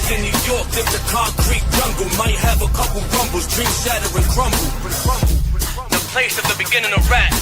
raised in New York, this the concrete jungle. Might have a couple rumbles, dreams shatter and crumble. The place at the beginning of rap,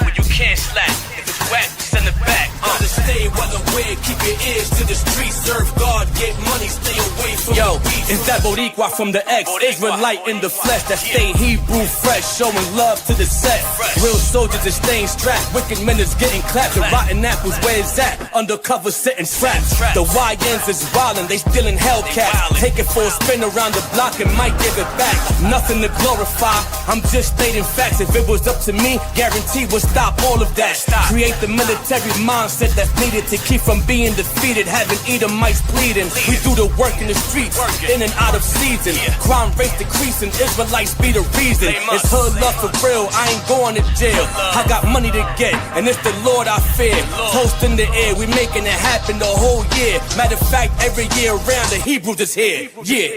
where you can't slack. If it's whack, send it back. Gotta stay well aware, keep your ears to the streets. Serve God, get money, stay away from the beef. Is that Boricua from the X? Israelite in the flesh that stay Hebrew fresh, showing love to the set. Real soldiers is staying strapped, wicked men is getting clapped. The rotten apples, where it's at? Undercover sitting trapped. The YNs is wildin', they stealing Hellcats. Take it for a spin around the block and might give it back. Nothing to glorify, I'm just stating facts. If it was up to me, guarantee we'll stop all of that. Create the military mindset that's needed to keep from being defeated. Having Edomites bleeding. We do the work in the streets, in and out of season. Crime rate decreasing, Israelites be the reason. It's hood love for real, I ain't going to jail. I got money to get, and it's the Lord I fear. Toast in the air, we making it happen the whole year. Matter of fact, every year around, the Hebrews is here. Yeah.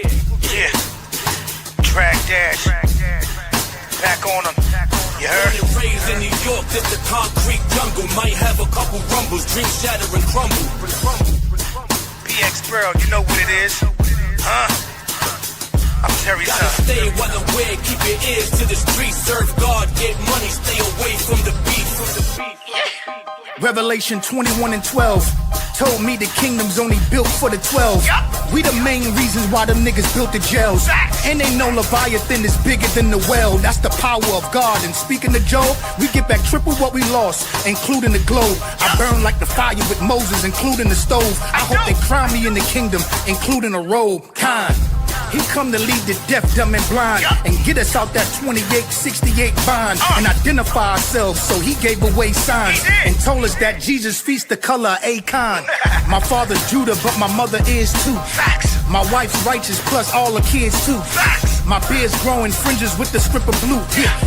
Drag Dash. Back on them. You heard? Born and raised in New York, this the concrete jungle. Might have a couple rumbles, dreams shatter and crumble. PX Pearl, you know what it is. Huh? I'm Terry Son. Gotta stay well aware, keep your ears to the streets. Serve God, get money, stay away from the beef. Revelation 21:12 told me the kingdom's only built for the 12. We the main reasons why them niggas built the jails. And they know Leviathan is bigger than the well. That's the power of God. And speaking to Job, we get back triple what we lost, including the globe. I burn like the fire with Moses, including the stove. I hope they crown me in the kingdom, including a robe. Kind. He come to lead the deaf, dumb, and blind and get us out that 2868 bond and identify ourselves. So he gave away signs and told us that Jesus feasts the color of Acon. My father's Judah, but my mother is too. My wife's righteous, plus all the kids too. My beard's growing fringes with the strip of blue.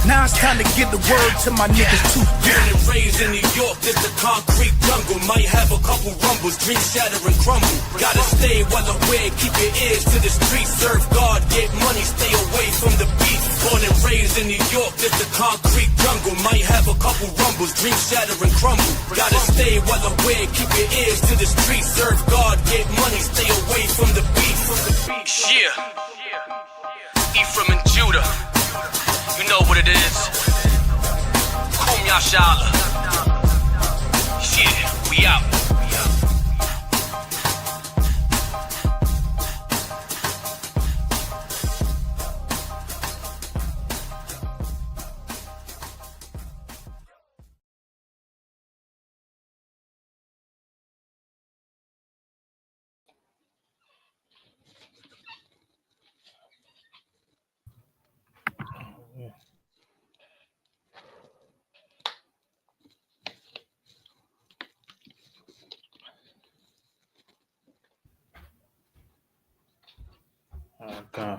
Now it's time to get the word to my niggas too. Born and raised in New York, this the concrete jungle. Might have a couple rumbles, dreams shatter and crumble. Gotta stay well aware, keep your ears to the streets. Serve God, get money, stay away from the beef. Born and raised in New York, this the concrete jungle. Might have a couple rumbles, dreams shatter and crumble. Gotta stay well aware, keep your ears to the streets. Serve God, get money, stay away from the beef. Yeah. Ephraim and Judah, you know what it is. Kum Yashala. Yeah, we out.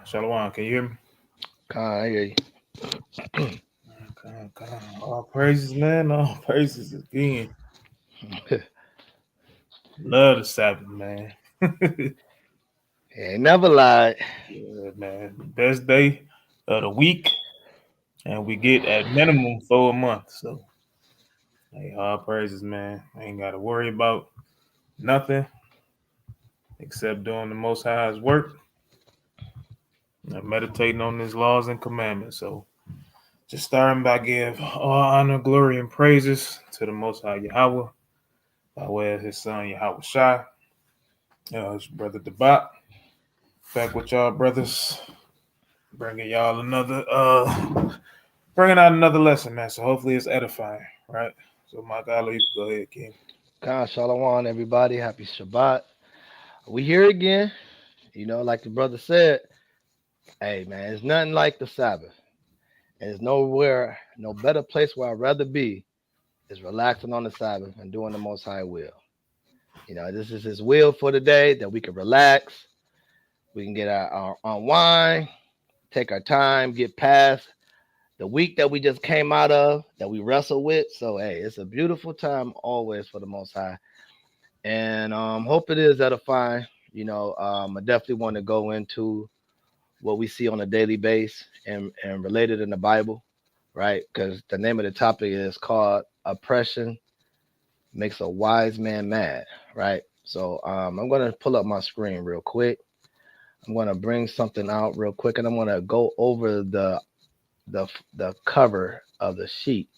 Shalom, can you hear me? I hear you. All praises, man. All praises again. Love the Sabbath, man. Ain't never lied. Yeah, man. Best day of the week, and we get at minimum 4 a month. So, hey, all praises, man. I ain't got to worry about nothing except doing the Most High's work. And meditating on his laws and commandments. So just starting by give all honor, glory, and praises to the Most High Yahweh by way of his son Yahweh Shai. His brother Debat. Back with y'all, brothers. Bringing y'all bringing out another lesson, man. So hopefully it's edifying, right? So my God, you can go ahead, King. Khan Shalom, everybody. Happy Shabbat. We here again. You know, like the brother said, hey, man, it's nothing like the Sabbath. And there's nowhere, no better place where I'd rather be is relaxing on the Sabbath and doing the Most High will. You know, this is his will for the day, that we can relax. We can get our unwind, take our time, get past the week that we just came out of, that we wrestle with. So, hey, it's a beautiful time always for the Most High. And hope it is edifying. You know, I definitely want to go into what we see on a daily basis and related in the Bible, right? Because the name of the topic is called Oppression Makes a Wise Man Mad, right? So I'm going to pull up my screen real quick. I'm going to bring something out real quick, and I'm going to go over the cover of the sheet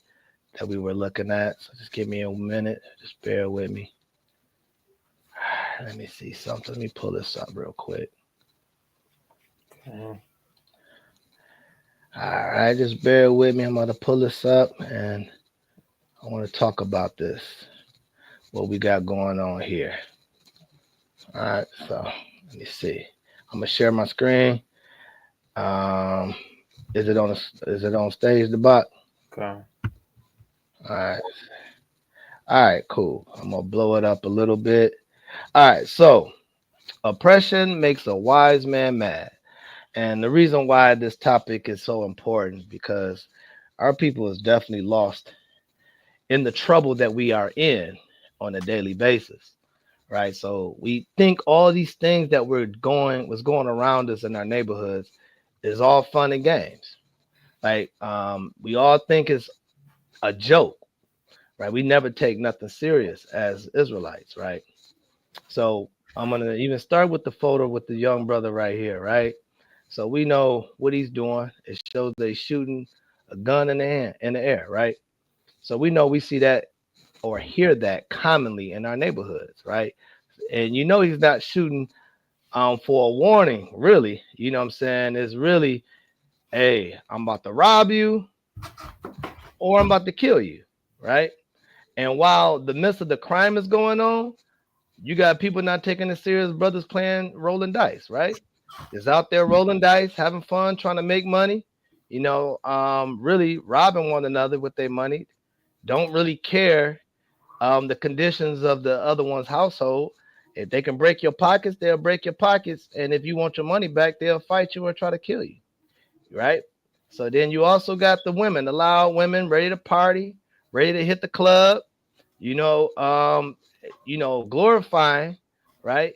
that we were looking at. So just give me a minute. Just bear with me. Let me see something. Let me pull this up real quick. Okay. All right, just bear with me. I'm going to pull this up, and I want to talk about this, what we got going on here. All right, so let me see. I'm going to share my screen. Is it on stage, the bot? Okay. All right, cool. I'm going to blow it up a little bit. All right, so oppression makes a wise man mad. And the reason why this topic is so important, because our people is definitely lost in the trouble that we are in on a daily basis, right? So we think all these things that was going around us in our neighborhoods is all fun and games, right? We all think it's a joke, right? We never take nothing serious as Israelites, right? So I'm gonna even start with the photo with the young brother right here, right? So we know what he's doing. It shows they shooting a gun in the air, right? So we see that or hear that commonly in our neighborhoods, right? And you know he's not shooting for a warning, really. You know what I'm saying? It's really, hey, I'm about to rob you or I'm about to kill you, right? And while the midst of the crime is going on, you got people not taking it serious, brothers playing rolling dice, right? Is out there rolling dice, having fun, trying to make money, you know, really robbing one another with their money. Don't really care the conditions of the other one's household. If they can break your pockets, they'll break your pockets. And if you want your money back, they'll fight you or try to kill you, right? So then you also got the women, the loud women, ready to party, ready to hit the club, glorifying, right?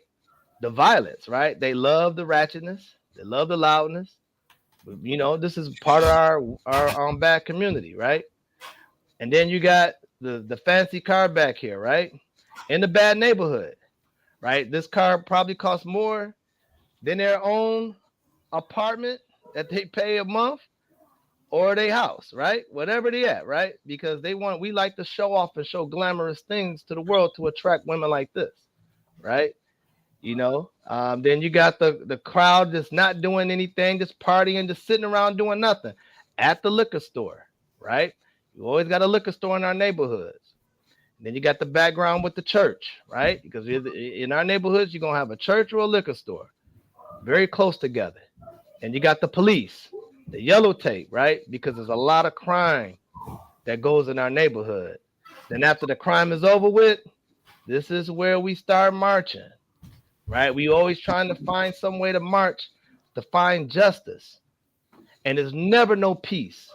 The violence, right? They love the ratchetness, they love the loudness. You know, this is part of our bad community, right? And then you got the fancy car back here, right? In the bad neighborhood, right? This car probably costs more than their own apartment that they pay a month or their house, right? Whatever they at, right? Because we like to show off and show glamorous things to the world to attract women like this, right? You know, then you got the crowd that's not doing anything, just partying, just sitting around doing nothing at the liquor store, right? You always got a liquor store in our neighborhoods. And then you got the background with the church, right? Because in our neighborhoods, you're going to have a church or a liquor store very close together. And you got the police, the yellow tape, right? Because there's a lot of crime that goes in our neighborhood. Then after the crime is over with, this is where we start marching. Right? We always trying to find some way to march to find justice. And there's never no peace.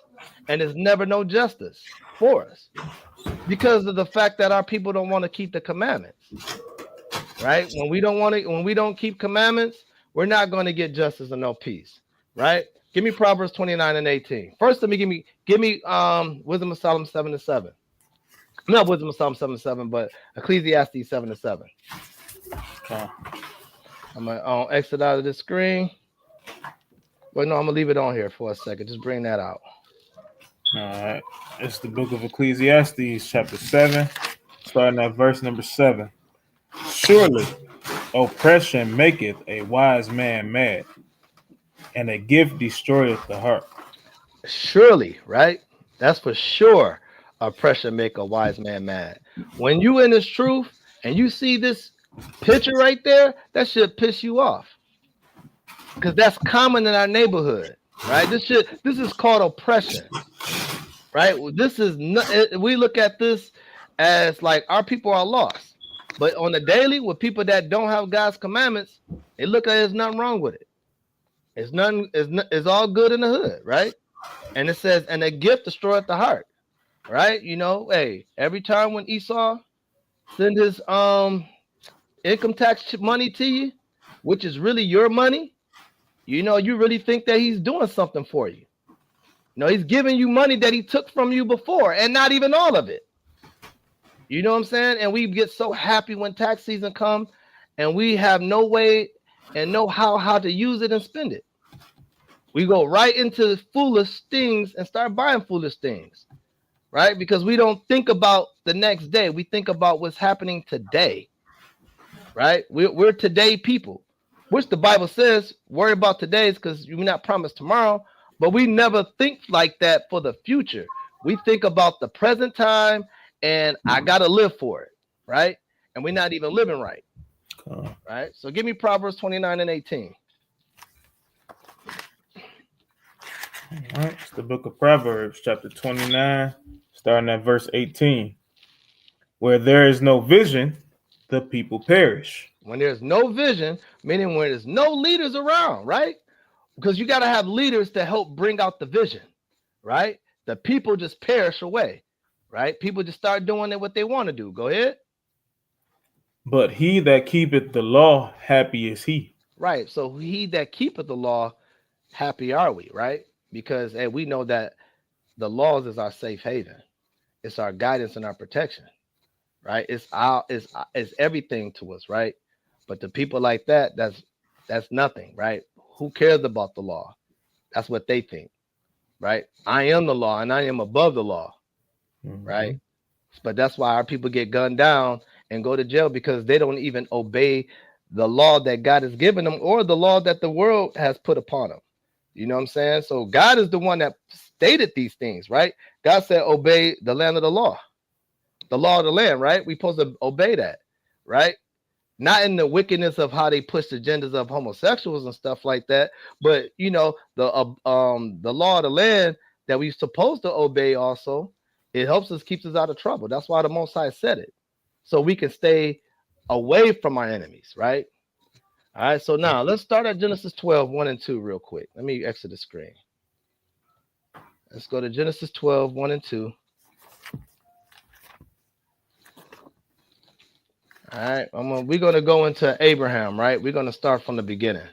And there's never no justice for us. Because of the fact that our people don't want to keep the commandments. Right? When we don't keep commandments, we're not going to get justice and no peace. Right? Give me Proverbs 29 and 18. First, let me give me Wisdom of Solomon 7-7. Not Wisdom of Solomon 7-7, but Ecclesiastes 7-7. Okay. I'm gonna exit out of the screen. But no, I'm gonna leave it on here for a second. Just bring that out. All right. It's the book of Ecclesiastes, chapter 7, starting at verse number 7. Surely oppression maketh a wise man mad, and a gift destroyeth the heart. Surely, right? That's for sure. Oppression make a wise man mad. When you in this truth and you see this picture right there, that should piss you off, because that's common in our neighborhood, right? This is called oppression, right? This is not, we look at this as like our people are lost, but on the daily with people that don't have God's commandments, they look at it as nothing wrong with it. It's all good in the hood, right? And it says, and a gift destroyeth the heart, right? You know, hey, every time when Esau send his income tax money to you, which is really your money, you know, you really think that he's doing something for you. No, he's giving you money that he took from you before, and not even all of it. You know what I'm saying? And we get so happy when tax season comes, and we have no way and know how to use it and spend it. We go right into foolish things and start buying foolish things, right? Because we don't think about the next day. We think about what's happening today, right? We're today people, which the Bible says worry about today's because you're not promised tomorrow. But we never think like that for the future. We think about the present time and I got to live for it, right? And we're not even living right, right? So give me Proverbs 29 and 18. All right, it's the book of Proverbs, chapter 29, starting at verse 18. Where there is no vision, the people perish. When there's no vision, meaning when there's no leaders around, right? Because you got to have leaders to help bring out the vision, right? The people just perish away, right? People just start doing what they want to do. Go ahead. But he that keepeth the law, happy is he. Right. So he that keepeth the law, happy are we, right? Because we know that the laws is our safe haven. It's our guidance and our protection, right? It's everything to us, right? But the people like that, that's nothing, right? Who cares about the law? That's what they think, right? I am the law and I am above the law, right? But that's why our people get gunned down and go to jail because they don't even obey the law that God has given them or the law that the world has put upon them. You know what I'm saying? So God is the one that stated these things, right? God said, obey the land of the law of the land, right? We're supposed to obey that, right? Not in the wickedness of how they push the agendas of homosexuals and stuff like that, but you know, the law of the land that we're supposed to obey also, it helps us, keeps us out of trouble. That's why the Most High said it. So we can stay away from our enemies, right? All right, so now let's start at Genesis 12, 1 and 2 real quick. Let me exit the screen. Let's go to Genesis 12, 1 and 2. All right, we're going to go into Abraham, right? We're going to start from the beginning.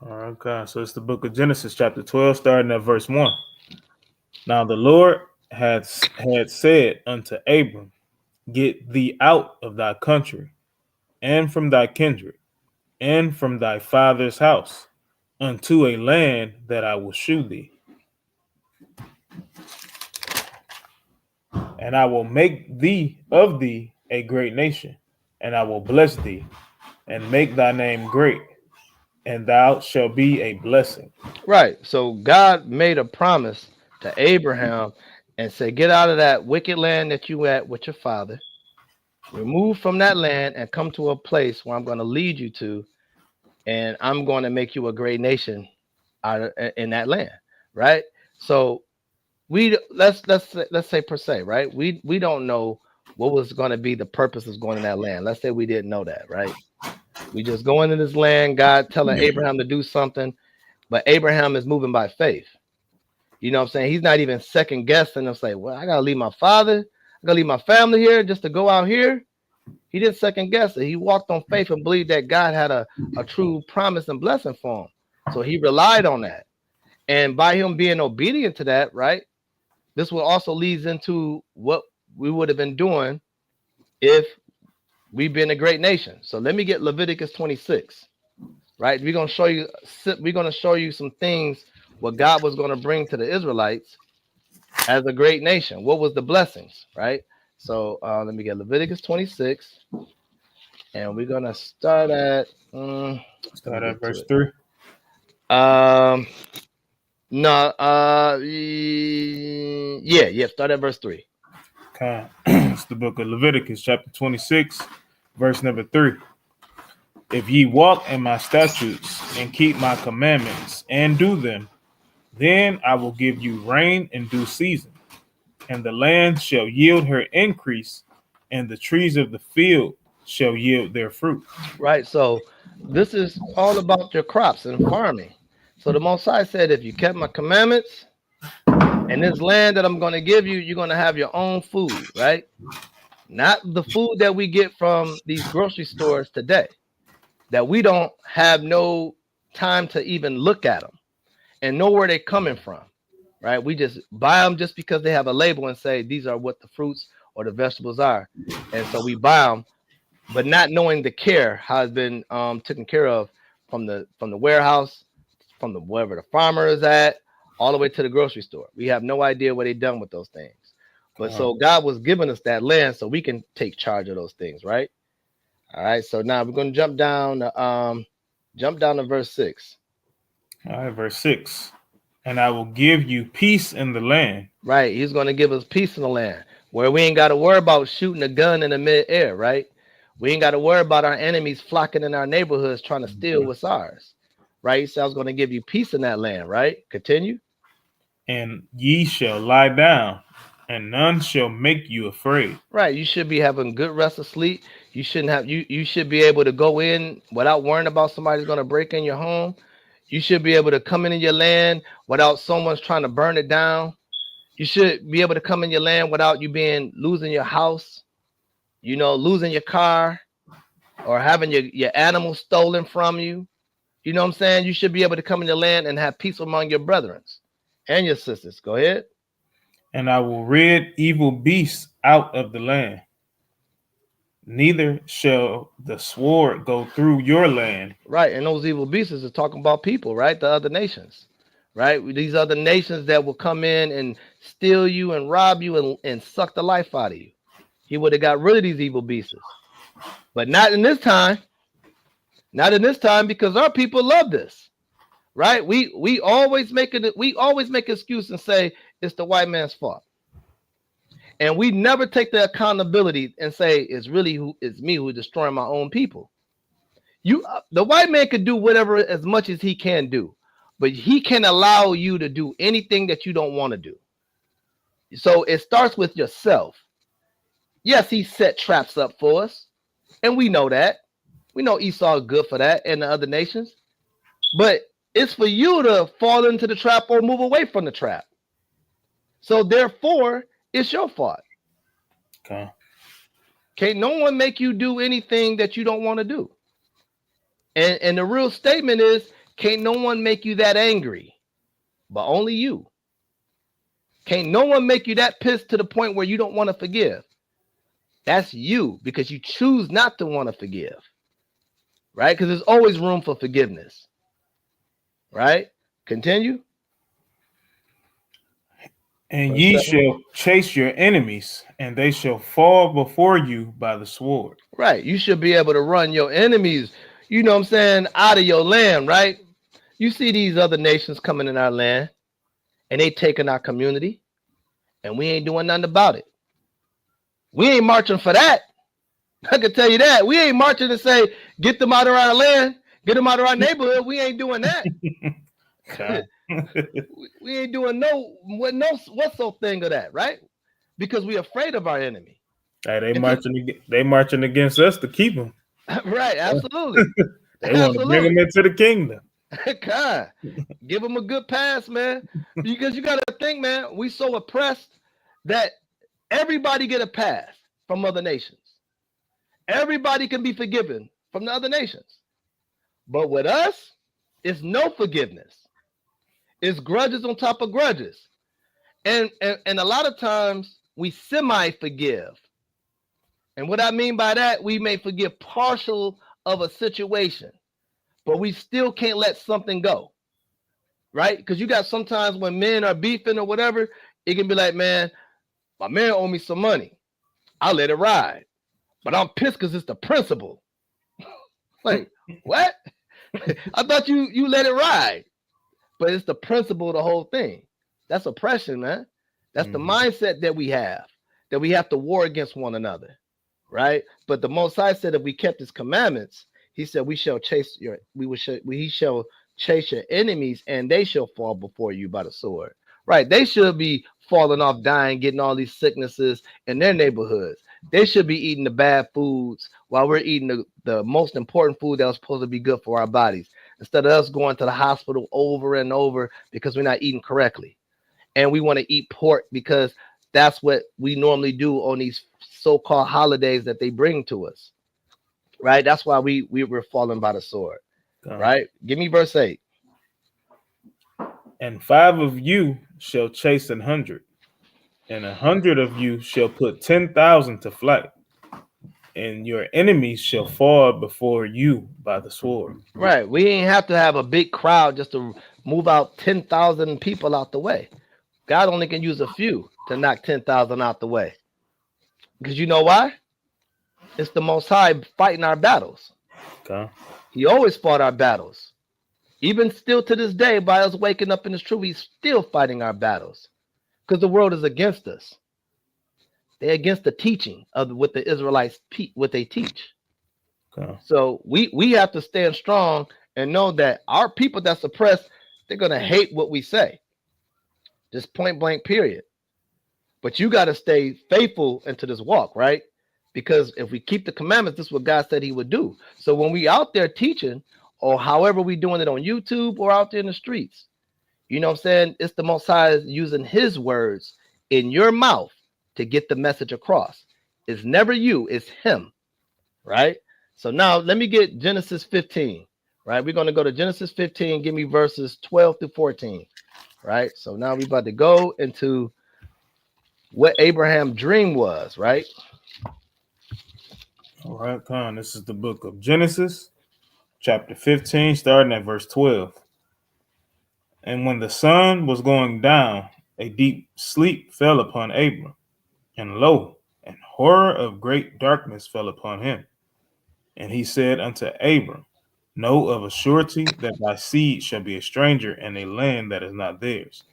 Okay, so it's the book of Genesis, chapter 12, starting at verse 1. Now the Lord had said unto Abram, get thee out of thy country, and from thy kindred, and from thy father's house, unto a land that I will shew thee. And I will make thee of thee a great nation, and I will bless thee, and make thy name great, and thou shalt be a blessing. Right. So God made a promise to Abraham and said, get out of that wicked land that you at with your father. Remove from that land and come to a place where I'm going to lead you to, and I'm going to make you a great nation in that land, right? So let's say per se, right? We don't know what was going to be the purpose of going in that land. Let's say we didn't know that, right? We just go into this land, God telling Abraham to do something, but Abraham is moving by faith. You know what I'm saying? He's not even second guessing and say, well, I got to leave my father. I got to leave my family here just to go out here. He didn't second guess it. He walked on faith and believed that God had a true promise and blessing for him. So he relied on that. And by him being obedient to that, right, this will also leads into what we would have been doing if we've been a great nation. So let me get Leviticus 26, right? We're going to show you some things what God was going to bring to the Israelites as a great nation. What was the blessings, right? So let me get Leviticus 26, and we're going to start at verse 3. Start at verse 3. Okay. It's the book of Leviticus, chapter 26, verse number 3. If ye walk in my statutes and keep my commandments and do them, then I will give you rain in due season, and the land shall yield her increase, and the trees of the field shall yield their fruit. Right. So this is all about your crops and farming. So the Most High said, if you kept my commandments and this land that I'm going to give you, you're going to have your own food, right? Not the food that we get from these grocery stores today, that we don't have no time to even look at them and know where they're coming from, right? We just buy them just because they have a label and say these are what the fruits or the vegetables are. And so we buy them but not knowing the care how it's been taken care of from the warehouse, from the wherever the farmer is at, all the way to the grocery store. We have no idea what they done with those things. But so God was giving us that land so we can take charge of those things, right? All right. So now we're going to jump down to verse 6. All right, verse 6. And I will give you peace in the land. Right. He's going to give us peace in the land where we ain't got to worry about shooting a gun in the mid-air, right? We ain't got to worry about our enemies flocking in our neighborhoods trying to steal what's ours, right? He said, I was going to give you peace in that land, right? Continue. And ye shall lie down, and none shall make you afraid. Right. You should be having good rest of sleep. You shouldn't have you should be able to go in without worrying about somebody's going to break in your home. You should be able to come into your land without someone's trying to burn it down. You should be able to come in your land without you losing your house, losing your car, or having your animals stolen from you. You know what I'm saying? You should be able to come in your land and have peace among your brethren and your sisters. Go ahead. And I will rid evil beasts out of the land. Neither shall the sword go through your land. Right. And those evil beasts are talking about people, right? The other nations, right? These other nations that will come in and steal you and rob you and suck the life out of you. He would have got rid of these evil beasts. But not in this time. Not in this time, because our people love this. Right? We always make excuse and say it's the white man's fault. And we never take the accountability and say it's me who's destroying my own people. The white man could do whatever as much as he can do, but he can allow you to do anything that you don't want to do. So it starts with yourself. Yes, he set traps up for us, and we know that. We know Esau is good for that and the other nations, but it's for you to fall into the trap or move away from the trap. So therefore, it's your fault. Okay. Can't no one make you do anything that you don't want to do. And the real statement is, can't no one make you that angry, but only you. Can't no one make you that pissed to the point where you don't want to forgive. That's you, because you choose not to want to forgive. Right? Because there's always room for forgiveness. Right? Continue. And ye shall chase your enemies, and they shall fall before you by the sword. Right. You should be able to run your enemies, out of your land, right? You see these other nations coming in our land, and they taking our community, and we ain't doing nothing about it. We ain't marching for that. I can tell you that. We ain't marching to say, get them out of our land, get them out of our neighborhood. We ain't doing that. We ain't doing what's so thing of that, right? Because we're afraid of our enemy. Hey, they marching against us to keep them. Right, absolutely. They want to bring them into the kingdom. God, give them a good pass, man. Because you got to think, man, we so oppressed that everybody get a pass from other nations. Everybody can be forgiven from the other nations. But with us, it's no forgiveness. It's grudges on top of grudges. And a lot of times we semi-forgive. And what I mean by that, we may forgive partial of a situation, but we still can't let something go. Right? Because you got sometimes when men are beefing or whatever, it can be like, man, my man owe me some money. I'll let it ride. But I'm pissed because it's the principle. Like, what? I thought you let it ride. But it's the principle of the whole thing. That's oppression, man. That's the mindset that we have to war against one another, right? But the Most High said if we kept his commandments, he said he shall chase your enemies, and they shall fall before you by the sword. Right? They should be falling off, dying, getting all these sicknesses in their neighborhoods. They should be eating the bad foods while we're eating the most important food that was supposed to be good for our bodies, instead of us going to the hospital over and over because we're not eating correctly. And we want to eat pork because that's what we normally do on these so-called holidays that they bring to us. Right? That's why we were falling by the sword. Right? Give me verse 8. And 5 of you shall chase 100, and 100 of you shall put 10,000 to flight. and your enemies shall fall before you by the sword. Right. We ain't have to have a big crowd just to move out 10,000 people out the way. God only can use a few to knock 10,000 out the way. Because you know why? It's the Most High fighting our battles. Okay. He always fought our battles. Even still to this day, by us waking up in His truth, He's still fighting our battles. Because the world is against us. They're against the teaching of what the Israelites what they teach. Okay. So we have to stand strong and know that our people that's oppressed, they're gonna hate what we say. Just point blank, period. But you got to stay faithful into this walk, right? Because if we keep the commandments, this is what God said He would do. So when we out there teaching, or however we doing it on YouTube or out there in the streets, you know what I'm saying? It's the Most High using His words in your mouth to get the message across. It's never you, it's Him, right? So now let me get Genesis 15, right? We're going to go to Genesis 15, give me verses 12 through 14, right? So now we're about to go into what Abraham's dream was, right? All right, Con. This is the book of Genesis, chapter 15, starting at verse 12. And when the sun was going down, a deep sleep fell upon Abram, and lo, an horror of great darkness fell upon him. And he said unto Abram, know of a surety that thy seed shall be a stranger in a land that is not theirs,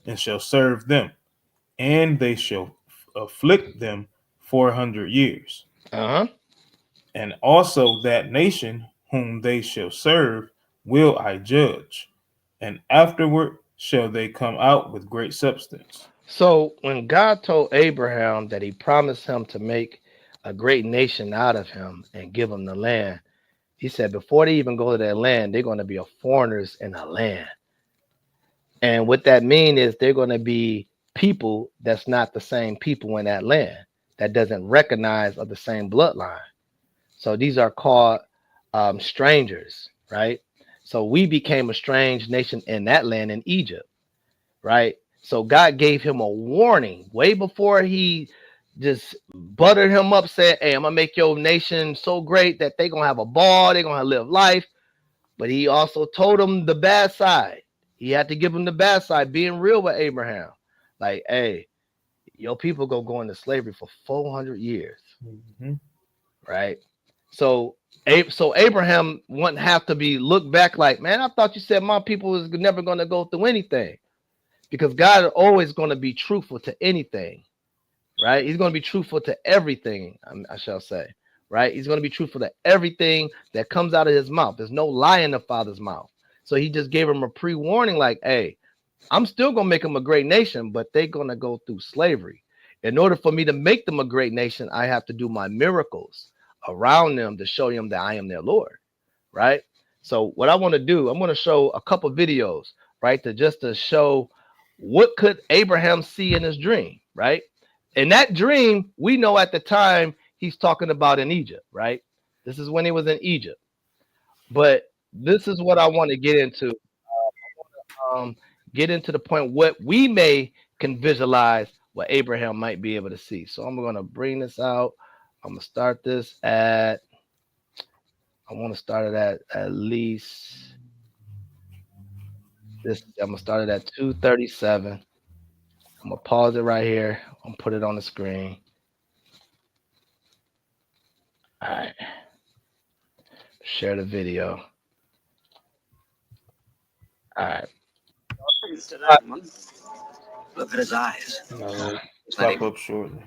and shall serve them, and they shall afflict them 400 years. And also that nation whom they shall serve will I judge, and afterward shall they come out with great substance. So when God told Abraham that He promised him to make a great nation out of him and give him the land, He said before they even go to that land, they're going to be foreigners in the land. And what that means is they're going to be people that's not the same people in that land, that doesn't recognize of the same bloodline. So these are called strangers, right? So we became a strange nation in that land in Egypt, right? So God gave him a warning way before He just buttered him up, said, hey, I'm gonna make your nation so great that they're gonna have a ball, they're gonna live life. But He also told him the bad side. He had to give him the bad side, being real with Abraham. Like, hey, your people go into slavery for 400 years, right? So Abraham wouldn't have to be looked back like, man, I thought you said my people was never going to go through anything, because God is always going to be truthful to anything, right? He's going to be truthful to everything, I shall say, right? He's going to be truthful to everything that comes out of His mouth. There's no lie in the Father's mouth. So He just gave him a pre-warning like, hey, I'm still going to make them a great nation, but they're going to go through slavery. In order for me to make them a great nation, I have to do my miracles around them to show them that I am their Lord, right? So what I want to do, I'm going to show a couple videos, right, to show what could Abraham see in his dream, right? In that dream, we know at the time he's talking about in Egypt, right? This is when he was in Egypt. But this is what I want to get into. Get into the point what we can visualize what Abraham might be able to see. So I'm going to bring this out. I'm gonna start this at, I want to start it at least this. I'm gonna start it at 2:37. I'm gonna pause it right here. I'm gonna put it on the screen. All right. Share the video. All right. Look at his eyes. No, pop up shortly.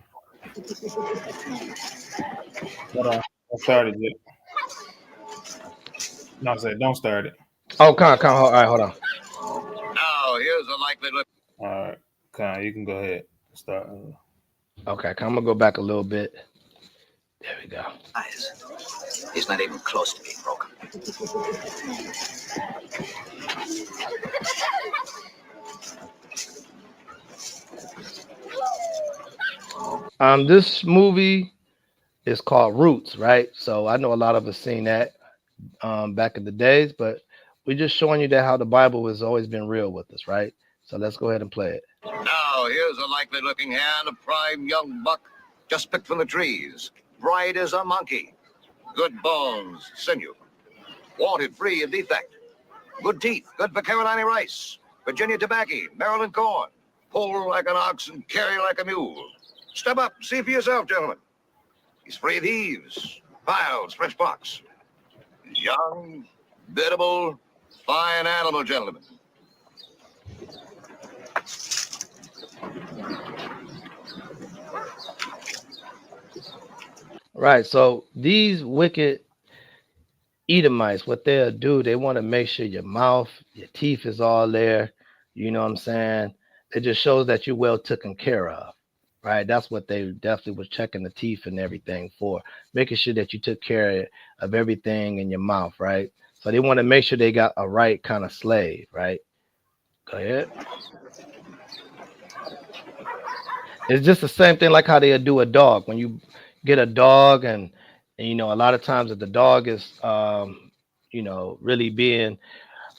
Hold on. I started it. No, I said don't start it. Oh, come on. All right, hold on. Now, here's a likely look. All right, Con, you can go ahead. Start. Okay, I'm gonna go back a little bit. There we go. Eyes. He's not even close to being broken. This movie is called Roots, right? So I know a lot of us seen that back in the days, but we're just showing you that how the Bible has always been real with us, right? So let's go ahead and play it. Now, here's a likely looking hand, a prime young buck, just picked from the trees. bright as a monkey. Good bones, sinew. Wanted free of defect. Good teeth, good for Carolina rice. Virginia tobacco, Maryland corn. Pull like an ox and carry like a mule. Step up, see for yourself, gentlemen. He's free of thieves, piles, French pox. He's young, biddable, fine animal, gentlemen. Right. So these wicked Edomites, what they'll do, they want to make sure your mouth, your teeth is all there. You know what I'm saying? It just shows that you're well taken care of. Right. That's what they definitely was checking the teeth and everything for, making sure that you took care of everything in your mouth. Right. So they want to make sure they got a right kind of slave. Right. Go ahead. It's just the same thing like how they do a dog. When you get a dog and you know, a lot of times if the dog is, you know, really being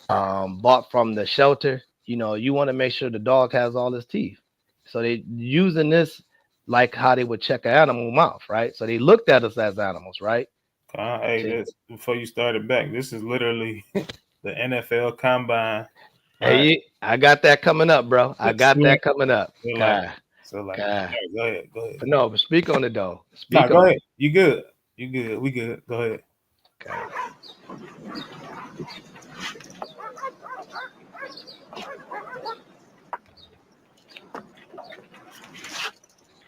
bought from the shelter, you know, you want to make sure the dog has all his teeth. So they using this like how they would check an animal mouth, right? So they looked at us as animals, right? Hey, before you started back, this is literally the NFL Combine. Right? Hey, I got that coming up, bro. I got that coming up. Go ahead. Go ahead. No, but speak on it though. Go ahead. You good. You good. We good. Go ahead. Okay.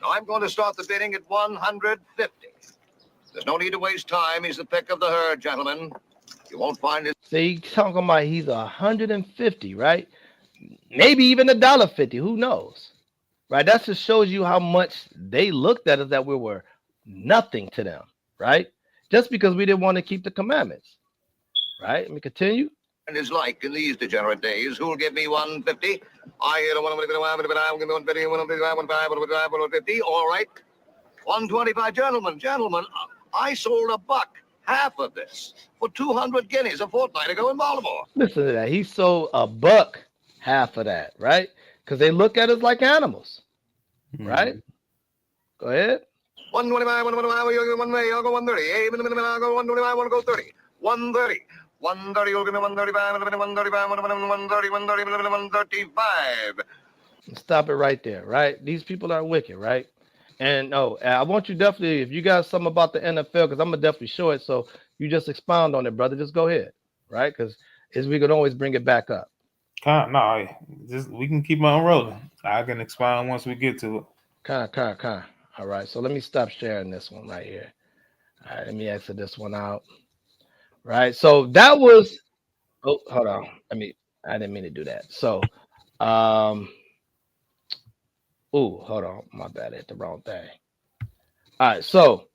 Now I'm going to start the bidding at 150. There's no need to waste time. He's the pick of the herd, gentlemen. You won't find it. See, talking about he's 150, right? Maybe even $1.50. Who knows? Right? That just shows you how much they looked at us that we were nothing to them, right? Just because we didn't want to keep the commandments, right? Let me continue. And is like in these degenerate days, who'll give me 150? I hear the 150. All right. 125, gentlemen. I sold a buck, half of this, for 200 guineas a fortnight ago in Baltimore. Listen to that. He sold a buck, half of that, right? Because they look at us like animals, right? Go ahead. 125, 125, one way, I'll go 130. Hey, I'll go 125, I want to go 30. 130. 130, you'll give me 135, 135, 130, 135. Stop it right there, right? These people are wicked, right? And I want you definitely, if you got something about the NFL, because I'm going to definitely show it. So you just expound on it, brother. Just go ahead, right? Because we can always bring it back up. No, we can keep on rolling. I can expound once we get to it. All right, so let me stop sharing this one right here. All right, let me exit this one out. Right, so that was. Oh, hold on. I didn't mean to do that. So, hold on. My bad. I hit the wrong thing. All right, so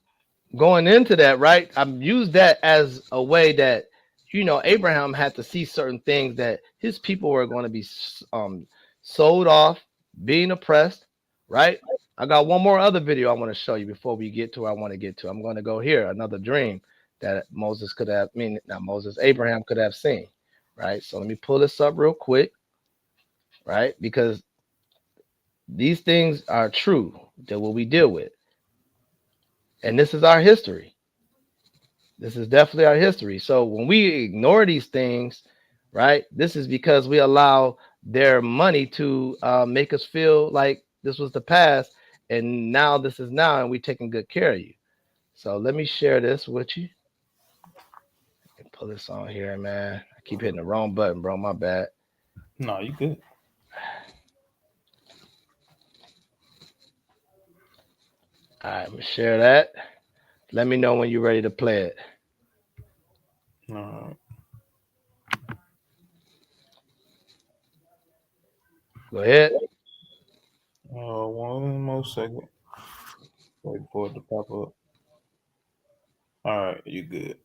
going into that, right? I've used that as a way that, you know, Abraham had to see certain things that his people were going to be sold off, being oppressed, right? I got one more other video I want to show you before we get to where I want to get to. I'm going to go here, another dream that Abraham could have seen, right? So let me pull this up real quick, right? Because these things are true that what we deal with. And this is our history. This is definitely our history. So when we ignore these things, right, this is because we allow their money to make us feel like this was the past and now this is now, and we're taking good care of you. So let me share this with you. Pull this on here, man. I keep hitting the wrong button, bro. My bad. No, you good. All right, I'm gonna share that. Let me know when you're ready to play it. All right. Go ahead. One more second. Wait for it to pop up. All right, you good.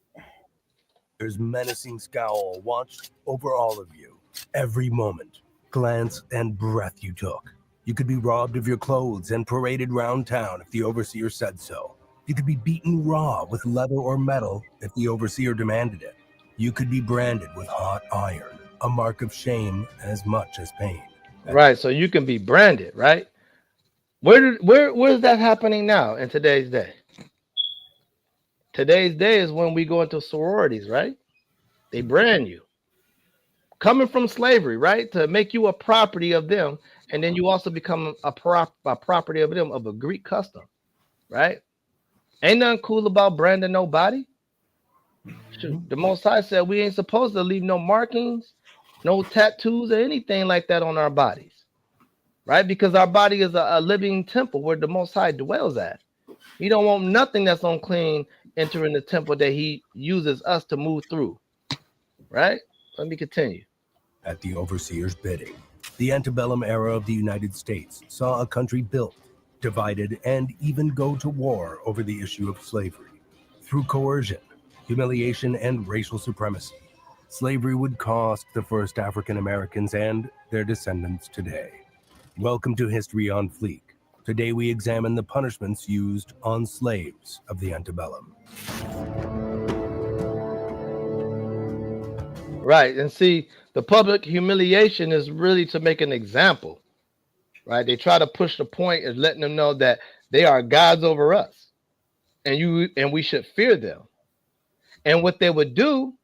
There's menacing scowl watched over all of you. Every moment, glance, and breath you took. You could be robbed of your clothes and paraded round town if the overseer said so. You could be beaten raw with leather or metal if the overseer demanded it. You could be branded with hot iron, a mark of shame as much as pain. Right, so you can be branded, right? Where is that happening now in today's day? Today's day is when we go into sororities, right? They brand you. Coming from slavery, right? To make you a property of them. And then you also become a property of them, of a Greek custom, right? Ain't nothing cool about branding nobody. Shoot, the Most High said we ain't supposed to leave no markings, no tattoos, or anything like that on our bodies, right? Because our body is a living temple where the Most High dwells at. He don't want nothing that's unclean entering the temple that he uses us to move through, right? Let me continue. At the overseer's bidding, the antebellum era of the United States saw a country built, divided, and even go to war over the issue of slavery. Through coercion, humiliation, and racial supremacy, slavery would cost the first African Americans and their descendants today. Welcome to History on Fleek. Today we examine the punishments used on slaves of the antebellum. Right, and see, the public humiliation is really to make an example, right? They try to push the point of letting them know that they are gods over us, and we should fear them. And what they would do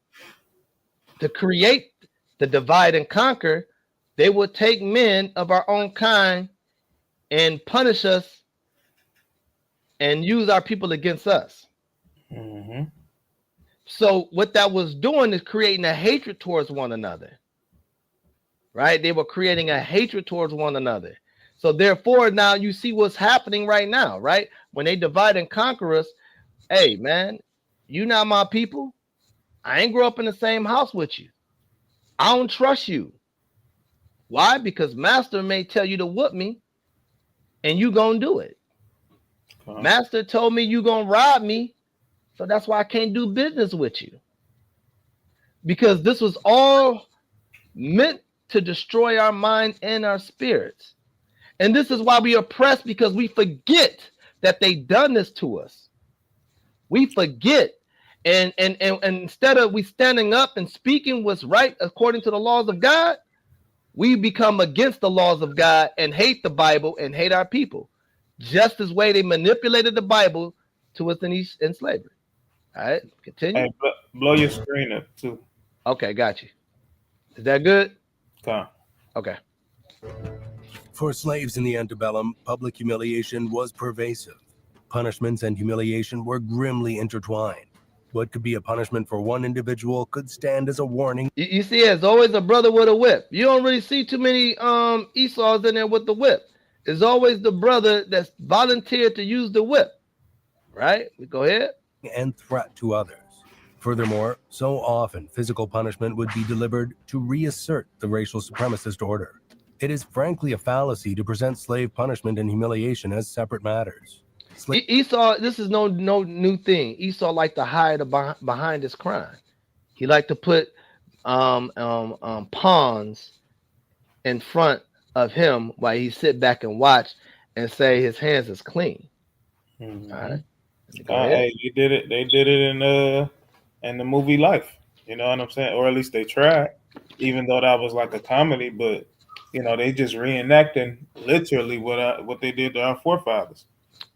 to create the divide and conquer, they would take men of our own kind and punish us and use our people against us. Mm-hmm. So what that was doing is creating a hatred towards one another, right? They were creating a hatred towards one another. So therefore, now you see what's happening right now, right? When they divide and conquer us, hey, man, you not my people. I ain't grew up in the same house with you. I don't trust you. Why? Because master may tell you to whoop me and you gonna do it. Master told me you gonna rob me. So that's why I can't do business with you. Because this was all meant to destroy our mind and our spirits. And this is why we oppress, because we forget that they done this to us. We forget. And instead of we standing up and speaking what's right according to the laws of God, we become against the laws of God and hate the Bible and hate our people. Just as way they manipulated the Bible to us in slavery. All right, continue. Hey, blow your screen up too. Okay, got you. Is that good? Okay. For slaves in the antebellum, public humiliation was pervasive. Punishments and humiliation were grimly intertwined. What could be a punishment for one individual could stand as a warning. You see, there's always a brother with a whip. You don't really see too many Esau's in there with the whip. It's always the brother that's volunteered to use the whip. Right? Go ahead. And threat to others. Furthermore, so often physical punishment would be delivered to reassert the racial supremacist order. It is frankly a fallacy to present slave punishment and humiliation as separate matters. Esau, this is no new thing. Esau liked to hide behind his crime. He liked to put pawns in front of him while he sit back and watch and say his hands is clean. Mm-hmm. All right. Hey, they did it in the movie Life. You know what I'm saying? Or at least they tried, even though that was like a comedy. But you know, they just reenacting literally what they did to our forefathers.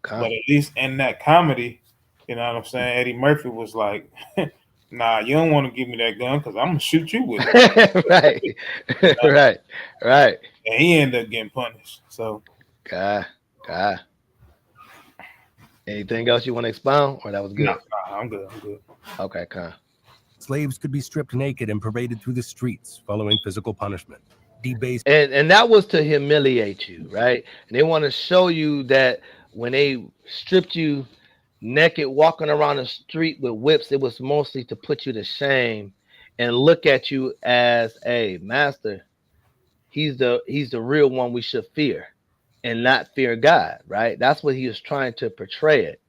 But at least in that comedy, you know what I'm saying? Eddie Murphy was like, "Nah, you don't want to give me that gun because I'm gonna shoot you with it." Right, right. And he ended up getting punished. So, God. Anything else you want to expound, or that was good? Nah, I'm good. Okay, Con. Slaves could be stripped naked and paraded through the streets following physical punishment. Debased. And that was to humiliate you, right? And they want to show you that when they stripped you naked, walking around the street with whips, it was mostly to put you to shame and look at you as a master. He's the real one we should fear. And not fear God, right? That's what he was trying to portray it,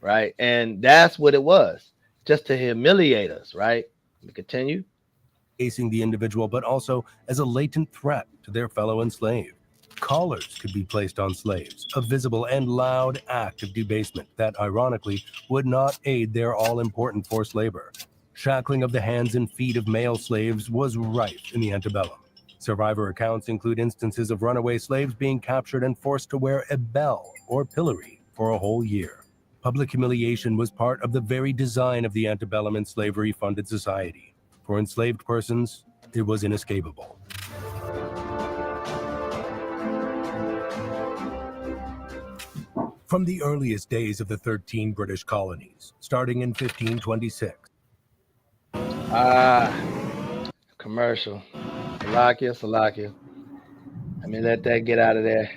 right? And that's what it was, just to humiliate us, right? Let me continue. Facing the individual, but also as a latent threat to their fellow enslaved. Collars could be placed on slaves, a visible and loud act of debasement that, ironically, would not aid their all-important forced labor. Shackling of the hands and feet of male slaves was rife in the antebellum. Survivor accounts include instances of runaway slaves being captured and forced to wear a bell or pillory for a whole year. Public humiliation was part of the very design of the antebellum and slavery-funded society. For enslaved persons, it was inescapable. From the earliest days of the 13 British colonies, starting in 1526. Commercial. Salakia. Let me let that get out of there.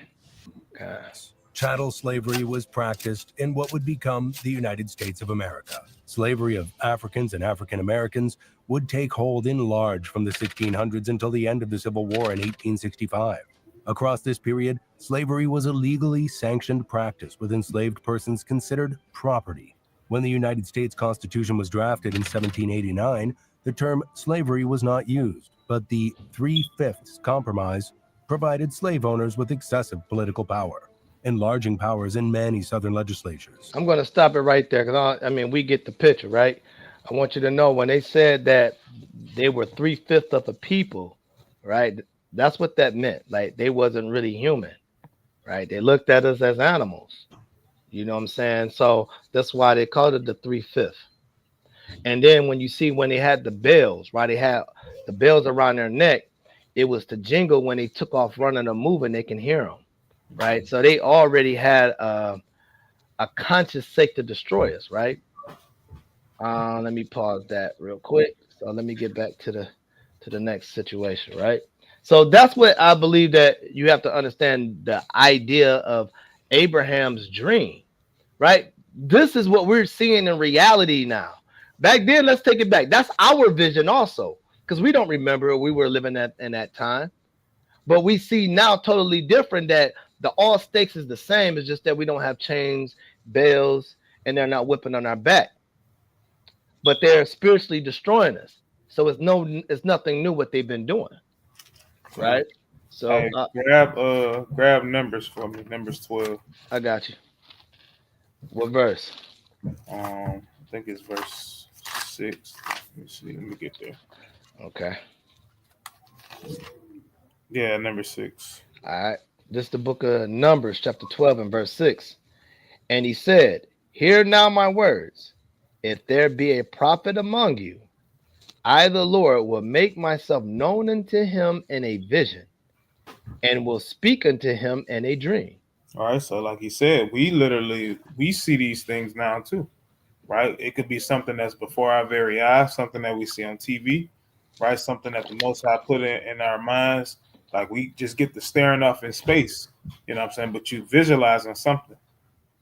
Chattel slavery was practiced in what would become the United States of America. Slavery of Africans and African Americans would take hold in large from the 1600s until the end of the Civil War in 1865. Across this period, slavery was a legally sanctioned practice with enslaved persons considered property. When the United States Constitution was drafted in 1789, the term slavery was not used, but the 3/5 Compromise provided slave owners with excessive political power, enlarging powers in many Southern legislatures. I'm going to stop it right there because we get the picture, right? I want you to know when they said that they were 3/5 of the people, right? That's what that meant. Like they wasn't really human, right? They looked at us as animals. You know what I'm saying? So that's why they called it the 3/5. And then when you see when they had the bells, right? They had the bells around their neck. It was to jingle when they took off running or moving. They can hear them, right? So they already had a conscious sake to destroy us, right? Let me pause that real quick. So let me get back to the next situation, right? So that's what I believe, that you have to understand the idea of Abraham's dream, right? This is what we're seeing in reality now. Back then, let's take it back. That's our vision also, because we don't remember we were living in that time. But we see now totally different, that the all stakes is the same. It's just that we don't have chains, bells, and they're not whipping on our back. But they're spiritually destroying us. So it's nothing new what they've been doing. Right? So hey, grab numbers for me. Numbers 12. I got you. What verse? I think it's verse 6. Let me see. Let me get there. Okay. Yeah, number 6. All right. This is the book of Numbers, chapter 12 and verse 6. And he said, "Hear now my words. If there be a prophet among you, I, the Lord, will make myself known unto him in a vision, and will speak unto him in a dream." All right. So like he said, we see these things now too, right? It could be something that's before our very eyes, something that we see on TV, right? Something that the Most High put in our minds. Like we just get to staring off in space, you know what I'm saying? But you visualizing something,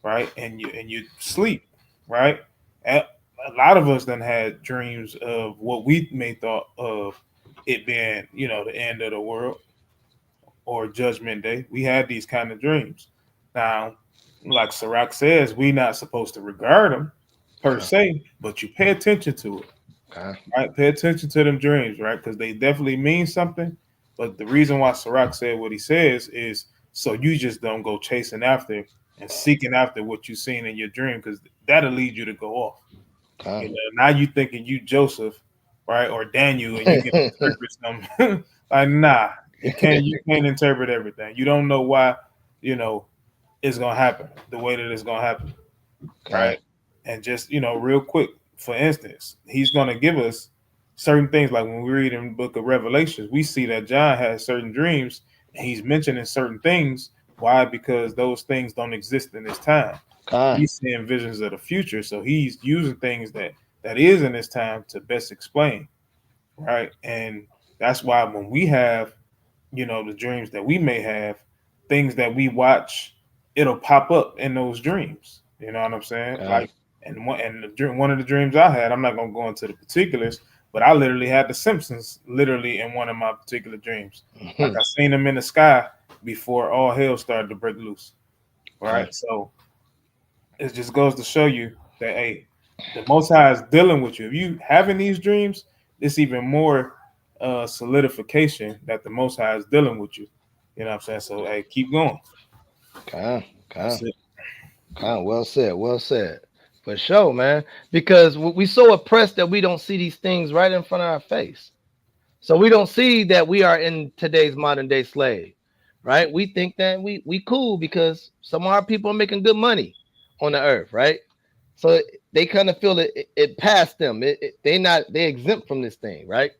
right? And you sleep, right? A lot of us then had dreams of what we may thought of it being, the end of the world or Judgment Day. We had these kind of dreams. Now, like Sirach says, we not supposed to regard them per se, but you pay attention to it. Right? Pay attention to them dreams, right? Because they definitely mean something. But the reason why Sirach said what he says is so you just don't go chasing after and seeking after what you've seen in your dream, because that'll lead you to go off. Now you thinking you Joseph, right, or Daniel, and you can interpret something. Like, nah, you can't interpret everything. You don't know why, it's gonna happen the way that it's gonna happen, right? And just real quick, for instance, he's gonna give us certain things. Like when we read in the book of Revelations, we see that John has certain dreams, and he's mentioning certain things. Why? Because those things don't exist in this time. He's seeing visions of the future, so he's using things that is in this time to best explain, right? And that's why when we have, the dreams that we may have, things that we watch, it'll pop up in those dreams. You know what I'm saying? Like, and one of the dreams I had, I'm not gonna go into the particulars, but I literally had the Simpsons literally in one of my particular dreams. Like I seen them in the sky before all hell started to break loose, right? So it just goes to show you that, hey, the Most High is dealing with you. If you having these dreams, it's even more solidification that the Most High is dealing with you. You know what I'm saying? So, hey, keep going. Well said. For sure, man. Because we so oppressed that we don't see these things right in front of our face. So we don't see that we are in today's modern day slave, right? We think that we cool because some of our people are making good money on the earth, right? So they kind of feel it passed them. They exempt from this thing, right?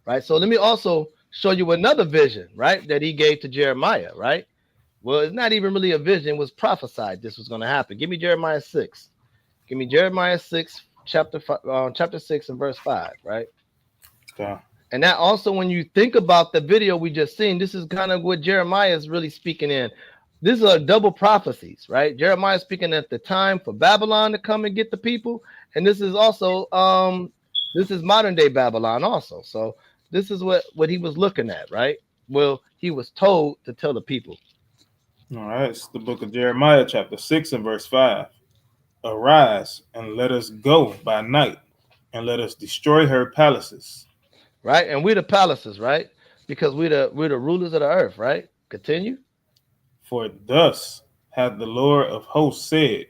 Right. So let me also show you another vision, right, that he gave to Jeremiah, right? Well, it's not even really a vision, it was prophesied this was going to happen. Give me Jeremiah 6. Give me Jeremiah 6, chapter 6 and verse 5, right? Okay. And that also, when you think about the video we just seen, this is kind of what Jeremiah is really speaking in. These are double prophecies, right? Jeremiah is speaking at the time for Babylon to come and get the people. And this is also, this is modern day Babylon also. So this is what he was looking at, right? Well, he was told to tell the people. All right, it's the book of Jeremiah, chapter 6 and verse 5. Arise and let us go by night, and let us destroy her palaces. Right? And we're the palaces, right? Because we're the rulers of the earth, right? Continue. For thus hath the Lord of hosts said,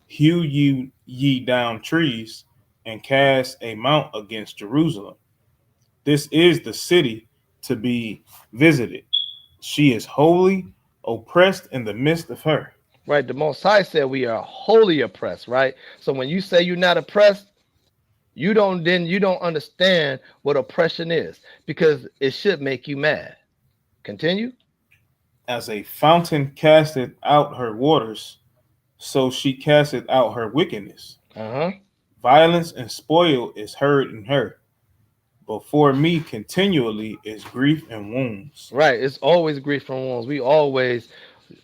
hew ye down trees, and cast a mount against Jerusalem. This is the city to be visited. She is wholly oppressed in the midst of her. Right. The Most High said we are wholly oppressed, right? So when you say you're not oppressed, you don't understand what oppression is, because it should make you mad. Continue. As a fountain casteth out her waters, so she casteth out her wickedness. Violence and spoil is heard in her. Before me continually is grief and wounds. Right. It's always grief and wounds. We always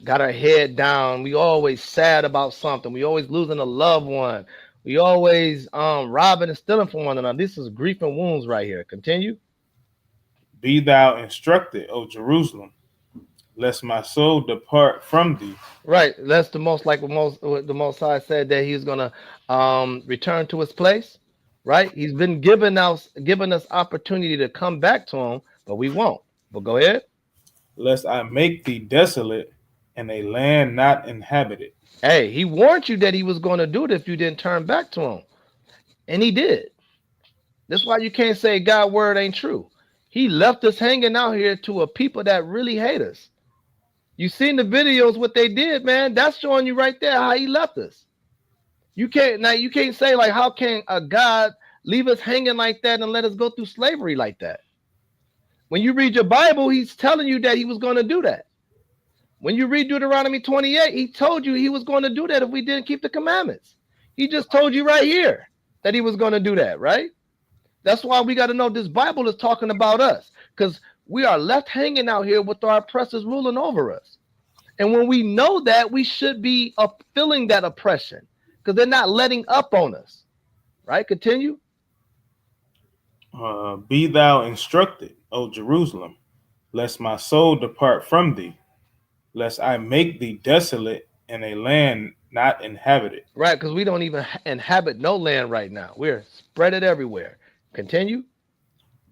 got our head down. We always sad about something. We always losing a loved one. We always robbing and stealing from one another. This is grief and wounds right here. Continue. Be thou instructed, O Jerusalem, lest my soul depart from thee. Right. That's the most like what the Most High said, that he's gonna return to his place. Right. He's been giving us opportunity to come back to him, but we won't. But go ahead. Lest I make thee desolate and a land not inhabited. Hey, he warned you that he was going to do it if you didn't turn back to him. And he did. That's why you can't say God's word ain't true. He left us hanging out here to a people that really hate us. You seen the videos, what they did, man. That's showing you right there how he left us. You can't say, like, how can a God leave us hanging like that and let us go through slavery like that? When you read your Bible, he's telling you that he was going to do that. When you read Deuteronomy 28, he told you he was going to do that if we didn't keep the commandments. He just told you right here that he was going to do that, right? That's why we got to know this Bible is talking about us, because we are left hanging out here with our oppressors ruling over us. And when we know that, we should be feeling that oppression, because they're not letting up on us, right? Continue. Be thou instructed, O Jerusalem, lest my soul depart from thee, lest I make thee desolate in a land not inhabited. Right, because we don't even inhabit no land right now. We're spread it everywhere. Continue.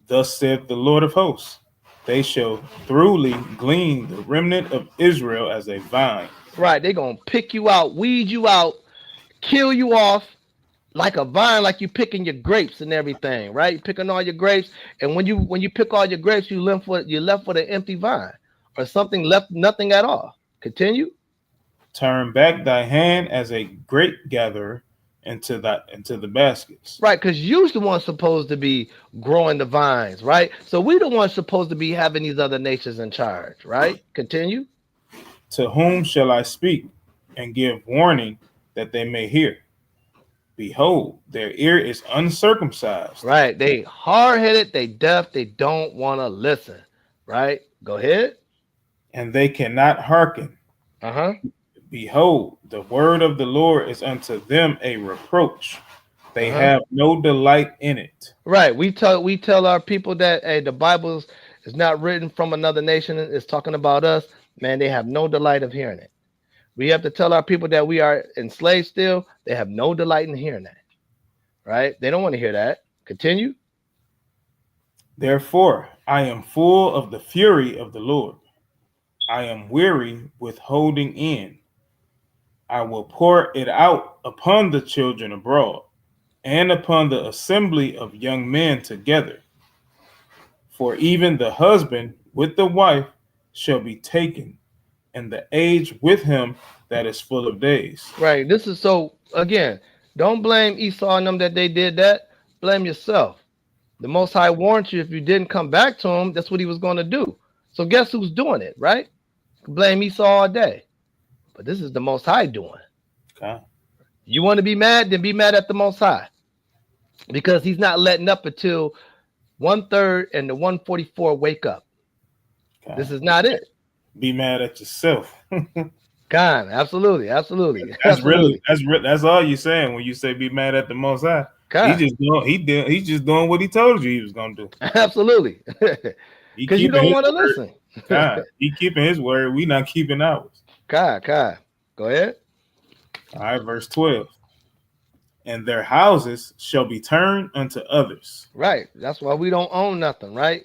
Thus saith the Lord of hosts, they shall thoroughly glean the remnant of Israel as a vine. Right, they're going to pick you out, weed you out, kill you off like a vine, like you picking your grapes and everything, right? You're picking all your grapes, and when you pick all your grapes, you're left with an empty vine, or something left, nothing at all. Continue. Turn back thy hand as a grape gatherer into the baskets. Right, because you're the one supposed to be growing the vines, right? So we the ones supposed to be having these other nations in charge, right? Continue. To whom shall I speak and give warning that they may hear? Behold, their ear is uncircumcised. Right, they hard-headed, they deaf, they don't want to listen, right? Go ahead. And they cannot hearken. Behold, the word of the Lord is unto them a reproach. They have no delight in it. Right. We tell our people that, hey, the Bible is not written from another nation. It's talking about us. Man, they have no delight of hearing it. We have to tell our people that we are enslaved still. They have no delight in hearing that. Right? They don't want to hear that. Continue. Therefore, I am full of the fury of the Lord. I am weary with holding in. I will pour it out upon the children abroad, and upon the assembly of young men together. For even the husband with the wife shall be taken, and the age with him that is full of days. Right. This is so, again, Don't blame Esau and them that they did that. Blame yourself. The Most High warned you if you didn't come back to him, that's what he was going to do. So guess who's doing it, right? Blame Esau all day. But this is the Most High doing. Okay. You want to be mad? Then be mad at the Most High. Because he's not letting up until 1/3 and the 144 wake up. Okay. This is not it. Be mad at yourself. Khan, absolutely. That's Absolutely. that's all you're saying when you say be mad at the Most High. Khan. He's just doing what he told you he was gonna do. Absolutely. Because you don't want to listen. God, he keeping his word. We not keeping ours. Khan. Go ahead. All right, verse 12. And their houses shall be turned unto others. Right. That's why we don't own nothing, right?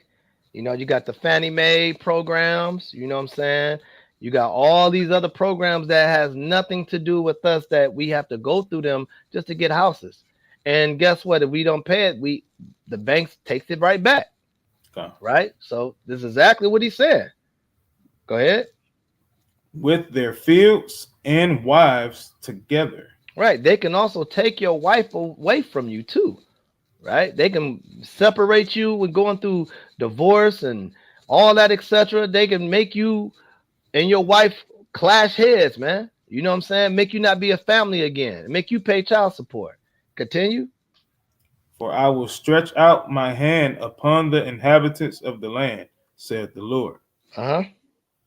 You know, you got the Fannie Mae programs, you know what I'm saying? You got all these other programs that has nothing to do with us that we have to go through them just to get houses. And guess what? If we don't pay it, the banks takes it right back. Okay. Right? So this is exactly what he said. Go ahead. With their fields and wives together. Right. They can also take your wife away from you too. Right? They can separate you with going through divorce and all that, etc. They can make you and your wife clash heads, man. You know what I'm saying? Make you not be a family again. Make you pay child support. Continue. For I will stretch out my hand upon the inhabitants of the land, said the Lord.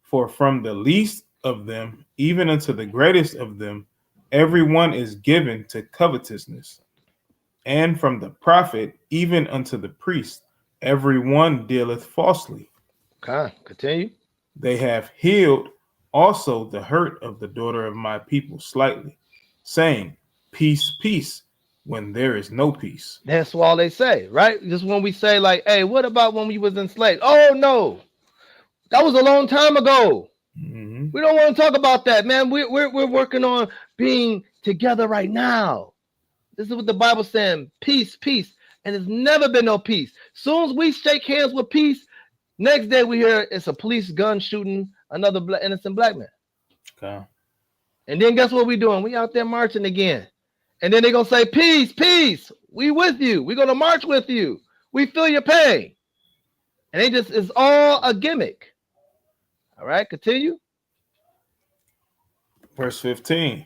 For from the least of them, even unto the greatest of them, everyone is given to covetousness. And from the prophet, even unto the priest, everyone dealeth falsely. Okay, continue. They have healed also the hurt of the daughter of my people slightly, saying, peace, peace, when there is no peace. That's all they say, right? Just when we say like, hey, what about when we was enslaved? Oh, no, that was a long time ago. Mm-hmm. We don't want to talk about that, man. We're working on being together right now. This is what the Bible's saying, peace, peace. And there's never been no peace. Soon as we shake hands with peace, next day we hear it's a police gun shooting another innocent black man. Okay. And then guess what we doing? We out there marching again. And then they're going to say, peace, peace. We with you. We're going to march with you. We feel your pain. And it's all a gimmick. All right, continue. Verse 15.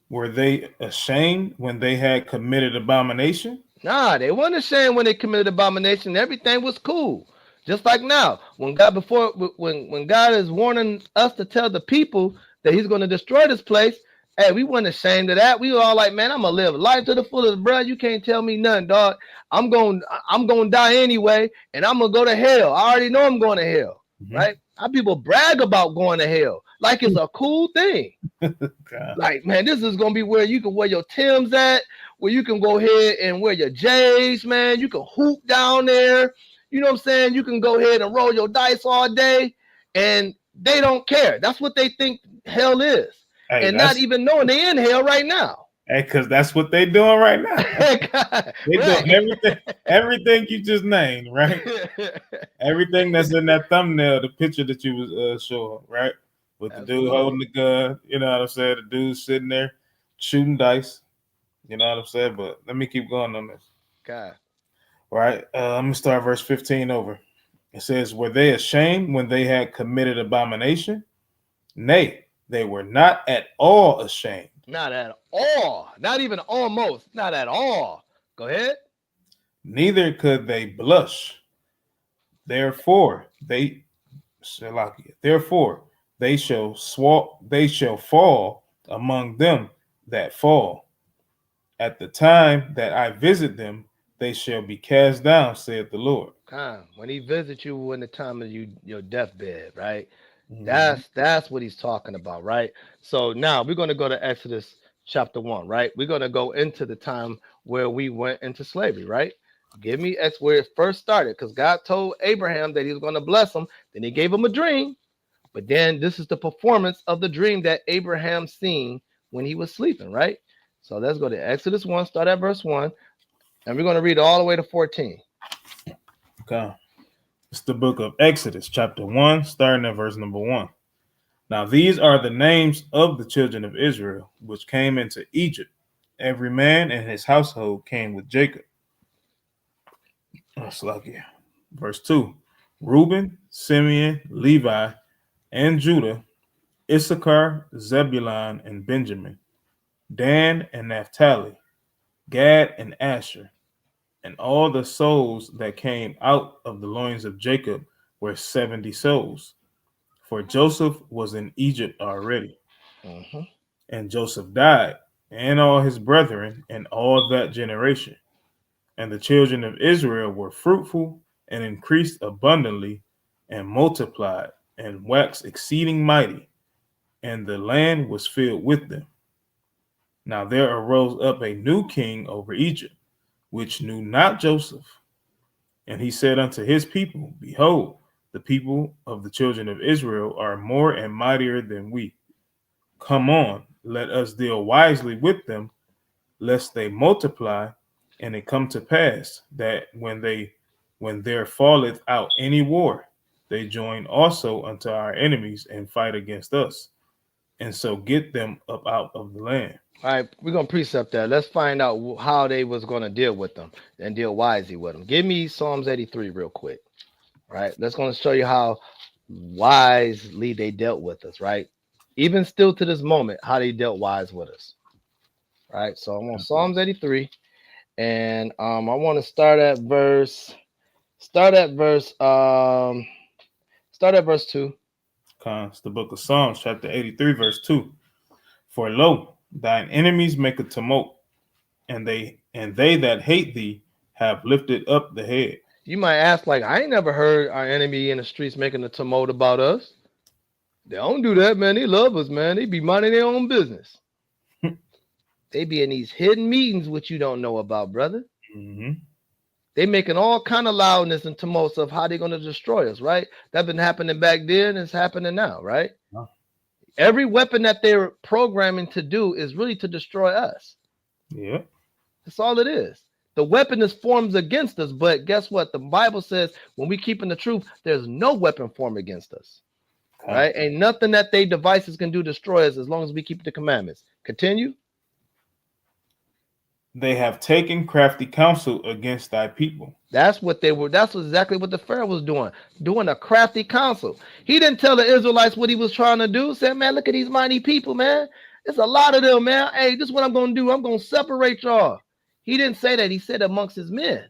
Were they ashamed when they had committed abomination? Nah, they weren't ashamed when they committed abomination. Everything was cool. Just like now, when God is warning us to tell the people that he's going to destroy this place, hey, we weren't ashamed of that. We were all like, man, I'm gonna live life to the fullest, bro. You can't tell me nothing, dog. I'm gonna die anyway, and I'm gonna go to hell. I already know I'm going to hell, right? How people brag about going to hell like it's a cool thing. Like, man, this is gonna be where you can wear your Timbs at, where you can go ahead and wear your J's, man. You can hoop down there. You know what I'm saying? You can go ahead and roll your dice all day, and they don't care. That's what they think hell is. Hey, and not even knowing they in hell right now. Hey, because that's what they doing right now. They doing everything you just named, right? Everything that's in that thumbnail, the picture that you was showing, right? With the dude holding the gun, you know what I'm saying? The dude sitting there shooting dice, you know what I'm saying? But let me keep going on this. God. Right. Let me start verse 15 over. It says, were they ashamed when they had committed abomination? Nay, they were not at all ashamed. Not at all. Not even almost. Not at all. Go ahead. Neither could they blush. Therefore, they shall fall among them that fall. At the time that I visit them, they shall be cast down, saith the Lord. When he visits you in the time of your deathbed, right? That's what he's talking about, right? So now we're going to go to Exodus chapter 1, right? We're going to go into the time where we went into slavery, right? Give me where it first started, because God told Abraham that he was going to bless him. Then he gave him a dream. But then this is the performance of the dream that Abraham seen when he was sleeping, right? So let's go to Exodus 1, start at verse 1, and we're going to read all the way to 14. Okay. It's the book of Exodus, chapter 1, starting at verse number 1. Now these are the names of the children of Israel, which came into Egypt, Every man and his household came with Jacob. That's lucky. Verse 2. Reuben, Simeon, Levi, and Judah, Issachar, Zebulun, and Benjamin, Dan and Naphtali, Gad and Asher, and all the souls that came out of the loins of Jacob were 70 souls. For Joseph was in Egypt already. Mhm. And Joseph died, and all his brethren, and all that generation. And the children of Israel were fruitful and increased abundantly and multiplied and waxed exceeding mighty, and the land was filled with them. Now there arose up a new king over Egypt, which knew not Joseph. And he said unto his people, Behold, the people of the children of Israel are more and mightier than we. Come on, let us deal wisely with them, lest they multiply. And it come to pass that when there falleth out any war, they join also unto our enemies and fight against us, and so get them up out of the land. All right, we're gonna precept that. Let's find out how they was gonna deal with them and deal wisely with them. Give me Psalms 83 real quick. Right, that's gonna show you how wisely they dealt with us. Right, even still to this moment, how they dealt wise with us. Right, so I'm on Psalms 83, and I want to start at verse 2. It's the book of Psalms, chapter 83, verse 2. For lo, thine enemies make a tumult, and they that hate thee have lifted up the head. You might ask, like, I ain't never heard our enemy in the streets making a tumult about us. They don't do that, man. They love us, man. They be minding their own business. They be in these hidden meetings, which you don't know about, brother. Mm-hmm. They making all kind of loudness and tumults of how they're going to destroy us, right? That's been happening back then. It's happening now, right? Oh. Every weapon that they're programming to do is really to destroy us. Yeah. That's all it is. The weapon is formed against us, but guess what? The Bible says when we keep in the truth, there's no weapon formed against us, right? Ain't nothing that they devices can do destroy us as long as we keep the commandments. Continue. They have taken crafty counsel against thy people. That's what they were. That's exactly what the Pharaoh was doing a crafty counsel. He didn't tell the Israelites what he was trying to do. Said, man, look at these mighty people, man. It's a lot of them, man. Hey, this is what I'm going to do. I'm going to separate y'all. He didn't say that. He said amongst his men,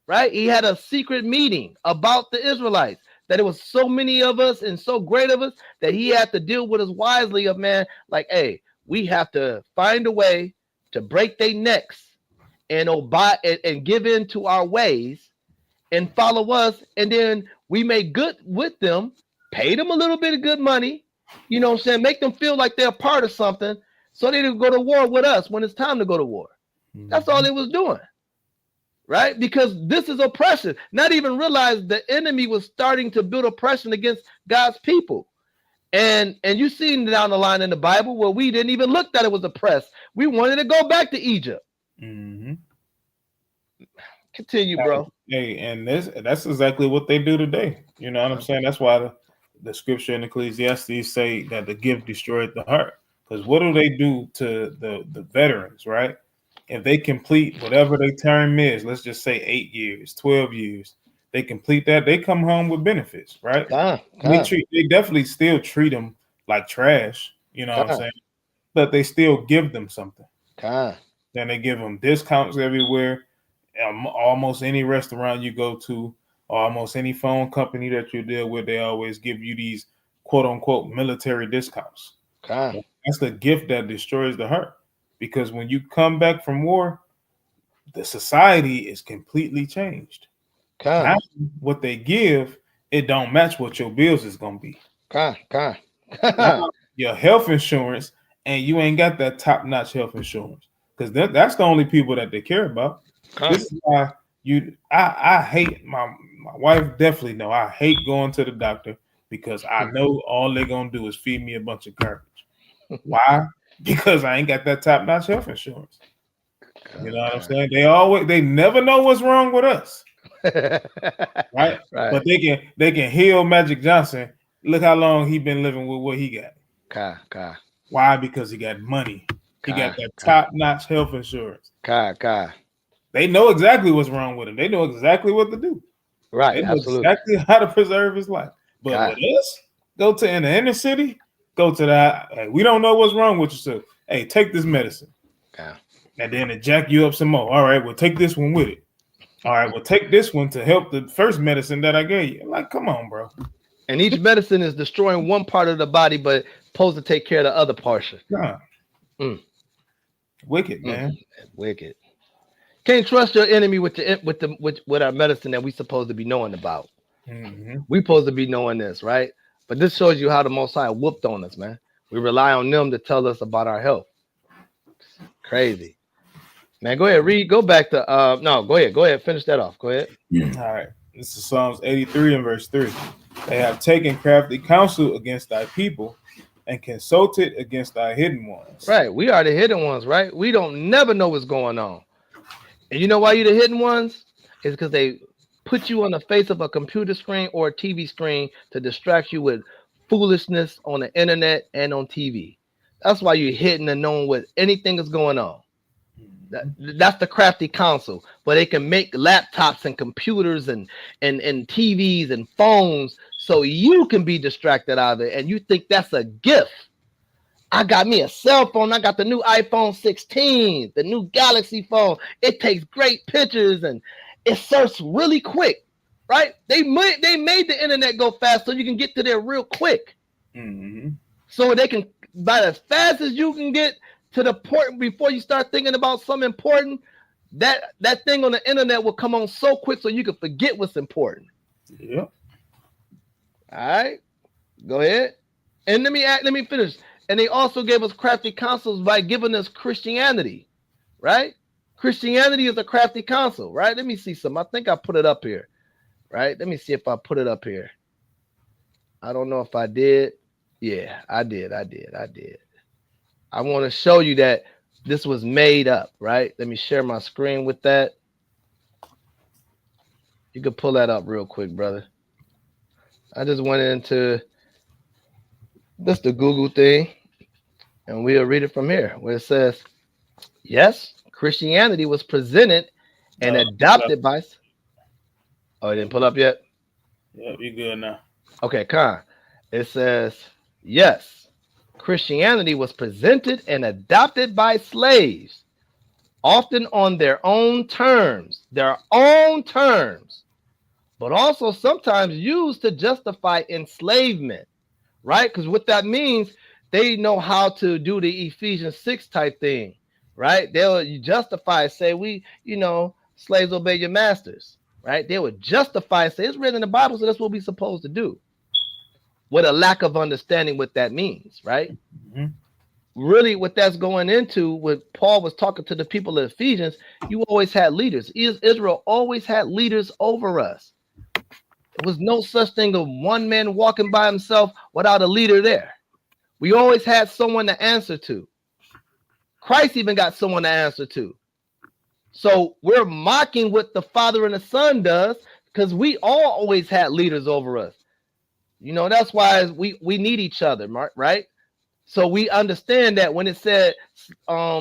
right? He had a secret meeting about the Israelites, that it was so many of us and so great of us that he had to deal with us wisely of, man, like, hey, we have to find a way to break their necks and obey and give in to our ways and follow us. And then we make good with them, pay them a little bit of good money, you know what I'm saying? Make them feel like they're a part of something so they don't go to war with us when it's time to go to war. Mm-hmm. That's all it was doing, right? Because this is oppression. Not even realize the enemy was starting to build oppression against God's people. And you seen down the line in the Bible where we didn't even look that it was oppressed. We wanted to go back to Egypt. Mm-hmm. Continue, bro. Hey, and that's exactly what they do today. You know what I'm saying? That's why the scripture in Ecclesiastes say that the gift destroyed the heart. Because what do they do to the veterans, right? If they complete whatever their term is, let's just say 8 years, 12 years, they complete that, they come home with benefits, right? They definitely still treat them like trash, you know what I'm saying? But they still give them something. Then they give them discounts everywhere. Almost any restaurant you go to, almost any phone company that you deal with, they always give you these quote unquote military discounts. That's the gift that destroys the heart. Because when you come back from war, the society is completely changed. Now, what they give, it don't match what your bills is gonna be. Your health insurance, and you ain't got that top-notch health insurance, because that's the only people that they care about. This is why I hate my wife. Definitely know I hate going to the doctor, because I know all they're gonna do is feed me a bunch of garbage. Why? Because I ain't got that top-notch health insurance. You know what I'm saying? They never know what's wrong with us. right? But they can heal Magic Johnson. Look how long he been living with what he got. Why? Because he got money. He got that top-notch health insurance. They know exactly what's wrong with him. They know exactly what to do. Right, They know absolutely. exactly how to preserve his life. But with us, go to in the inner city, go to that. Hey, we don't know what's wrong with you, so hey, take this medicine. And then it jack you up some more. All right, well, take this one with it. All right, well, take this one to help the first medicine that I gave you. Like, come on, bro. And each medicine is destroying one part of the body, but supposed to take care of the other portion. Wicked, man. Wicked. Can't trust your enemy with our medicine that we supposed to be knowing about. We supposed to be knowing this, right? But this shows you how the Most High whooped on us, man. We rely on them to tell us about our health. Crazy. Man, go ahead, go back to no, go ahead, finish that off. Go ahead. All right. This is Psalms 83 and verse 3. They have taken crafty counsel against thy people and consulted against thy hidden ones. Right. We are the hidden ones, right? We don't never know what's going on. And you know why you're the hidden ones? It's because they put you on the face of a computer screen or a TV screen to distract you with foolishness on the internet and on TV. That's why you're hidden and knowing what anything is going on. That's the crafty counsel, but they can make laptops and computers and TVs and phones so you can be distracted out of it, and you think that's a gift. I got me a cell phone. I got the new iPhone 16, the new Galaxy phone. It takes great pictures and it surfs really quick, right? They made the internet go fast so you can get to there real quick. So they can, about as fast as you can get to the port before you start thinking about something important, that thing on the internet will come on so quick so you can forget what's important. Yep. All right, go ahead. And let me finish. And they also gave us crafty counsels by giving us Christianity, right? Christianity is a crafty counsel, right? Let me see some. I think I put it up here, right? Let me see if I put it up here. I don't know if I did. Yeah, I did. I want to show you that this was made up, right? Let me share my screen with that. You can pull that up real quick, brother. I just went into this the Google thing, and we'll read it from here, where it says, yes, Christianity was presented and adopted by... Oh, it didn't pull up yet? Yeah, we good now. Okay, Khan. It says, yes, Christianity was presented and adopted by slaves, often on their own terms, but also sometimes used to justify enslavement, right? Because what that means, they know how to do the Ephesians 6 type thing, right? They'll justify, say, slaves obey your masters, right? They would justify, say, it's written in the Bible, so that's what we're supposed to do. With a lack of understanding what that means, right? Really, what that's going into, what Paul was talking to the people of Ephesians, you always had leaders. Israel always had leaders over us. There was no such thing of one man walking by himself without a leader there. We always had someone to answer to. Christ even got someone to answer to. So we're mocking what the Father and the Son does because we all always had leaders over us. That's why we need each other, right? So we understand that when it said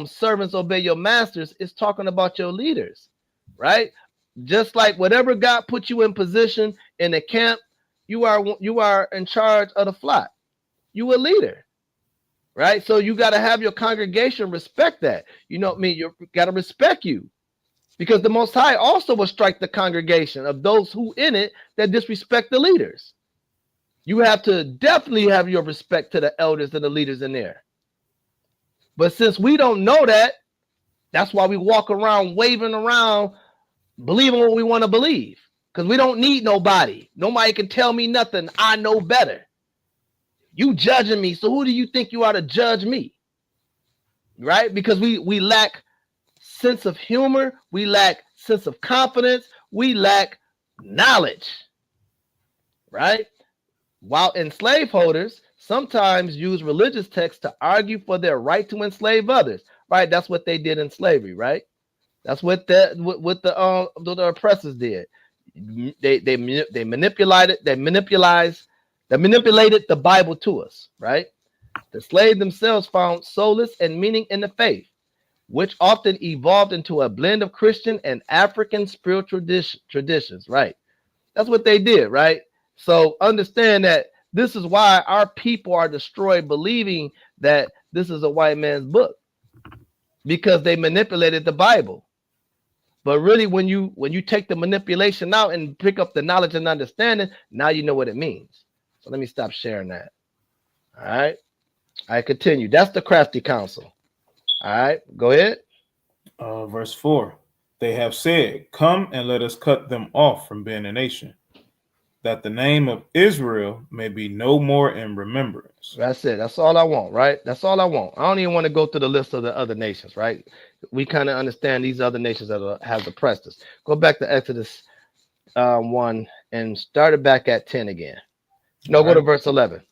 servants obey your masters, it's talking about your leaders, right? Just like whatever God put you in position in the camp, you are in charge of the flock. You a leader, right? So you got to have your congregation respect that. You got to respect you, because the Most High also will strike the congregation of those who in it that disrespect the leaders. You have to definitely have your respect to the elders and the leaders in there. But since we don't know that, that's why we walk around waving around, believing what we want to believe, because we don't need nobody. Nobody can tell me nothing. I know better. You judging me, so who do you think you are to judge me? Right? Because we lack sense of humor. We lack sense of confidence. We lack knowledge. Right? While enslaved holders sometimes use religious texts to argue for their right to enslave others, right? That's what they did in slavery, right? That's what the oppressors did. They manipulated the Bible to us, right? The slaves themselves found solace and meaning in the faith, which often evolved into a blend of Christian and African spiritual traditions. Right. That's what they did. Right. So understand that this is why our people are destroyed, believing that this is a white man's book, because they manipulated the Bible. But really, when you take the manipulation out and pick up the knowledge and understanding, now you know what it means. So let me stop sharing that. All right. I continue. That's the crafty counsel. All right. Go ahead. Verse 4. They have said, come and let us cut them off from being a nation, that the name of Israel may be no more in remembrance. That's it. That's all I want, right? That's all I want. I don't even want to go through the list of the other nations, right? We kind of understand these other nations that have oppressed us. Go back to Exodus 1 and start it back at 10 again. No, All go to right. verse 11.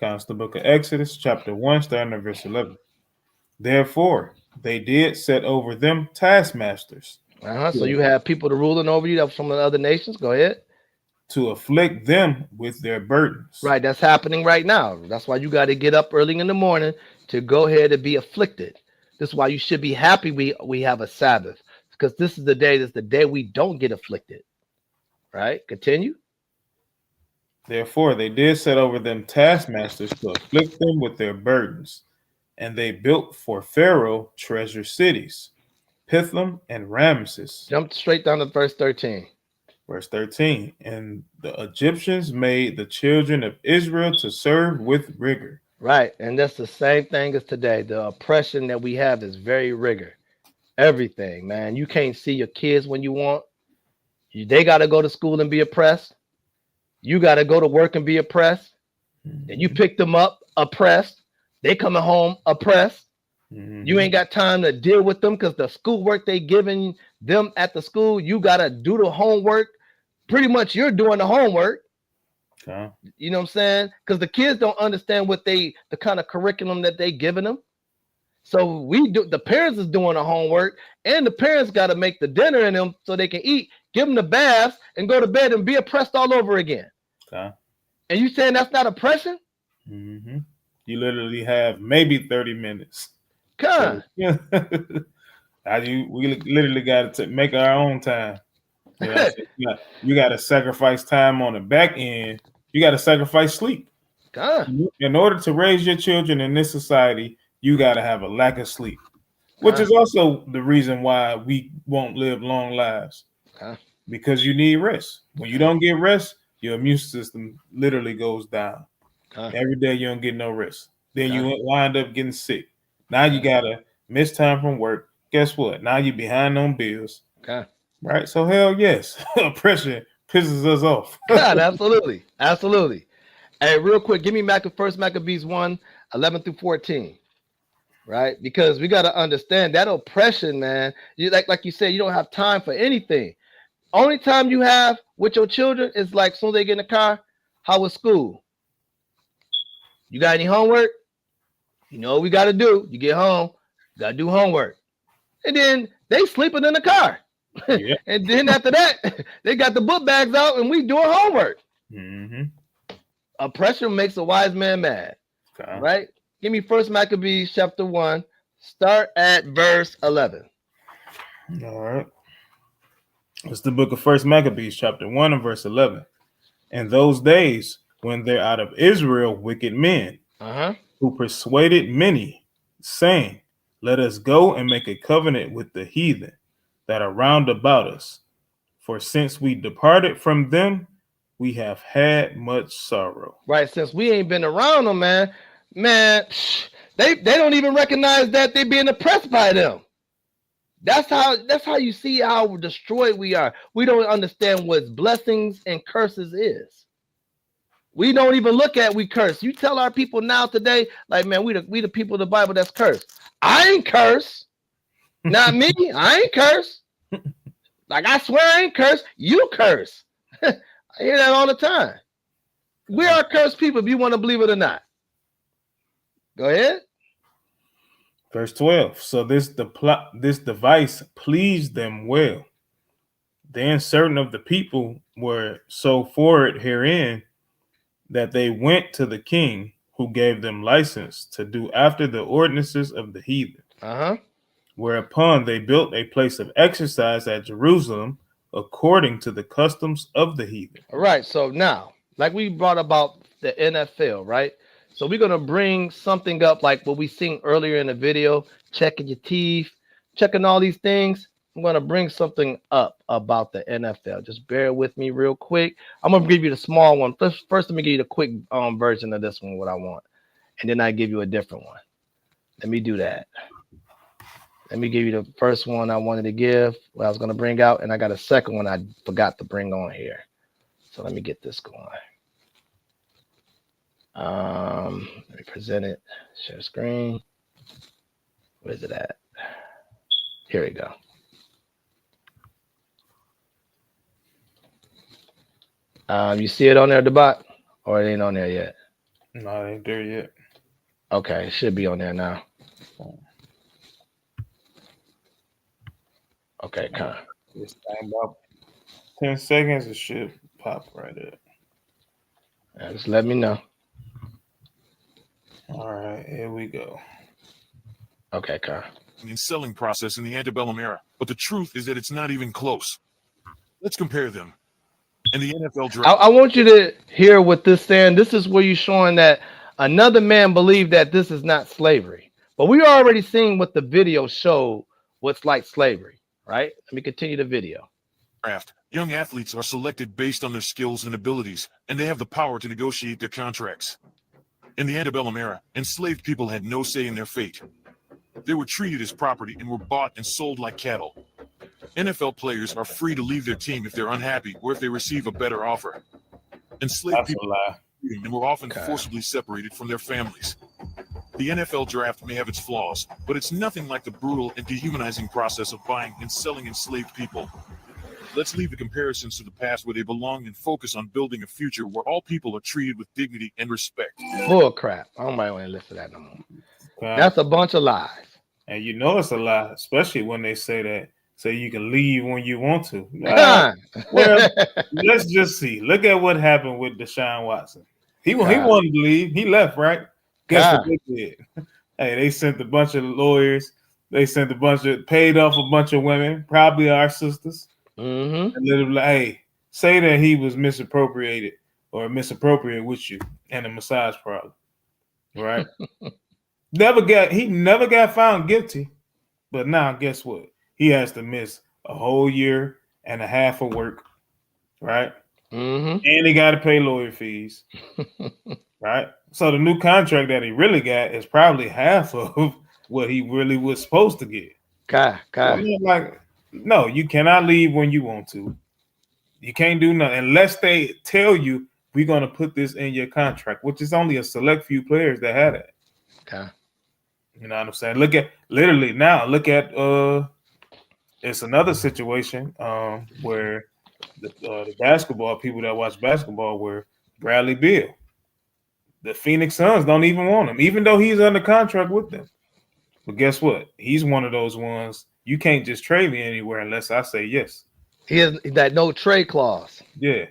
Comes the book of Exodus, chapter 1, starting at verse 11. Therefore, they did set over them taskmasters So you have people to ruling over you that from the other nations. Go ahead. to afflict them with their burdens. Right, that's happening right now. That's why you got to get up early in the morning to go ahead and be afflicted. This is why you should be happy we have a Sabbath, because this is the day. That's the day we don't get afflicted. Right? Continue. Therefore, they did set over them taskmasters to afflict them with their burdens. And they built for Pharaoh treasure cities, Pithom and Ramesses. Jump straight down to verse 13. Verse 13. And the Egyptians made the children of Israel to serve with rigor. Right, and that's the same thing as today. The oppression that we have is very rigor. Everything, man. You can't see your kids when you want. They got to go to school and be oppressed. You got to go to work and be oppressed. And you pick them up oppressed. They coming home oppressed. You ain't got time to deal with them because the schoolwork they giving them at the school, you got to do the homework. Pretty much you're doing the homework. Okay. You know what I'm saying? Because the kids don't understand the kind of curriculum that they giving them. So the parents is doing the homework, and the parents got to make the dinner in them so they can eat, give them the bath, and go to bed and be oppressed all over again. Okay. And you saying that's not oppression? Mm-hmm. You literally have maybe 30 minutes. Come. Yeah. We literally got to make our own time. You got to sacrifice time on the back end. You got to sacrifice sleep. In order to raise your children in this society, you got to have a lack of sleep, which is also the reason why we won't live long lives, because you need rest. When you don't get rest, your immune system literally goes down. Every day you don't get no rest. Then you wind up getting sick. Now you got to miss time from work. Guess what? Now you're behind on bills. Right? So hell yes, oppression pisses us off. Absolutely. Absolutely. Hey, real quick, give me First Maccabees 1, 11 through 14. Right? Because we got to understand that oppression, man. You like you said, you don't have time for anything. Only time you have with your children is like soon as they get in the car, how was school? You got any homework? You know what we got to do. You get home, you got to do homework. And then they sleeping in the car. Yeah. And then after that, they got the book bags out and we doing homework. Oppression makes a wise man mad. Right? Give me First Maccabees chapter 1. Start at verse 11. All right. It's the book of First Maccabees chapter 1 and verse 11. In those days, when they're out of Israel, wicked men who persuaded many, saying, let us go and make a covenant with the heathen that are round about us. For since we departed from them, we have had much sorrow. Right. Since we ain't been around them, man, they don't even recognize that they're being oppressed by them. That's how you see how destroyed we are. We don't understand what blessings and curses is. We don't even look at we curse. You tell our people now today, like, man, we the people of the Bible that's cursed. I ain't cursed. Not me. I ain't cursed. Like, I swear I ain't cursed. You curse. I hear that all the time. We are cursed people, if you want to believe it or not. Go ahead. Verse 12. So this device pleased them well. Then certain of the people were so for it herein that they went to the king who gave them license to do after the ordinances of the heathen. Whereupon they built a place of exercise at Jerusalem according to the customs of the heathen. All right. So now, like we brought about the NFL, right? So we're gonna bring something up like what we seen earlier in the video, checking your teeth, checking all these things. I'm gonna bring something up about the NFL. Just bear with me real quick. I'm gonna give you the small one. First let me give you the quick version of this one, what I want, and then I give you a different one. Let me do that. Let me give you the first one I wanted to give, what I was gonna bring out, and I got a second one I forgot to bring on here. So let me get this going. Let me present it. Share screen. Where is it at? Here we go. You see it on there, the bot, or it ain't on there yet? No, it ain't there yet. Okay, it should be on there now. Okay, kind of. Just about 10 seconds, it should pop right up. Just let me know. All right, here we go. Okay, kind and selling process in the antebellum era, but the truth is that it's not even close. Let's compare them. In the NFL draft, I want you to hear what this saying. This is where you're showing that another man believed that this is not slavery, but we already seen what the video showed what's like slavery, right? Let me continue the video. Young athletes are selected based on their skills and abilities, and they have the power to negotiate their contracts. In the antebellum era, enslaved people had no say in their fate. They were treated as property and were bought and sold like cattle. NFL players are free to leave their team if they're unhappy or if they receive a better offer. Enslaved people and were often forcibly separated from their families. The NFL draft may have its flaws, but it's nothing like the brutal and dehumanizing process of buying and selling enslaved people. Let's leave the comparisons to the past where they belong and focus on building a future where all people are treated with dignity and respect. Bull crap. I don't want to listen to that no more. That's a bunch of lies. And you know it's a lie, especially when they say that. So you can leave when you want to. Well, let's just see. Look at what happened with Deshaun Watson. He wanted to leave. He left, right? Guess what they did? Hey, they sent a bunch of lawyers. They sent paid off a bunch of women, probably our sisters. And let them like, hey, say that he was misappropriated or misappropriated with you and a massage problem, right? He never got found guilty, but now guess what? He has to miss a whole year and a half of work, right? And he got to pay lawyer fees, right? So the new contract that he really got is probably half of what he really was supposed to get. Like, no, you cannot leave when you want to. You can't do nothing unless they tell you we're going to put this in your contract, which is only a select few players that had it. You know what I'm saying? Look at it's another situation where the basketball people that watch basketball were Bradley Beal. The Phoenix Suns don't even want him, even though he's under contract with them. But guess what? He's one of those ones. You can't just trade me anywhere unless I say yes. He has that no trade clause. Yeah,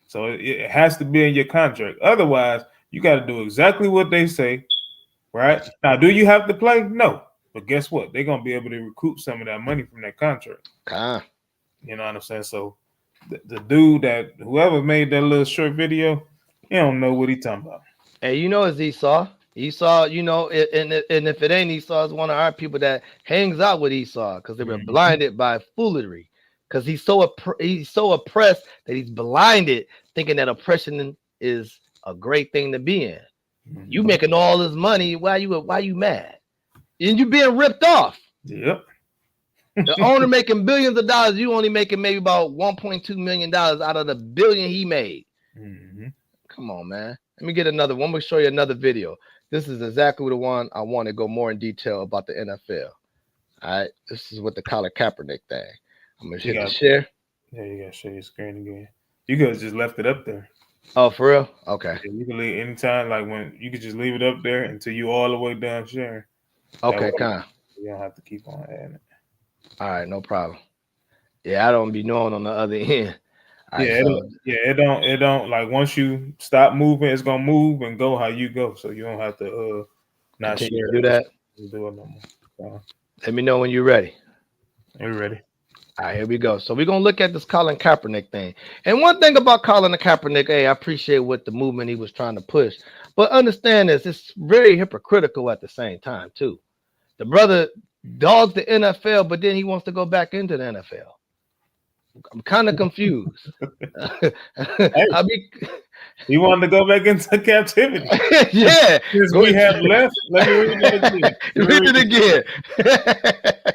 so it has to be in your contract. Otherwise, you got to do exactly what they say, right? Now, do you have to play? No. But guess what? They're going to be able to recoup some of that money from that contract. You know what I'm saying? So the dude whoever made that little short video, he don't know what he talking about. Hey, you know it's Esau. Esau, you know, and if it ain't Esau, it's one of our people that hangs out with Esau because they were blinded by foolery. Because he's so oppressed that he's blinded, thinking that oppression is a great thing to be in. You making all this money, why you mad? And you being ripped off. Yep. The owner making billions of dollars, you only making maybe about $1.2 million out of the billion he made. Come on, man. Let me get another one. I'm gonna show you another video. This is exactly the one I want to go more in detail about the NFL. All right, this is with the Colin Kaepernick thing. I'm gonna hit the share. Yeah, you gotta share your screen again. You could have just left it up there. Oh, for real? Okay. Yeah, you can leave anytime, like when you could just leave it up there until you all the way done sharing. Okay, you don't have to keep on adding it. All right, no problem. Yeah, I don't be knowing on the other end. All right, Yeah, so it don't like once you stop moving, it's gonna move and go how you go. So you don't have to not continue share to do that. do it no more. Let me know when you're ready. Are you ready? All right, here we go. So we're gonna look at this Colin Kaepernick thing. And one thing about Colin Kaepernick, hey, I appreciate what the movement he was trying to push, but understand this, it's very hypocritical at the same time too. The brother dogs the NFL, but then he wants to go back into the NFL. I'm kind of confused. I mean, He wanted to go back into captivity. yeah. Since we have left, let me read it again. Read it again.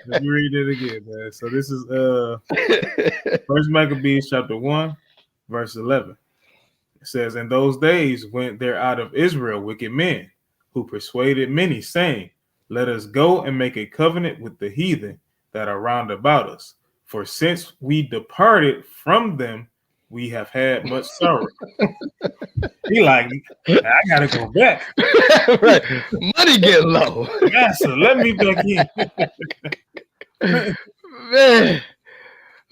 Let me read it again, man. So this is First Maccabees chapter 1, verse 11. It says, "In those days went there out of Israel wicked men, who persuaded many, saying, Let us go and make a covenant with the heathen that are round about us. For since we departed from them, we have had much sorrow." He like, I gotta go back. Right. Money get low. Master, let me back in. Man.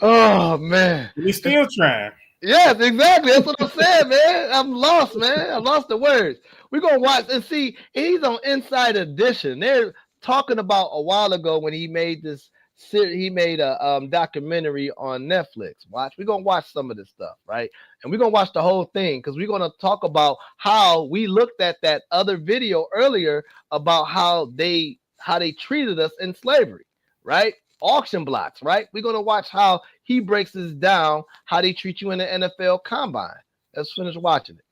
Oh man. He's still trying. Yes, exactly. That's what I'm saying, man. I'm lost, man. I lost the words. We're gonna watch and see. He's on Inside Edition. They're talking about a while ago when he made this. He made a documentary on Netflix. We're gonna watch some of this stuff, right? And we're gonna watch the whole thing because we're gonna talk about how we looked at that other video earlier about how they treated us in slavery, right? Auction blocks, right? We're gonna watch how he breaks this down, how they treat you in the NFL combine. Let's finish watching it.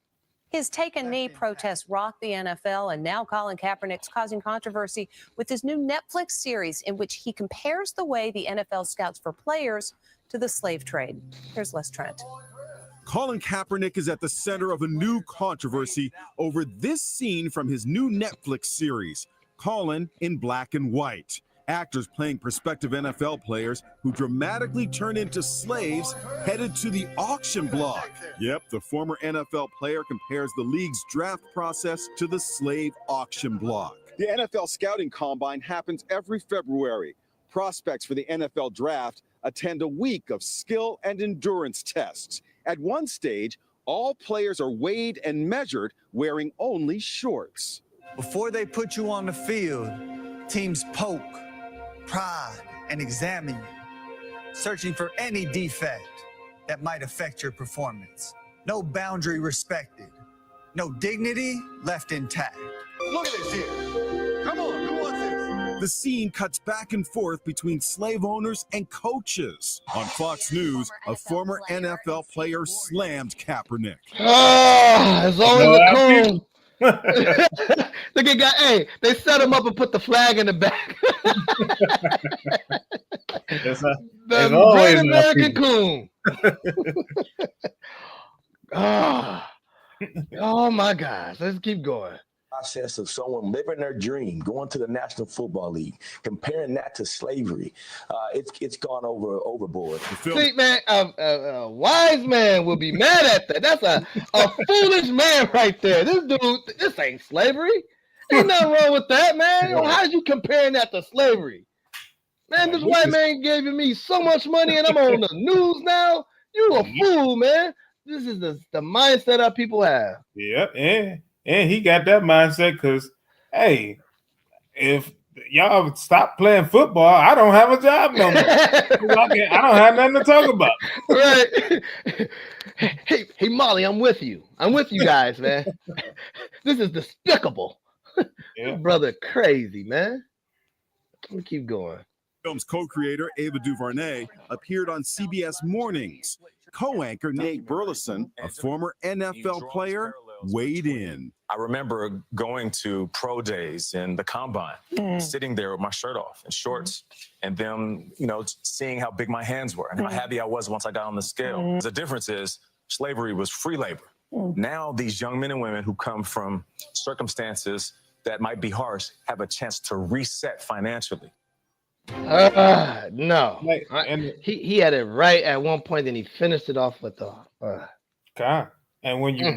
His take a knee protests rocked the NFL, and now Colin Kaepernick's causing controversy with his new Netflix series in which he compares the way the NFL scouts for players to the slave trade. Here's Les Trent. Colin Kaepernick is at the center of a new controversy over this scene from his new Netflix series, Colin in Black and White. Actors playing prospective NFL players who dramatically turn into slaves headed to the auction block. Yep, the former NFL player compares the league's draft process to the slave auction block. The NFL Scouting Combine happens every February. Prospects for the NFL Draft attend a week of skill and endurance tests. At one stage, all players are weighed and measured wearing only shorts. Before they put you on the field, teams poke, prod, and examine you, searching for any defect that might affect your performance. No boundary respected, no dignity left intact. Look at this here. Come on, who wants this? The scene cuts back and forth between slave owners and coaches. On Fox News, a former NFL player slammed Kaepernick. Oh, it's always a coon. Look at guy. Hey, they set him up and put the flag in the back. The Great American Coon. Oh my gosh. Let's keep going. Process of someone living their dream, going to the National Football League, comparing that to slavery, it's gone overboard. See, man, a wise man will be mad at that. That's a foolish man right there. This ain't slavery. Ain't nothing wrong with that, man. How's you comparing that to slavery? Man, this white man gave me so much money and I'm on the news now. You a fool, man. This is the mindset that people have. Yep, and he got that mindset because, hey, if y'all stop playing football, I don't have a job no more. I don't have nothing to talk about. Right. Hey, Molly, I'm with you. I'm with you guys, man. This is despicable. Yeah. Brother, crazy, man. Let me keep going. Film's co-creator Ava DuVernay appeared on CBS Mornings. Co-anchor Nate Burleson, a former NFL player, weighed in. I remember going to pro days in the combine, sitting there with my shirt off and shorts, and them, seeing how big my hands were and how happy I was once I got on the scale. The difference is slavery was free labor. Now these young men and women who come from circumstances that might be harsh have a chance to reset financially. No. He had it right at one point, and he finished it off with the God. And when you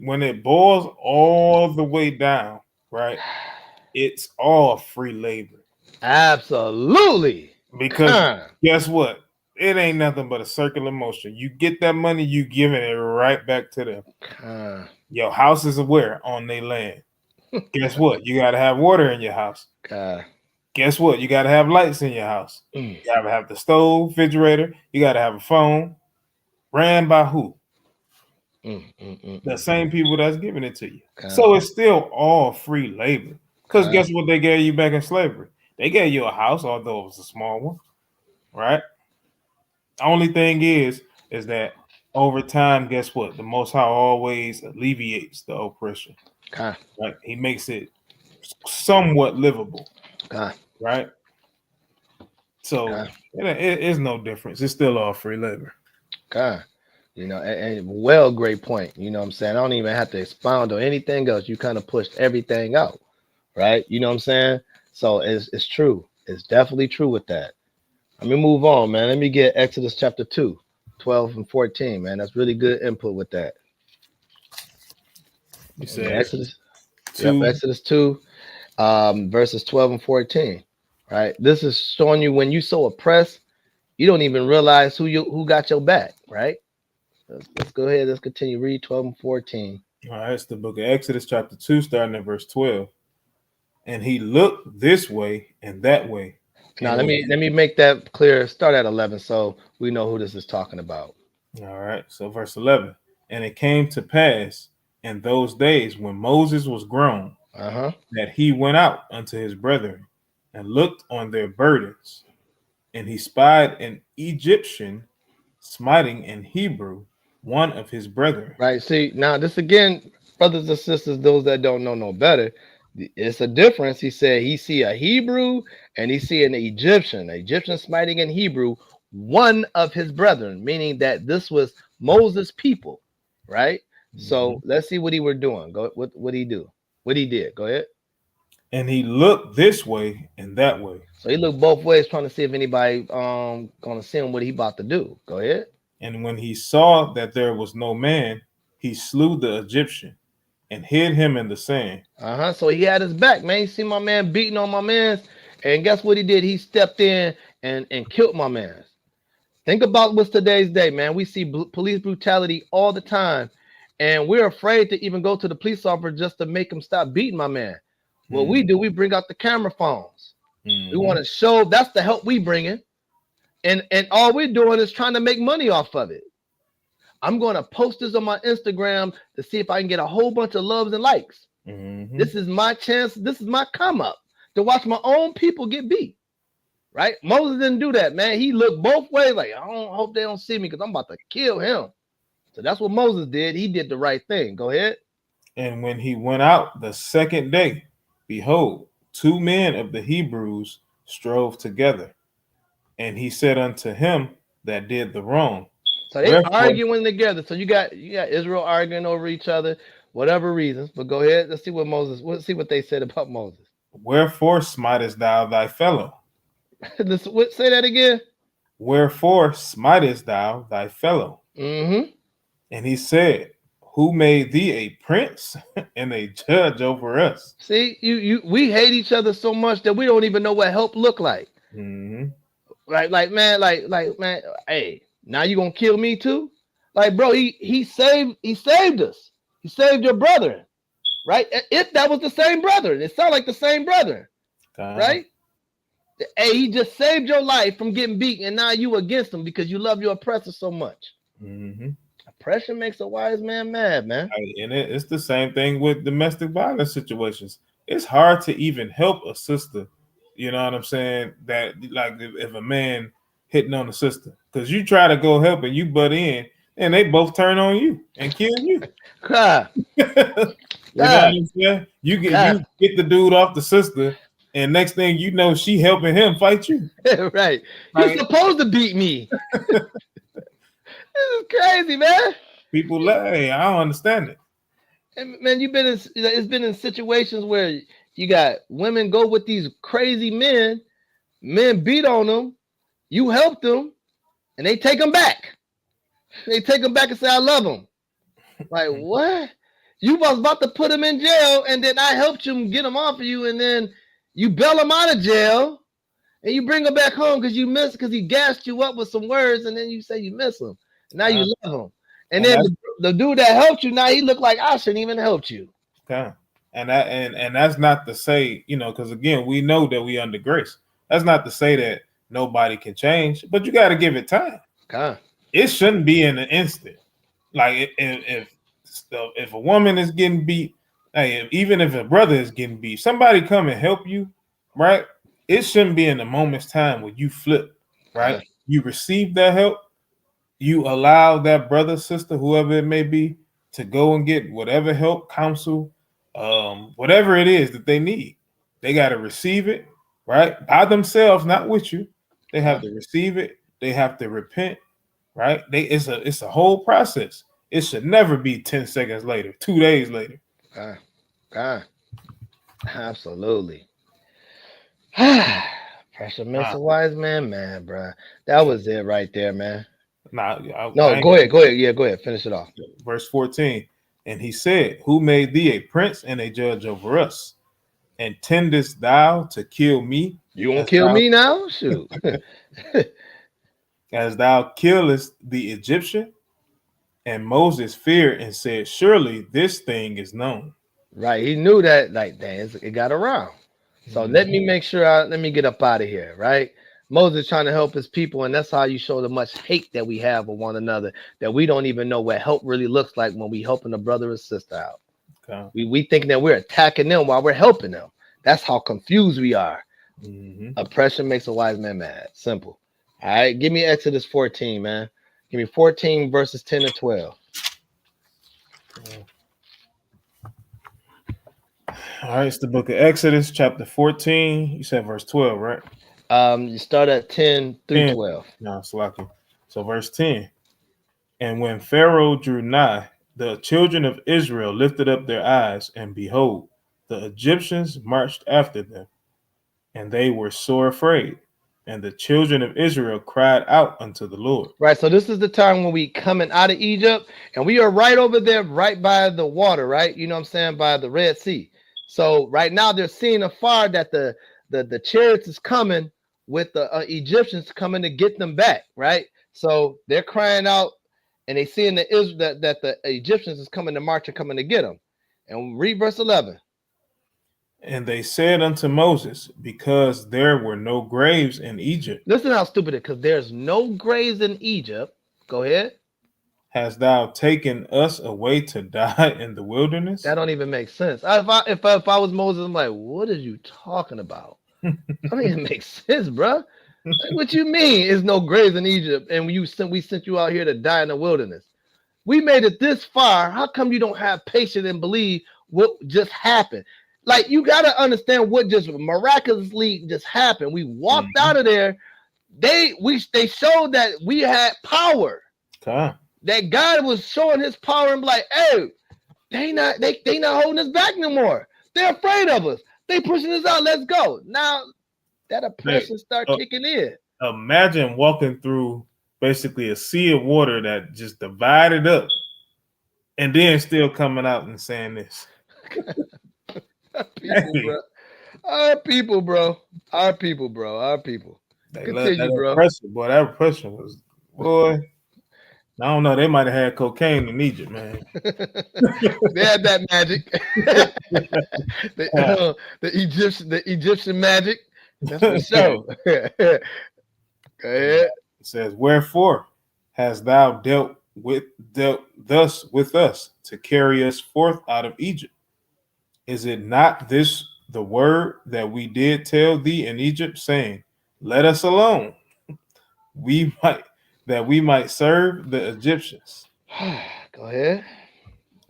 when it boils all the way down, right, it's all free labor. Absolutely. Because guess what? it ain't nothing but a circular motion. You get that money, you giving it right back to them. Your house is aware on their land. Guess what? You got to have water in your house. Guess what? You got to have lights in your house. You got to have the stove, refrigerator. You got to have a phone. Ran by who? The same people that's giving it to you. So it's still all free labor. Because guess what they gave you back in slavery? They gave you a house, although it was a small one. Right? Only thing is that over time, guess what? The Most High always alleviates the oppression. Right? He makes it somewhat livable. Right? So it is no difference. It's still all free labor. You know, and great point. You know what I'm saying? I don't even have to expound on anything else. You kind of pushed everything out, right? You know what I'm saying? So it's true. It's definitely true with that. Let me move on, man. Let me get Exodus chapter 2, 12 and 14, man. That's really good input with that. You said Exodus 2. Yep, Exodus 2, verses 12 and 14, right? This is showing you when you so oppressed, you don't even realize who got your back, right? Let's go ahead. Let's continue. Read 12 and 14. All right, it's the book of Exodus chapter 2, starting at verse 12. And he looked this way and that way. Now let me make that clear. Start at 11 so we know who this is talking about. All right. So verse 11. And it came to pass in those days when Moses was grown, that he went out unto his brethren and looked on their burdens. And he spied an Egyptian smiting in Hebrew one of his brethren. Right. See, now this again, brothers and sisters, those that don't know no better, it's a difference. He said he see a Hebrew and he see an Egyptian smiting in Hebrew one of his brethren, meaning that this was Moses' people, right? So let's see what he were doing. What he do? What he did? Go ahead. And he looked this way and that way. So he looked both ways, trying to see if anybody gonna see him what he about to do. Go ahead. And when he saw that there was no man, he slew the Egyptian and hid him in the sand. So he had his back, man. You see my man beating on my man, and guess what he did? He stepped in and killed my man. Think about what's today's day, man. We see police brutality all the time, and we're afraid to even go to the police officer just to make him stop beating my man. What we do, we bring out the camera phones. We want to show that's the help we bring in. And all we're doing is trying to make money off of it. I'm going to post this on my Instagram to see if I can get a whole bunch of loves and likes. This is my chance. This is my come up to watch my own people get beat. Right? Moses didn't do that, man. He looked both ways like, I don't hope they don't see me because I'm about to kill him. So that's what Moses did. He did the right thing. Go ahead. And when he went out the second day, behold, 2 men of the Hebrews strove together. And he said unto him that did the wrong. So they're arguing together. So you got Israel arguing over each other, whatever reasons. But go ahead. Let's see what they said about Moses. Wherefore smitest thou thy fellow? Say that again. Wherefore smitest thou thy fellow? And he said, who made thee a prince and a judge over us? See, we hate each other so much that we don't even know what help look like. Like man, hey, now you gonna kill me too? Like, bro, he saved us. He saved your brother, right? If that was the same brother, it sounds like the same brother, right? Hey, he just saved your life from getting beaten, and now you against him because you love your oppressor so much. Oppression makes a wise man mad, man. And it's the same thing with domestic violence situations. It's hard to even help a sister. You know what I'm saying? That like if a man hitting on a sister, because you try to go help and you butt in, and they both turn on you and kill you. You know what I'm saying? You get the dude off the sister, and next thing you know, she helping him fight you. Right? You're supposed to beat me. This is crazy, man. People, hey, I don't understand it. And man, it's been in situations where you got women go with these crazy men beat on them, you help them, and they take them back. They take them back and say, I love them. Like, what? You was about to put him in jail, and then I helped you get him off of you, and then you bail him out of jail, and you bring him back home because you miss because he gassed you up with some words, and then you say you miss him. Now you love him, and then the dude that helped you now he look like I shouldn't even helped you. Okay. And that's not to say, because again, we know that we under grace. That's not to say that nobody can change, but you got to give it time. Okay. It shouldn't be in an instant. Like if a woman is getting beat, hey, even if a brother is getting beat, somebody come and help you, right? It shouldn't be in a moment's time where you flip, right? Okay. You receive that help, you allow that brother, sister, whoever it may be, to go and get whatever help, counsel, whatever it is that they need. They got to receive it, right? By themselves, not with you. They have to receive it. They have to repent, right? It's a whole process. It should never be 10 seconds later, 2 days later. Absolutely. Pressure makes a wise man, bro. That was it right there, man. Go ahead. Yeah, go ahead. Finish it off. Verse 14. And he said, who made thee a prince and a judge over us? And tendest thou to kill me? You won't kill me now? Shoot. As thou killest the Egyptian? And Moses feared and said, surely this thing is known. Right. He knew that, like, dang, it got around. So let me make sure, let me get up out of here, right? Moses trying to help his people, and that's how you show the much hate that we have of one another, that we don't even know what help really looks like when we helping a brother or sister out. Okay. We think that we're attacking them while we're helping them. That's how confused we are. Oppression makes a wise man mad. Simple. All right, give me Exodus 14, man. Give me 14 verses 10 to 12. All right, it's the book of Exodus, chapter 14. You said verse 12, right? You start at 10 through 12. No, it's lucky. So verse 10. And when Pharaoh drew nigh, the children of Israel lifted up their eyes, and behold, the Egyptians marched after them, and they were sore afraid. And the children of Israel cried out unto the Lord. Right, so this is the time when we coming out of Egypt, and we are right over there, right by the water, right? You know what I'm saying? By the Red Sea. So right now they're seeing afar that the chariots is coming with the Egyptians coming to get them back, right? So they're crying out, and they seeing that the Egyptians is coming to march and coming to get them. And read verse 11. And they said unto Moses, because there were no graves in Egypt. Listen how stupid it is, because there's no graves in Egypt. Go ahead. Hast thou taken us away to die in the wilderness? That don't even make sense. If I was Moses, I'm like, what are you talking about? That don't even make sense, bro. Like, what you mean? Is no graves in Egypt, and we sent you out here to die in the wilderness? We made it this far. How come you don't have patience and believe what just happened? Like, you got to understand what just miraculously just happened. We walked out of there. They showed that we had power. Okay. That God was showing his power and be like, hey, they not holding us back no more. They're afraid of us. They pushing us out. Let's go. Now that oppression start kicking in. Imagine walking through basically a sea of water that just divided up, and then still coming out and saying this. Our people, bro. Continue, bro. That oppression was, boy. I don't know. They might have had cocaine in Egypt, man. They had that magic. the Egyptian magic. That's for sure. Go ahead. It says, wherefore hast thou dealt thus with us to carry us forth out of Egypt? Is it not this the word that we did tell thee in Egypt, saying, let us alone, that we might serve the Egyptians? Go ahead.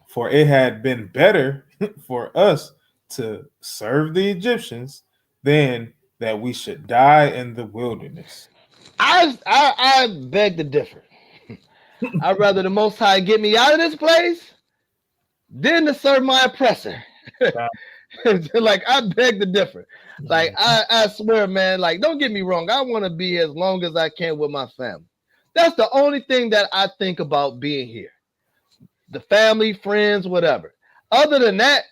For it had been better for us to serve the Egyptians than that we should die in the wilderness. I beg to differ. I'd rather the Most High get me out of this place than to serve my oppressor. Like, I beg to differ. Like, I swear, man, like, don't get me wrong. I want to be here as long as I can with my family. That's the only thing that I think about being here. The family, friends, whatever. Other than that,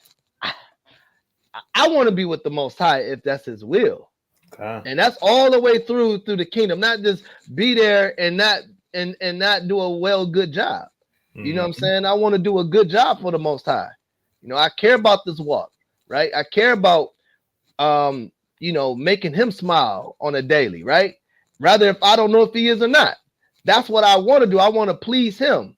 I want to be with the Most High if that's his will. And that's all the way through the kingdom, not just be there and not do a good job. You know what I'm saying? I want to do a good job for the Most High. You know, I care about this walk, right? I care about making him smile on a daily, right? Rather if I don't know if he is or not. That's what I want to do. I want to please him,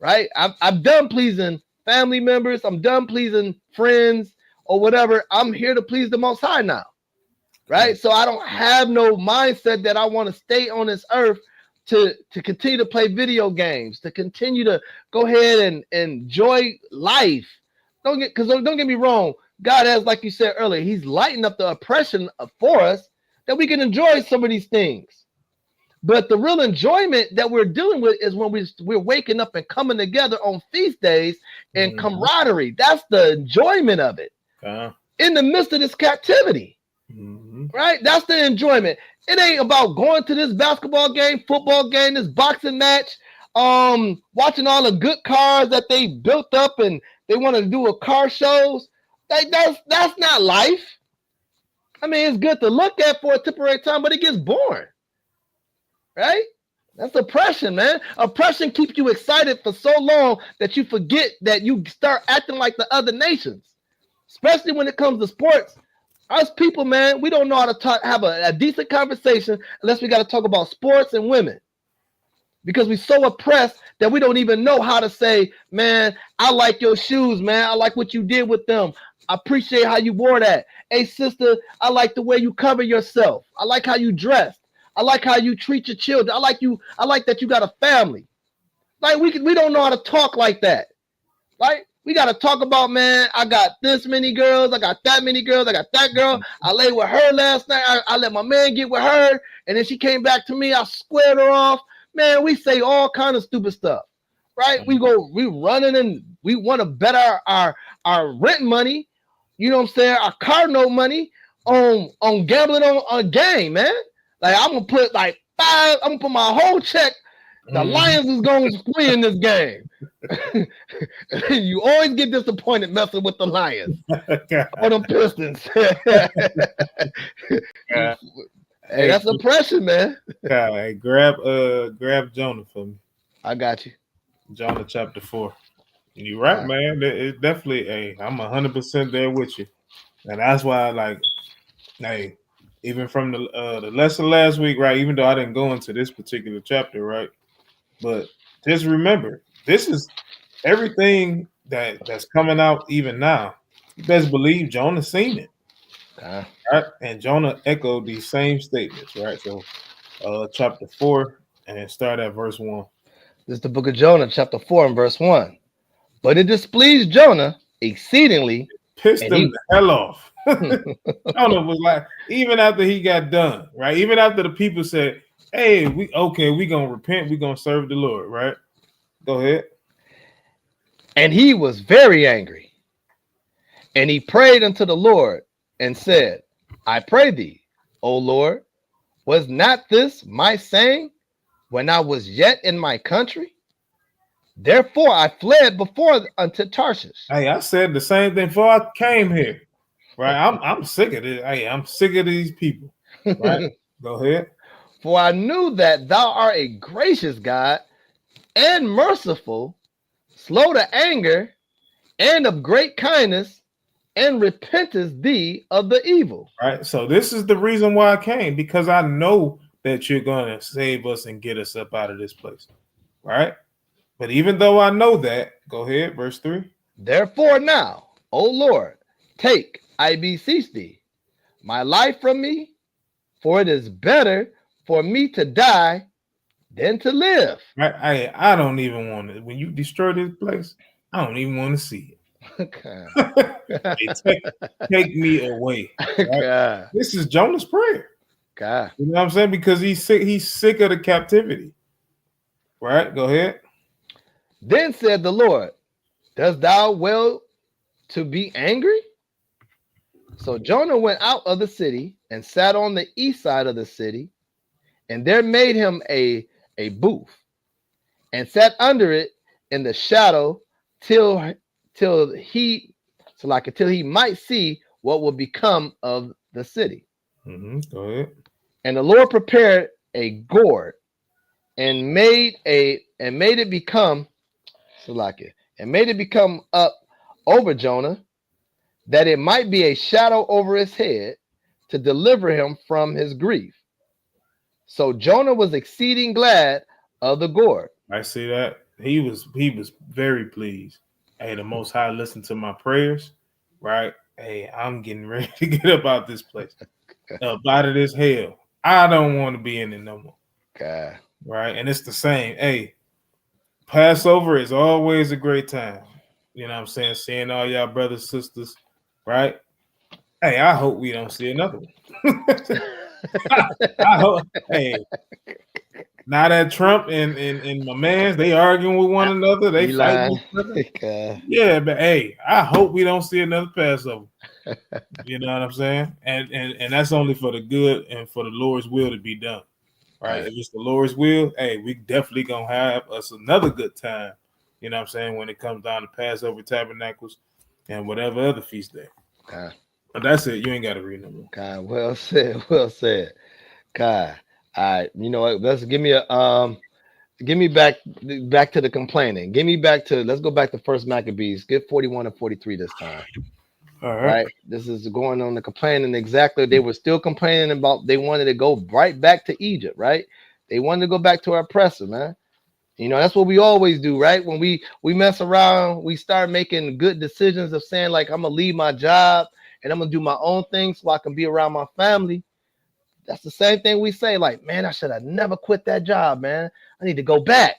right? I'm done pleasing family members. I'm done pleasing friends or whatever. I'm here to please the Most High now, right? So I don't have no mindset that I want to stay on this earth to continue to play video games, to continue to go ahead and enjoy life. Don't get me wrong. God has, like you said earlier, he's lightened up the oppression for us that we can enjoy some of these things. But the real enjoyment that we're dealing with is when we're waking up and coming together on feast days and camaraderie. That's the enjoyment of it. In the midst of this captivity, right? That's the enjoyment. It ain't about going to this basketball game, football game, this boxing match, watching all the good cars that they built up and they want to do a car shows. That's not life. I mean, it's good to look at for a temporary time, but it gets boring. Right? That's oppression, man. Oppression keeps you excited for so long that you forget that you start acting like the other nations, especially when it comes to sports. Us people, man, we don't know how to have a decent conversation unless we got to talk about sports and women, because we're so oppressed that we don't even know how to say, man, I like your shoes, man. I like what you did with them. I appreciate how you wore that. Hey, sister, I like the way you cover yourself. I like how you dress. I like how you treat your children. I like that you got a family. Like we don't know how to talk like that. Right? We got to talk about, man, I got this many girls. I got that many girls. I got that girl. I lay with her last night. I let my man get with her. And then she came back to me. I squared her off. Man, we say all kind of stupid stuff. Right? We running and we want to bet our rent money. You know what I'm saying? Our car note money on gambling on a game, man. Like I'm gonna put like $5. I'm gonna put my whole check. The Lions is gonna win this game. You always get disappointed messing with the Lions or the Pistons. Hey, that's oppression, man. Hey, grab Jonah for me. I got you. Jonah chapter 4. You're right, man. It definitely. I'm 100% there with you, and that's why, even from the lesson last week, right? Even though I didn't go into this particular chapter, right? But just remember, this is everything that's coming out even now. You best believe Jonah seen it, right? And Jonah echoed these same statements, right? So, chapter 4, and start at verse 1. This is the book of Jonah, chapter 4, and verse 1. But it displeased Jonah exceedingly, pissed him the hell off. Jonah was like, even after he got done, right? Even after the people said, hey, we gonna repent, we gonna serve the Lord, right? Go ahead. And he was very angry. And he prayed unto the Lord and said, I pray thee, O Lord, was not this my saying when I was yet in my country? Therefore I fled before unto Tarshish. Hey, I said the same thing before I came here. Right, I'm sick of this. Hey, I'm sick of these people. Right, go ahead. For I knew that thou art a gracious God and merciful, slow to anger, and of great kindness, and repentest thee of the evil. Right. So this is the reason why I came, because I know that you're going to save us and get us up out of this place. Right. But even though I know that, go ahead, verse 3. Therefore now, O Lord, take, I beseech thee, my life from me, for it is better for me to die than to live. Right. I don't even want to. When you destroy this place, I don't even want to see it. Hey, take me away. Right? This is Jonah's prayer. God. You know what I'm saying? Because he's sick of the captivity. Right? Go ahead. Then said the Lord, dost thou well to be angry? So Jonah went out of the city and sat on the east side of the city, and there made him a booth, and sat under it in the shadow till he might see what would become of the city. Go ahead. And the Lord prepared a gourd and made it become up over Jonah, that it might be a shadow over his head to deliver him from his grief. So Jonah was exceeding glad of the gourd. I see that. He was very pleased. Hey, the Most High listened to my prayers, right? Hey, I'm getting ready to get up out this place, up out of this hell. I don't want to be in it no more. God. Right? And it's the same. Hey, Passover is always a great time. You know what I'm saying? Seeing all y'all brothers, sisters, right? Hey, I hope we don't see another one. I hope, hey, now that Trump and my mans, they arguing with one another, they fighting with each other. Yeah, but hey, I hope we don't see another Passover. You know what I'm saying? And that's only for the good and for the Lord's will to be done. Right? If it's the Lord's will, hey, we definitely gonna have us another good time. You know what I'm saying? When it comes down to Passover, Tabernacles, and whatever other feast day. Okay. But that's it. You ain't got to read no more. God, well said. Well said. God. All right. You know what? Let's give me back to the complaining. Let's go back to First Maccabees. Get 41 and 43 this time. All right. This is going on the complaining. Exactly. They were still complaining about they wanted to go right back to Egypt, right? They wanted to go back to our oppressor, man. You know, that's what we always do, right? When we mess around, we start making good decisions of saying, like, I'm gonna leave my job and I'm gonna do my own thing so I can be around my family. That's the same thing we say, like, man, I should have never quit that job, man. I need to go back.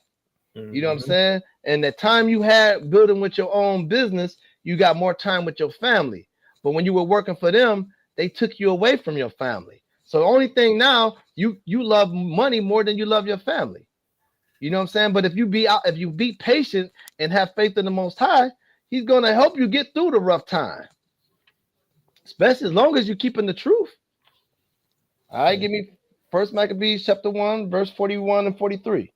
You know what I'm saying? And the time you had building with your own business, you got more time with your family. But when you were working for them, they took you away from your family. So the only thing now, you love money more than you love your family. You know what I'm saying? But if you be patient and have faith in the Most High, He's gonna help you get through the rough time. Especially as long as you're keeping the truth. All right, give me First Maccabees chapter 1, verse 41 and 43.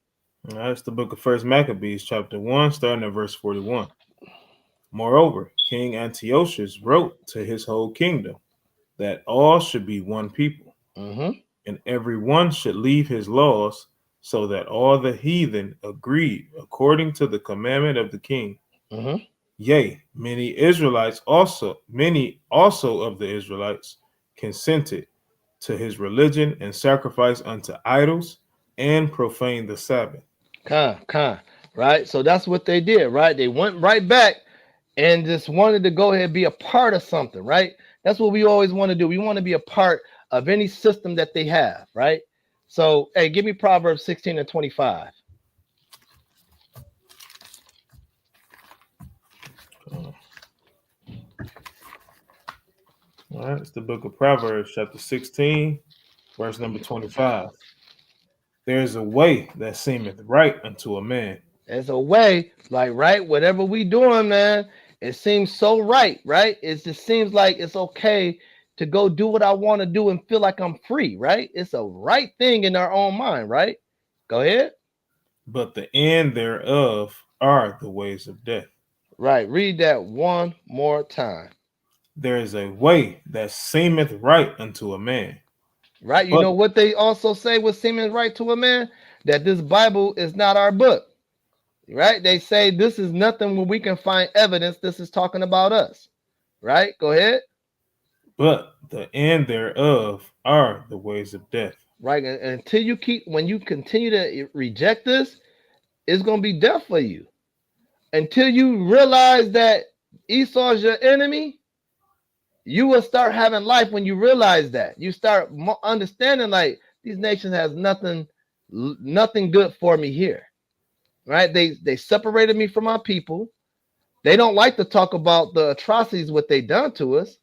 All right, it's the book of First Maccabees, chapter 1, starting at verse 41. Moreover, King Antiochus wrote to his whole kingdom that all should be one people, and every one should leave his laws, so that all the heathen agreed according to the commandment of the king. Yea, many also of the Israelites consented to his religion and sacrifice unto idols and profaned the Sabbath. Right? So that's what they did, right? They went right back and just wanted to go ahead and be a part of something, right? That's what we always want to do. We want to be a part of any system that they have, right? So, hey, give me Proverbs 16 and 25. All right, it's the book of Proverbs, chapter 16, verse number 25. There is a way that seemeth right unto a man. There's a way, like, right, whatever we doing, man, it seems so right, right? It just seems like it's okay to go do what I want to do and feel like I'm free, right? It's a right thing in our own mind, right? Go ahead. But the end thereof are the ways of death. Right. Read that one more time. There is a way that seemeth right unto a man. Right. You know what they also say what seemeth right to a man? That this Bible is not our book. Right. They say this is nothing when we can find evidence. This is talking about us. Right. Go ahead. But the end thereof are the ways of death. Right. And until when you continue to reject this, it's going to be death for you. Until you realize that Esau is your enemy, you will start having life when you realize that. You start understanding, like, these nations has nothing good for me here. Right? They separated me from my people. They don't like to talk about the atrocities, what they done to us.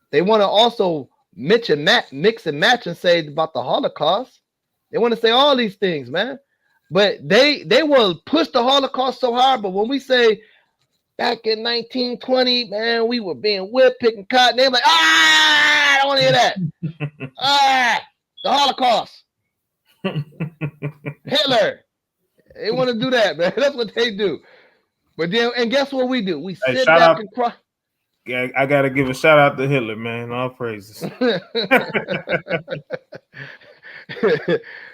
They want to also mix and match and say about the Holocaust. They want to say all these things, man. But they will push the Holocaust so hard. But when we say back in 1920, man, we were being whipped, picking cotton, they're like, I don't want to hear that. The Holocaust. Hitler. They want to do that, man. That's what they do. But then, and guess what we do? We sit back and cry. I gotta give a shout out to Hitler, man. All praises.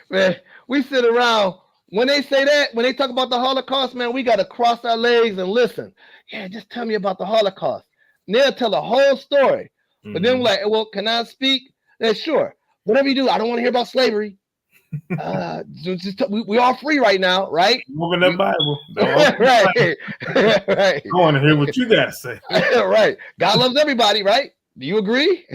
Man, we sit around when they say that, when they talk about the Holocaust, man, we gotta cross our legs and listen. Yeah, just tell me about the Holocaust. And they'll tell a whole story. But then we're like, well, can I speak? Yeah, sure. Whatever you do, I don't want to hear about slavery. We all free right now, right? Moving the Bible. Right. Right. I want to hear what you got to say. Right. God loves everybody, right? Do you agree?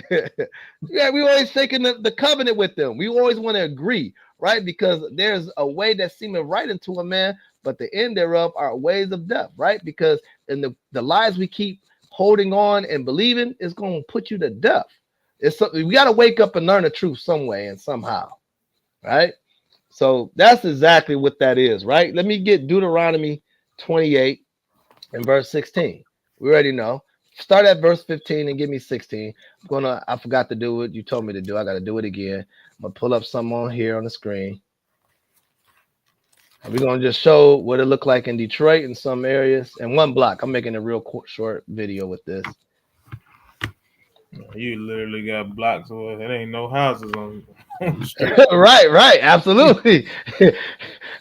Yeah, we always taking the covenant with them. We always want to agree, right? Because there's a way that seemeth right unto a man, but the end thereof are ways of death, right? Because in the lies we keep holding on and believing is going to put you to death. It's something we got to wake up and learn the truth some way and somehow, right? So that's exactly what that is, right? Let me get Deuteronomy 28 and verse 16. We already know. Start at verse 15 and give me 16. I forgot to do it. You told me to do. I got to do it again. I'm gonna pull up something on here on the screen. And we're gonna just show what it looked like in Detroit in some areas and one block. I'm making a real short video with this. You literally got blocks where there ain't no houses on the street. Right, absolutely.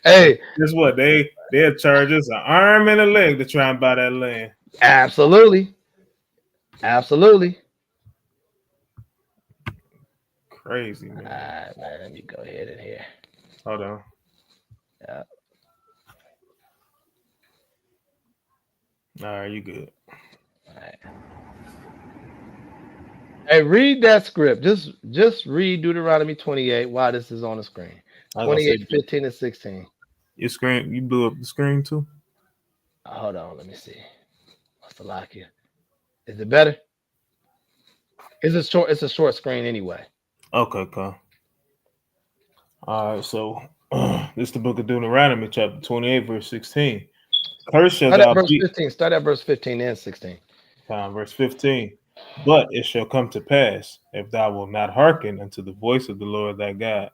Hey, guess what? They'll charge us an arm and a leg to try and buy that land. Absolutely. Crazy, man. All right, man. Let me go ahead in here. Hold on. Yeah. All right, you good. All right. Hey, read that script. Just read Deuteronomy 28 while this is on the screen. 28, 15, and 16. Your screen, you blew up the screen too? Hold on, let me see. What's the lock here? Is it better? It's a short screen anyway. Okay, cool. All right, so this is the book of Deuteronomy, chapter 28, verse 16. Curse shall thou be. 15. Start at verse 15 and 16. Verse 15. But it shall come to pass, if thou wilt not hearken unto the voice of the Lord thy God,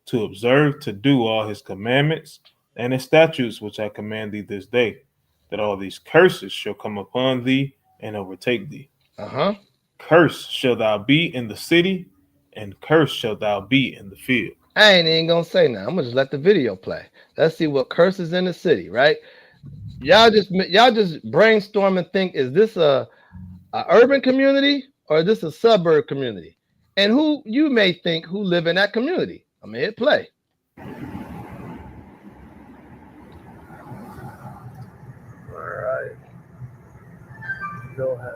to observe to do all his commandments and his statutes which I command thee this day, that all these curses shall come upon thee and overtake thee. Curse shall thou be in the city, and curse shall thou be in the field. I ain't even gonna say nothing. I'm gonna just let the video play. Let's see what curses in the city, right? Y'all just brainstorm and think, is this a urban community or is this a suburb community? And who you may think who live in that community. I'm gonna hit play. All right. Go ahead.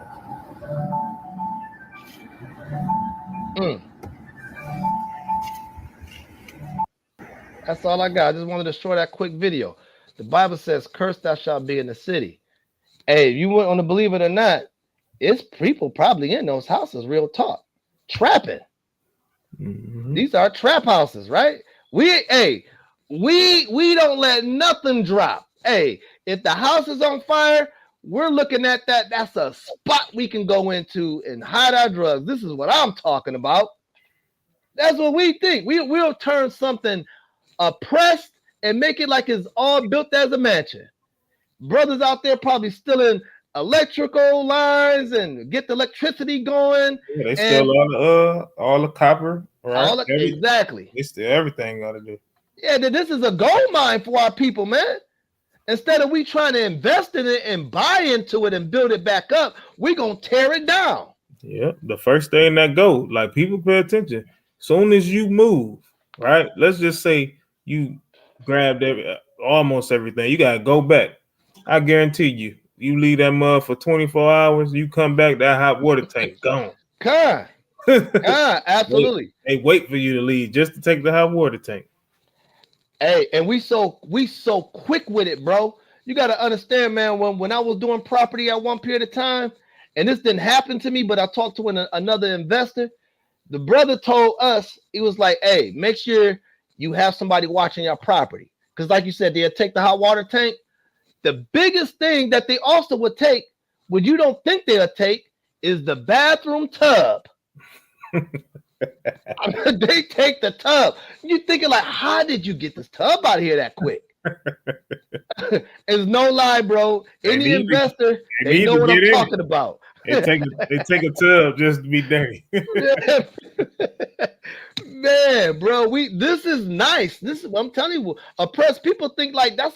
That's all I got. I just wanted to show that quick video. The Bible says, cursed thou shalt be in the city. Hey, if you want to believe it or not, it's people probably in those houses, real talk. Trapping. These are trap houses, right? We don't let nothing drop. Hey, if the house is on fire, we're looking at that. That's a spot we can go into and hide our drugs. This is what I'm talking about. That's what we think. We'll turn something oppressed and make it like it's all built as a mansion. Brothers out there probably stealing electrical lines and get the electricity going. Yeah, they steal all the copper, right? Exactly. They steal everything. Got to do. Yeah, this is a gold mine for our people, man. Instead of we trying to invest in it and buy into it and build it back up, we're gonna tear it down. Yeah, the first thing that go, like people pay attention. Soon as you move, right? Let's just say you grabbed almost everything. You gotta go back. I guarantee you, you leave that mud for 24 hours, you come back, that hot water tank gone. Absolutely. They wait for you to leave just to take the hot water tank. Hey, and we so quick with it, bro. You got to understand, man, when I was doing property at one period of time, and this didn't happen to me, but I talked to another investor. The brother told us, he was like, hey, make sure you have somebody watching your property. Because like you said, they'll take the hot water tank. The biggest thing that they also would take, what you don't think they'll take, is the bathroom tub. They take the tub. You thinking like, how did you get this tub out of here that quick? It's no lie, bro. Any investor, they know what I'm talking about. They take a tub just to be dirty. Man, bro, this is nice. This is I'm telling you, oppressed people think like that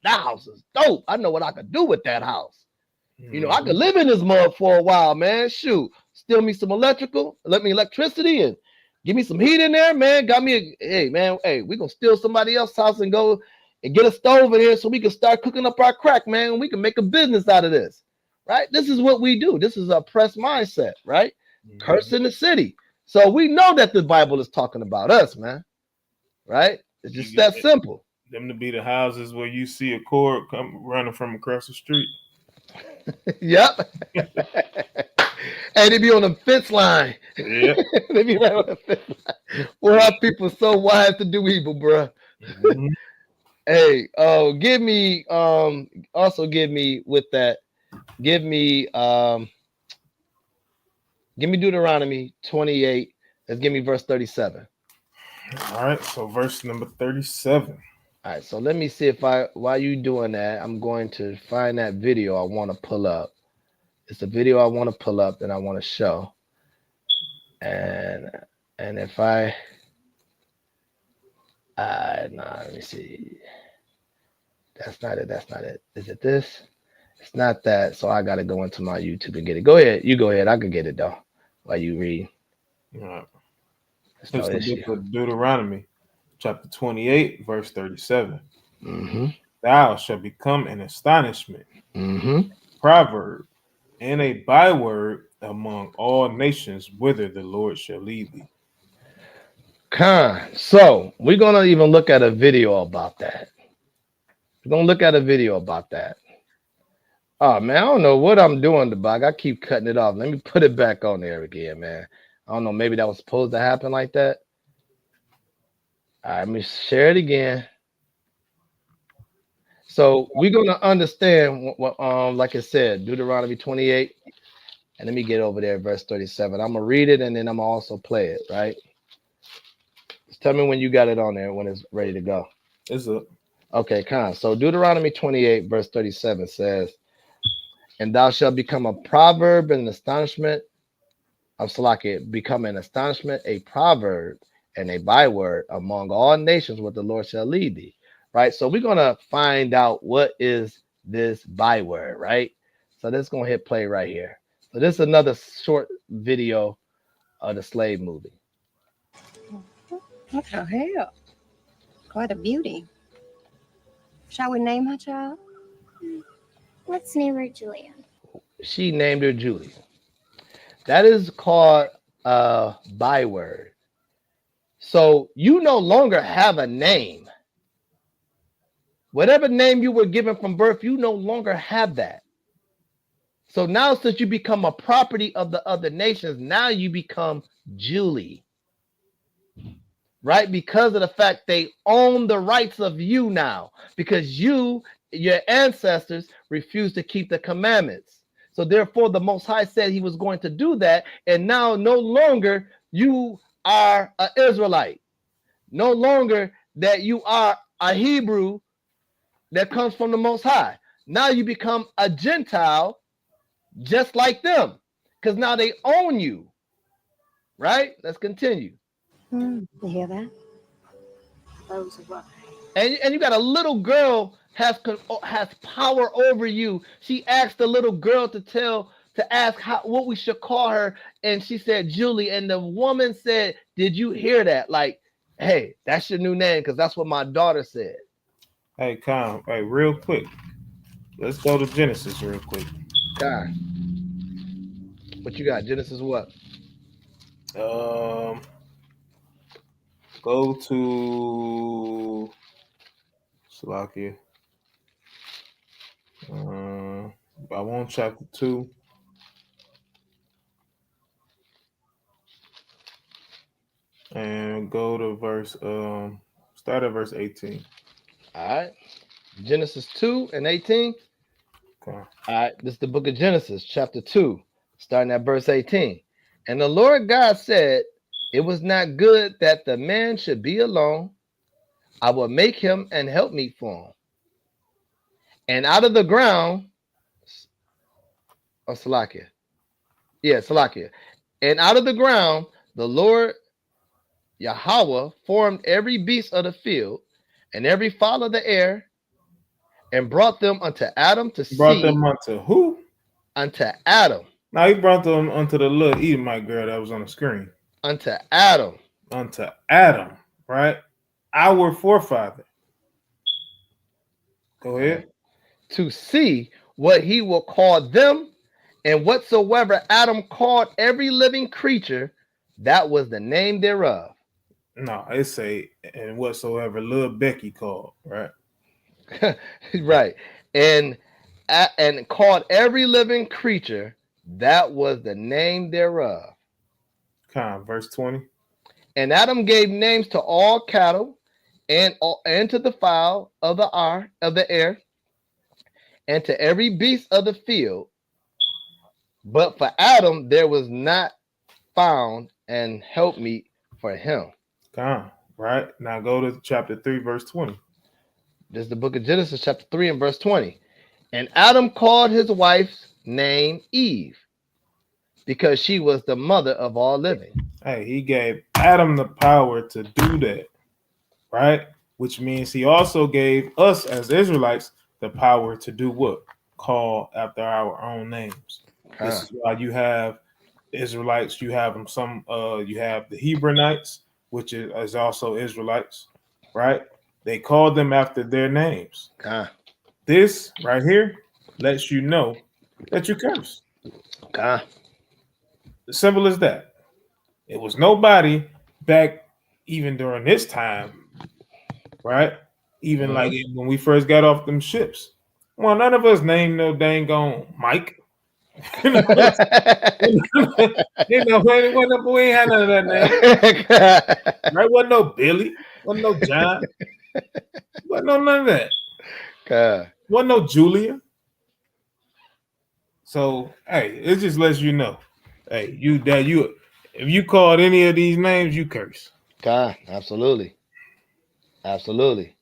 house is dope. I know what I could do with that house. You know, I could live in this mud for a while, man. Shoot, steal me some electricity and give me some heat in there, man. Hey, we gonna steal somebody else's house and go and get a stove in here so we can start cooking up our crack, man. And we can make a business out of this, right? This is what we do. This is a oppressed mindset, right? Cursing the city. So we know that the Bible is talking about us, man. Right? It's just that simple. Them to be the houses where you see a cord come running from across the street. Yep. And they be on the fence line. Yeah. They be right on the fence line. Well, our people so wise to do evil, bro. Mm-hmm. Hey, give me Deuteronomy 28. Let's give me verse 37. All right, so verse number 37. All right, so let me see while you doing that, I'm going to find that video I want to pull up. It's a video I want to pull up and I want to show. And if let me see. That's not it. Is it this? It's not that. So I got to go into my YouTube and get it. Go ahead. You go ahead. I can get it though while you read. All right. It's no the issue. book of Deuteronomy, chapter 28, verse 37. Mm-hmm. Thou shalt become an astonishment, Mm-hmm. proverb, and a byword among all nations whither the Lord shall lead thee. So we're gonna even look at a video about that. Oh man, I don't know what I'm doing, the bug. I keep cutting it off. Let me put it back on there again, man. I don't know, maybe that was supposed to happen like that. All right, let me share it again. So we're gonna understand what like I said, Deuteronomy 28. And let me get over there, verse 37. I'm gonna read it and then I'm gonna also play it, right? Just tell me when you got it on there, when it's ready to go. It's up. Okay, so Deuteronomy 28, verse 37 says, and thou shalt become a proverb and an astonishment of Salakia, become an astonishment, a proverb, and a byword among all nations where the Lord shall lead thee. Right? So we're gonna find out what is this byword, right? So this is gonna hit play right here. So this is another short video of the slave movie. What the hell? Quite a beauty. Shall we name her child? Let's name her Julia. She named her Julia. That is called a byword. So you no longer have a name. Whatever name you were given from birth, you no longer have that. So now since you become a property of the other nations, now you become Julie. Right? Because of the fact they own the rights of you now. Because your ancestors refused to keep the commandments. So therefore, the Most High said he was going to do that. And now no longer you are an Israelite. No longer that you are a Hebrew that comes from the Most High. Now you become a Gentile just like them. Because now they own you. Right? Let's continue. You hear that? Those are right. And you got a little girl has power over you. She asked the little girl to ask what we should call her, and she said Julie. And the woman said, "Did you hear that? Like, hey, that's your new name because that's what my daughter said." Hey, Con, hey, real quick, let's go to Genesis real quick. God, what you got? Genesis what? Go to Salakia. I want chapter 2. And go to start at verse 18. All right. Genesis 2 and 18. Okay. All right. This is the book of Genesis, chapter 2, starting at verse 18. And the Lord God said, it was not good that the man should be alone. I will make him an helpmeet for him. And out of the ground, Salakia, Yeah, Salakia. And out of the ground, the Lord Yahweh formed every beast of the field and every fowl of the air and brought them unto Adam to Brought see. them unto who? Unto Adam. Now he brought them unto the little Edomite girl that was on the screen. Unto Adam. Unto Adam, right? Our forefather. Go ahead. To see what he will call them, and whatsoever Adam called every living creature, that was the name thereof. No, it say, and whatsoever little Becky called, right? Right. And called every living creature, that was the name thereof. Verse 20. And Adam gave names to all cattle and to the fowl of the air, and to every beast of the field. But for Adam there was not found an helpmeet for him. Right. Now go to chapter 3, verse 20. This is the book of Genesis, chapter 3 and verse 20. And Adam called his wife's name Eve, because she was the mother of all living. Hey, he gave Adam the power to do that, right? Which means he also gave us as Israelites the power to do what? Call after our own names. This is why you have Israelites, you have them you have the Hebronites, which is also Israelites, right? They called them after their names. This right here lets you know that you cursed. Simple as that. It was nobody back even during this time, right? Even like when we first got off them ships. Well, none of us named no dang on Mike. We ain't had none of that name. Right? Wasn't no Billy, wasn't no John, wasn't no none of that. Wasn't no Julia. So hey, it just lets you know. Hey, if you called any of these names, you curse. Absolutely. Absolutely.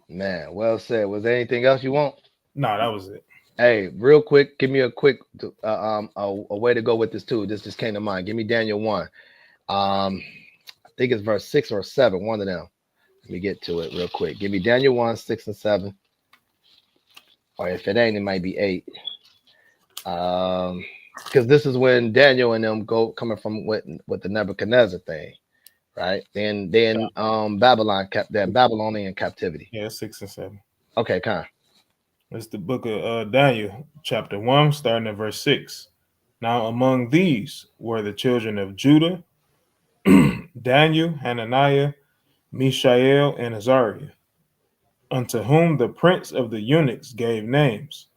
Man, well said. Was there anything else you want? No, that was it. Hey, real quick, give me a quick a way to go with this too. This just came to mind. Give me Daniel 1. I think it's verse 6 or 7, one of them. Let me get to it real quick. Give me Daniel 1, 6 and 7. Or if it ain't, it might be 8. Because this is when Daniel and them coming from with the Nebuchadnezzar thing, right? Then Babylon kept that Babylonian captivity. Yeah, 6 and 7. Okay, It's the book of Daniel, chapter 1, starting at verse 6. Now among these were the children of Judah, Daniel, Hananiah, Mishael, and Azariah, unto whom the prince of the eunuchs gave names.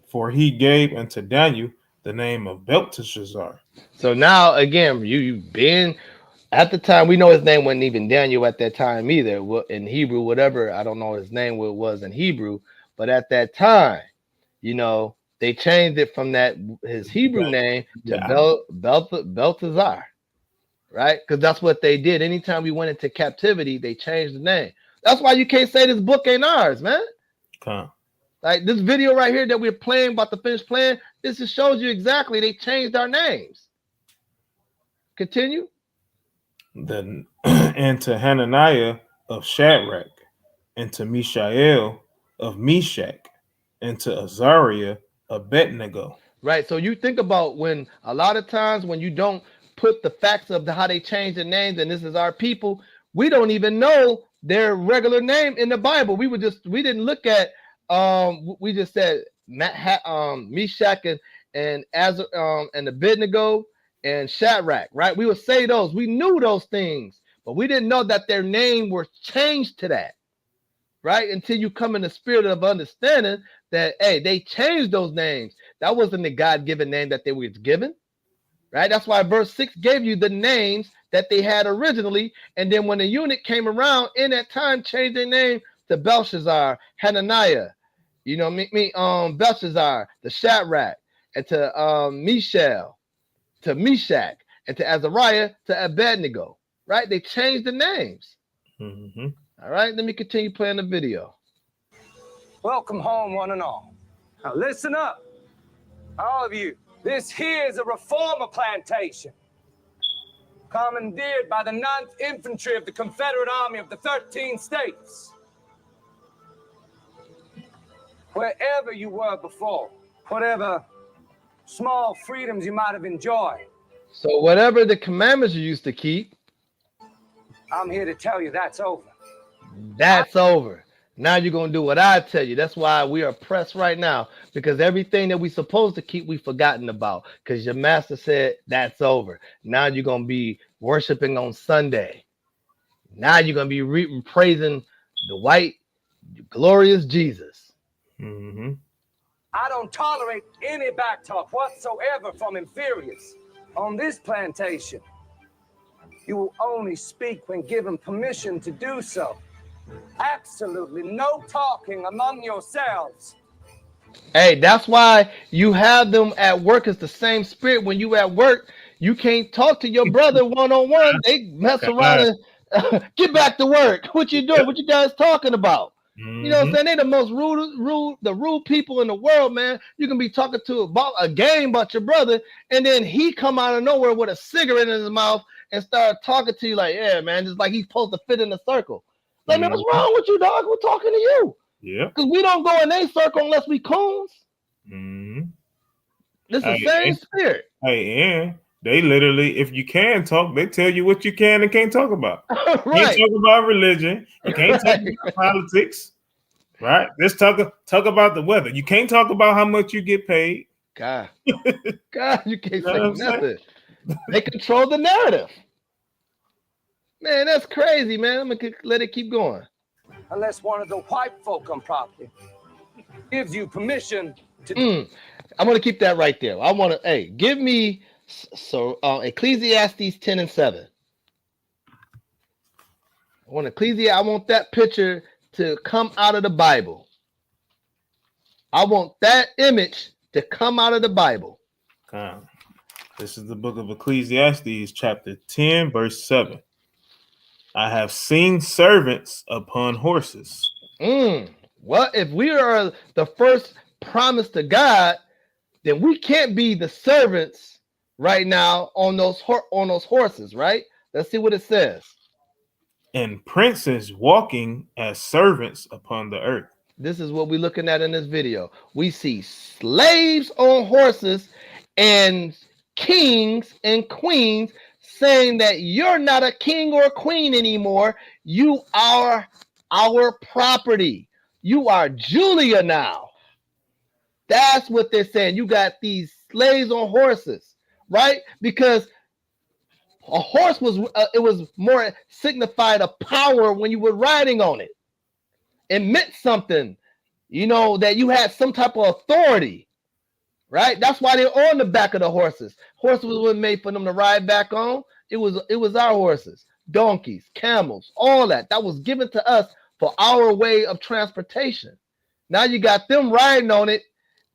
For he gave unto Daniel the name of Belteshazzar. So now again, you've been at the time. We know his name wasn't even Daniel at that time either. In Hebrew, whatever, I don't know his name what it was in Hebrew, but at that time, they changed it from his Hebrew name to Belteshazzar, right? Because that's what they did. Anytime we went into captivity, they changed the name. That's why you can't say this book ain't ours, man. Like this video right here that we're playing, about to finish playing, this just shows you exactly they changed our names. Continue. Then and to Hananiah of Shadrach, and to Mishael of Meshach, and to Azariah of Abednego. Right. So you think about when a lot of times when you don't put the facts of how they changed the names, and this is our people, we don't even know their regular name in the Bible. We didn't look at we just said Meshach and Abednego and Shadrach, right? We would say those. We knew those things, but we didn't know that their name were changed to that, right? Until you come in the spirit of understanding that, hey, they changed those names. That wasn't the God-given name that they were given, right? That's why verse 6 gave you the names that they had originally, and then when the eunuch came around in that time, changed their name to Belshazzar, Hananiah, Belshazzar, the Shadrach, and to Mishael, to Meshach, and to Azariah, to Abednego, right? They changed the names. All right, let me continue playing the video. Welcome home, one and all. Now listen up. All of you, this here is a reformer plantation, commandeered by the 9th Infantry of the Confederate Army of the 13 states. Wherever you were before, whatever small freedoms you might have enjoyed. So whatever the commandments you used to keep, I'm here to tell you that's over. that's over. Now you're going to do what I tell you. That's why we are pressed right now, because everything that we supposed to keep, we've forgotten about, because your master said that's over. Now you're going to be worshiping on Sunday. Now you're going to be praising the white, glorious Jesus. Mm-hmm. I don't tolerate any backtalk whatsoever from inferiors. On this plantation, you will only speak when given permission to do so. Absolutely no talking among yourselves. Hey, that's why you have them at work. It's the same spirit. When you at work, you can't talk to your brother one-on-one. They mess around and get back to work. What you doing? What you guys talking about? You know what I'm saying? They the most rude people in the world, man. You can be talking to about a game about your brother, and then he come out of nowhere with a cigarette in his mouth and start talking to you like, yeah, man, just like he's supposed to fit in the circle. Like, man, what's wrong with you, dog? We're talking to you. Yeah. Because we don't go in a circle unless we coons. This is the same spirit. Hey, and they literally, if you can talk, they tell you what you can and can't talk about. Right. You can't talk about religion. You can't talk about politics. Right. Let's talk about the weather. You can't talk about how much you get paid. God, you can't say nothing. They control the narrative. Man, that's crazy, man. I'm gonna let it keep going. Unless one of the white folk on property gives you permission to. I'm gonna keep that right there. I want to. Hey, give me Ecclesiastes 10 and 7. I want that picture to come out of the Bible. I want that image to come out of the Bible. This is the book of Ecclesiastes, chapter 10, verse 7. I have seen servants upon horses. Well, if we are the first promise to God, then we can't be the servants right now on those horses, right? Let's see what it says. And princes walking as servants upon the earth. This is what we're looking at in this video. We see slaves on horses and kings and queens saying that you're not a king or a queen anymore. You are our property. You are Julia now. That's what they're saying. You got these slaves on horses, right? Because a horse was it was more signified a power when you were riding on it. It meant something, you know, that you had some type of authority, right? That's why they're on the back of the horses. Horses wasn't made for them to ride back on. It was our horses, donkeys, camels, all that. That was given to us for our way of transportation. Now you got them riding on it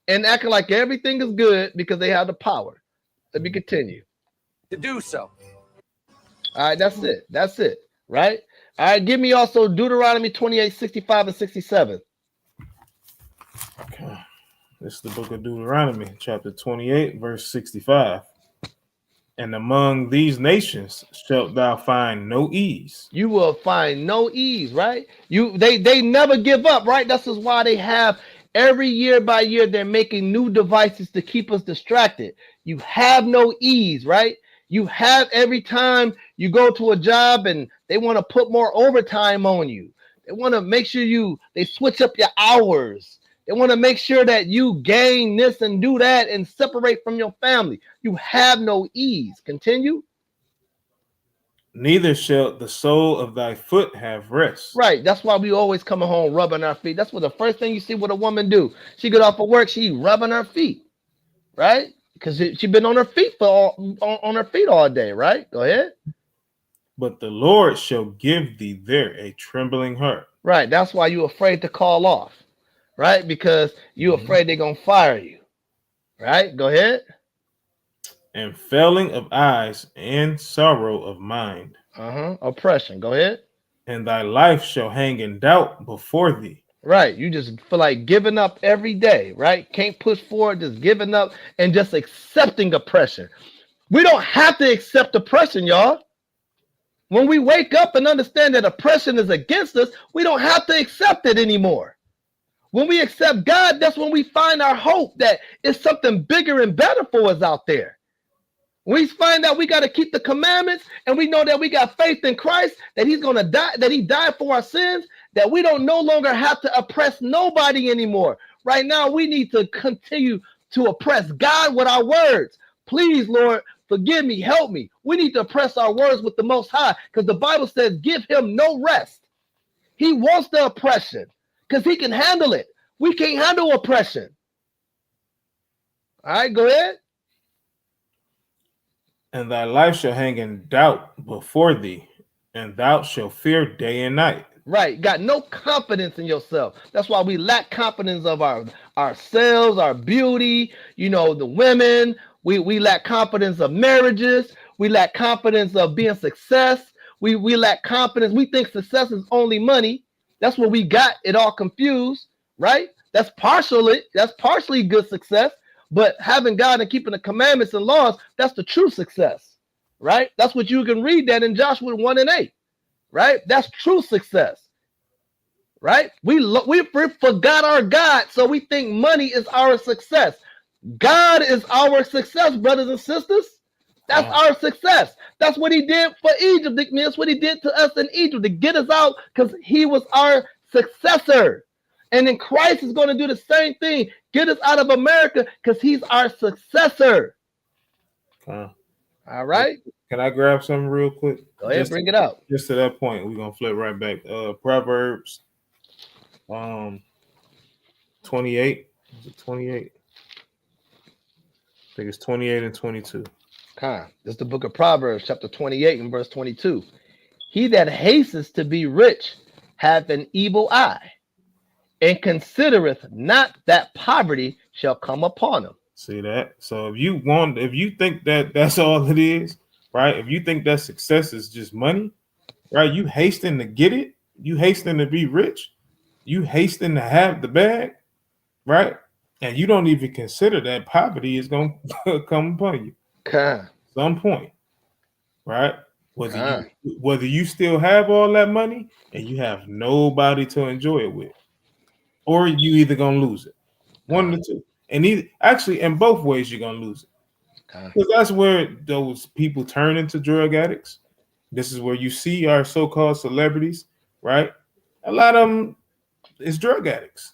and acting like everything is good because they have the power. Let me continue. To do so. All right, that's it. That's it, right? All right, give me also Deuteronomy 28, 65 and 67. Okay. This is the book of Deuteronomy, chapter 28, verse 65. And among these nations shalt thou find no ease. You will find no ease, right? They never give up, right? That's just why they have every year by year, they're making new devices to keep us distracted. You have no ease, right? You have every time you go to a job and they want to put more overtime on you. They want to make sure they switch up your hours. They want to make sure that you gain this and do that and separate from your family. You have no ease. Continue. Neither shall the sole of thy foot have rest. Right. That's why we always coming home rubbing our feet. That's what the first thing you see what a woman do. She get off of work, she rubbing her feet, right? Because she been on her feet on her feet all day, right? Go ahead. But the Lord shall give thee there a trembling heart. Right. That's why you're afraid to call off, right? Because you're afraid they're gonna fire you, right? Go ahead. And failing of eyes and sorrow of mind. Oppression. Go ahead. And thy life shall hang in doubt before thee. Right. You just feel like giving up every day, right? Can't push forward, just giving up and just accepting oppression. We don't have to accept oppression, y'all. When we wake up and understand that oppression is against us, we don't have to accept it anymore. When we accept God, that's when we find our hope that it's something bigger and better for us out there. We find out we got to keep the commandments, and we know that we got faith in Christ, that he's going to die, that he died for our sins, that we don't no longer have to oppress nobody anymore. Right now, we need to continue to oppress God with our words. Please, Lord, forgive me, help me. We need to oppress our words with the Most High, because the Bible says, give him no rest. He wants the oppression because he can handle it. We can't handle oppression. All right, go ahead. And thy life shall hang in doubt before thee, and thou shalt fear day and night. Right. Got no confidence in yourself. That's why we lack confidence of ourselves, our beauty, the women. We lack confidence of marriages. We lack confidence of being success. We lack confidence. We think success is only money. That's what we got it all confused, right? That's partially good success. But having God and keeping the commandments and laws, that's the true success, right? That's what you can read that in Joshua 1:8, right? That's true success, right? We forgot our God, so we think money is our success. God is our success, brothers and sisters. That's our success. That's what he did for Egypt. That's what he did to us in Egypt, to get us out, because he was our successor. And then Christ is going to do the same thing. Get us out of America because he's our successor. All right. Can I grab something real quick? Go ahead, bring it out. Just to that point, we're going to flip right back. Proverbs 28. Is it 28? I think it's 28 and 22. This is the book of Proverbs, chapter 28 and verse 22. He that hastens to be rich hath an evil eye, and considereth not that poverty shall come upon him. See that? So if you think that that's all it is, right? If you think that success is just money, right? You hasten to get it. You hasten to be rich. You hasten to have the bag, right? And you don't even consider that poverty is going to come upon you. Some point, right? Whether you still have all that money and you have nobody to enjoy it with, or you either gonna lose it. One of the two. And in both ways, you're gonna lose it. Because that's where those people turn into drug addicts. This is where you see our so-called celebrities, right? A lot of them is drug addicts.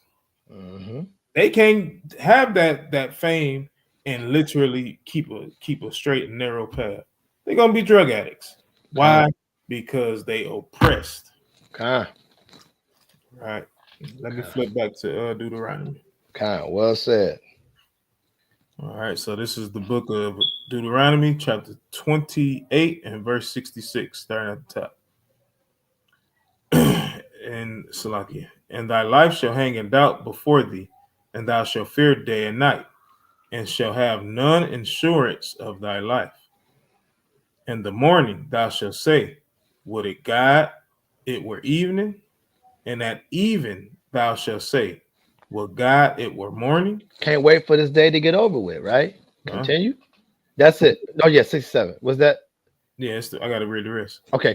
Mm-hmm. They can't have that fame and literally keep a straight and narrow path. They're gonna be drug addicts. Why? Because they oppressed. Right. Let me flip back to Deuteronomy. Well said. All right, so this is the book of Deuteronomy, chapter 28 and verse 66, starting at the top. And Salakia, and thy life shall hang in doubt before thee, and thou shalt fear day and night, and shall have none assurance of thy life. In the morning thou shalt say, would it God it were evening? And at even thou shalt say, would God it were morning? Can't wait for this day to get over with, right? Continue. That's it. Oh, yeah, 67. Was that? Yeah, I got to read the rest. Okay,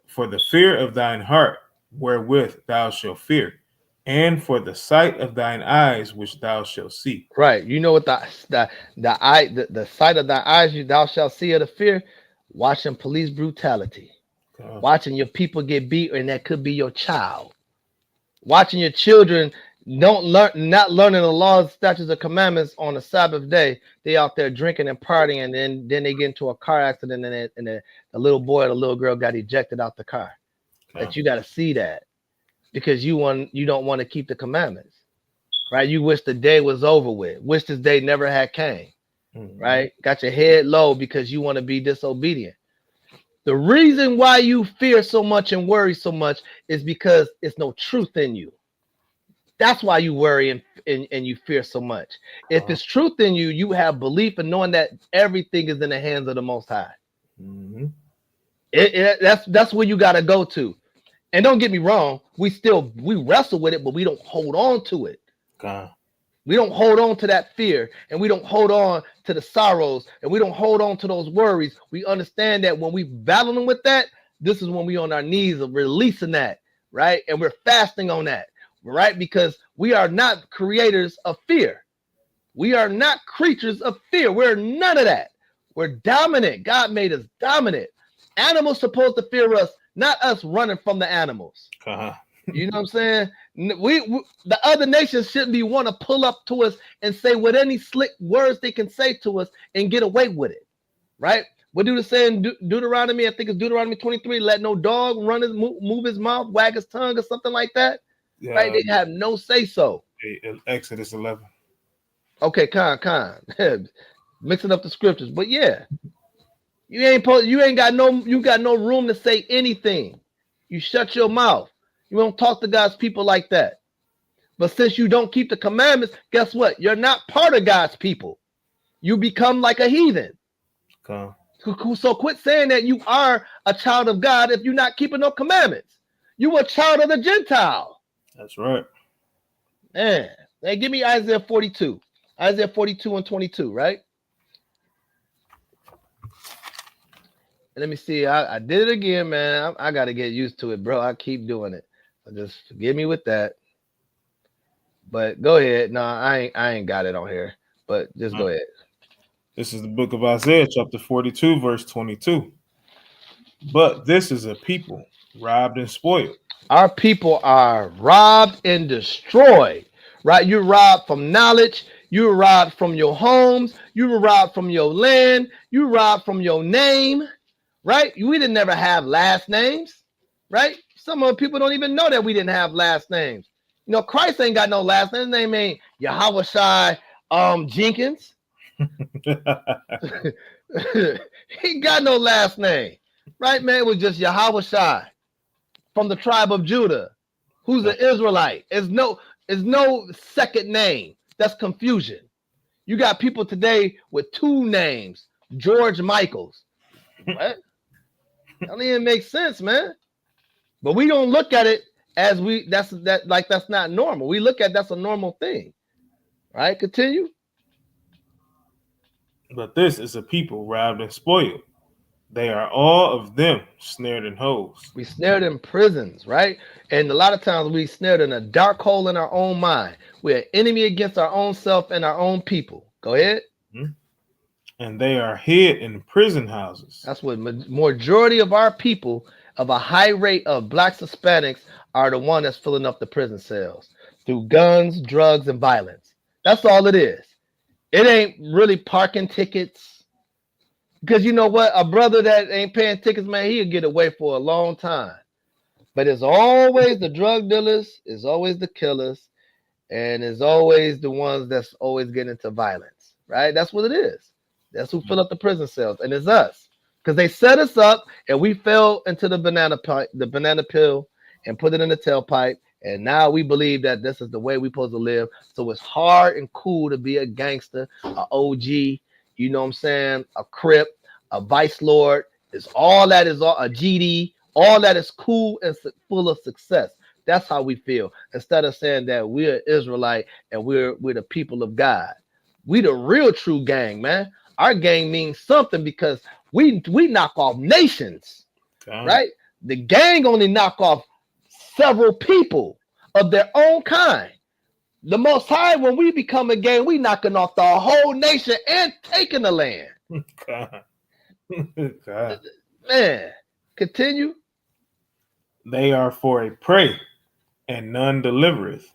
for the fear of thine heart, wherewith thou shalt fear, and for the sight of thine eyes, which thou shalt see. Right. You know what the sight of thy eyes thou shalt see of the fear? Watching police brutality. Watching your people get beat, and that could be your child. Watching your children not learning the laws, statutes, and commandments on the Sabbath day. They out there drinking and partying, and then they get into a car accident, and the little boy or the little girl got ejected out the car. That you got to see that, because you don't want to keep the commandments, right? You wish the day was over with. Wish this day never had came, right? Got your head low because you want to be disobedient. The reason why you fear so much and worry so much is because it's no truth in you. That's why you worry and you fear so much. If it's truth in you, you have belief in knowing that everything is in the hands of the Most High. That's where you got to go to. And don't get me wrong, we wrestle with it, but we don't hold on to it. Okay. We don't hold on to that fear, and we don't hold on to the sorrows, and we don't hold on to those worries. We understand that when we battling with that, this is when we on our knees of releasing that, right? And we're fasting on that, right? Because we are not creators of fear. We are not creatures of fear. We're none of that. We're dominant. God made us dominant. Animals supposed to fear us, not us running from the animals. Uh-huh. You know what I'm saying? We the other nations shouldn't be want to pull up to us and say what any slick words they can say to us and get away with it, right? What do the saying Deuteronomy? I think it's Deuteronomy 23. Let no dog move his mouth, wag his tongue, or something like that. Yeah, right? They have no say so. Exodus 11. Okay, con mixing up the scriptures, but yeah, you got no room to say anything. You shut your mouth. You don't talk to God's people like that. But since you don't keep the commandments, guess what? You're not part of God's people. You become like a heathen. Okay. So quit saying that you are a child of God if you're not keeping no commandments. You a child of the Gentile. That's right. Man, hey, give me Isaiah 42. Isaiah 42 and 22, right? Let me see. I did it again, man. I got to get used to it, bro. I keep doing it. So just forgive me with that. But go ahead. No, I ain't got it on here. But just go ahead. This is the book of Isaiah, chapter 42, verse 22. But this is a people robbed and spoiled. Our people are robbed and destroyed, right? You're robbed from knowledge. You're robbed from your homes. You were robbed from your land. You robbed from your name, right? We didn't never have last names, right? Some of the people don't even know that we didn't have last names. You know, Christ ain't got no last name. His name ain't Yahweh Shai Jenkins. He got no last name, right, man? It was just Yahweh Shai from the tribe of Judah, who's an Israelite. It's no second name. That's confusion. You got people today with two names, George Michaels. What? That don't even make sense, man. But we don't look at it as that's not normal. We look at that's a normal thing. Right? Continue. But this is a people robbed and spoiled. They are all of them snared in holes. We snared in prisons, right? And a lot of times we snared in a dark hole in our own mind. We're an enemy against our own self and our own people. Go ahead. Mm-hmm. And they are hid in prison houses. That's what majority of our people, of a high rate of blacks, Hispanics, are the one that's filling up the prison cells through guns, drugs, and violence. That's all it is. It ain't really parking tickets. Because you know what? A brother that ain't paying tickets, man, he'll get away for a long time. But it's always the drug dealers, it's always the killers, and it's always the ones that's always getting into violence, right? That's what it is. That's who fill up the prison cells, and it's us. Because they set us up, and we fell into the banana peel, and put it in the tailpipe, and now we believe that this is the way we're supposed to live. So it's hard and cool to be a gangster, a OG, you know what I'm saying, a Crip, a Vice Lord. It's all that is all a GD. All that is cool and full of success. That's how we feel. Instead of saying that we're Israelite and we're the people of God. We the real true gang, man. Our gang means something because we knock off nations, right? The gang only knock off several people of their own kind. The Most High, when we become a gang, we knocking off the whole nation and taking the land. God. Man, continue. They are for a prey, and none delivereth.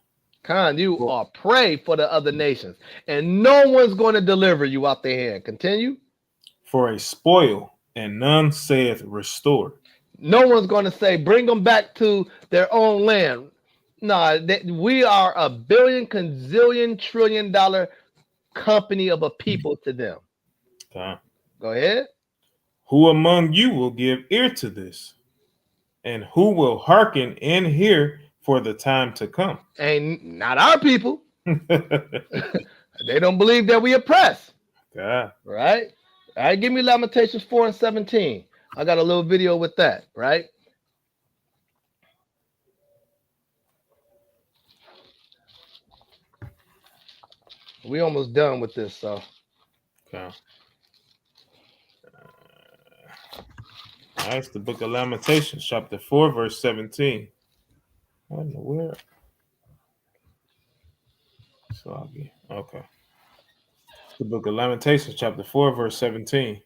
Khan, you are prey for the other nations, and no one's going to deliver you out their hand. Continue. For a spoil, and none saith restore. No one's going to say bring them back to their own land. No, we are a billion, gazillion, $trillion company of a people to them. Okay. Go ahead. Who among you will give ear to this? And who will hearken and hear for the time to come? And not our people. They don't believe that we oppress. God. Right? All right, give me Lamentations 4 and 17. I got a little video with that, right? We almost done with this, so. Okay. That's the Book of Lamentations, chapter 4, verse 17. What in the world? Okay. The Book of Lamentations, chapter 4, verse 17.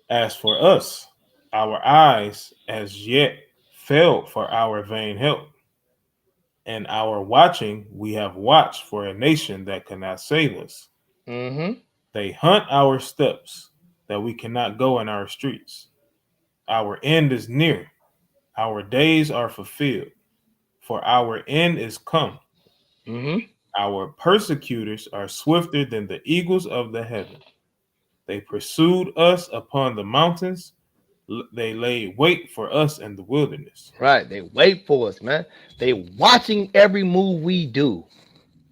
As for us, our eyes as yet failed for our vain help, and our watching we have watched for a nation that cannot save us. Mm-hmm. They hunt our steps, that we cannot go in our streets. Our end is near, our days are fulfilled, for our end is come. Mm-hmm. Our persecutors are swifter than the eagles of the heaven. They pursued us upon the mountains. They laid wait for us in the wilderness. Right. They wait for us, man. They watching every move we do.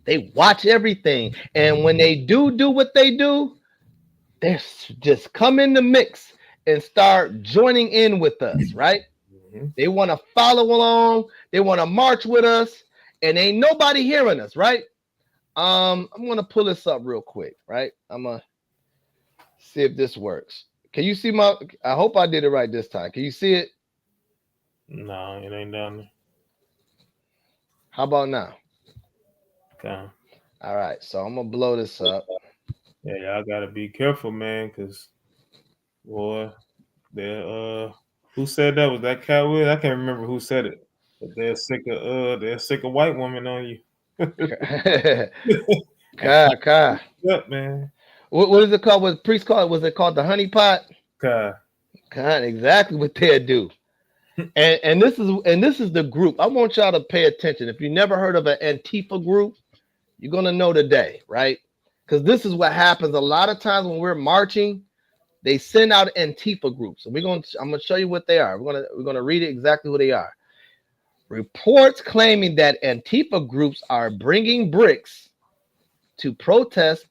They watch everything. And when they do what they do, they just come in the mix and start joining in with us, right? Mm-hmm. They want to follow along. They want to march with us. And ain't nobody hearing us, right? I'm going to pull this up real quick, right? I'm going to see if this works. Can you see my... I hope I did it right this time. Can you see it? No, it ain't down there. How about now? Okay. All right, so I'm going to blow this up. Yeah, y'all got to be careful, man, because, boy, who said that? Was that Cat Williams? I can't remember who said it. But they're sick of white women on you. Kai. Up, man. What is it called? What priest called? Was it called the honey pot? Kai. Exactly what they do. and this is the group. I want y'all to pay attention. If you never heard of an Antifa group, you're gonna know today, right? Because this is what happens a lot of times when we're marching. They send out Antifa groups. And I'm gonna show you what they are. We're gonna read it exactly who they are. Reports claiming that Antifa groups are bringing bricks to protest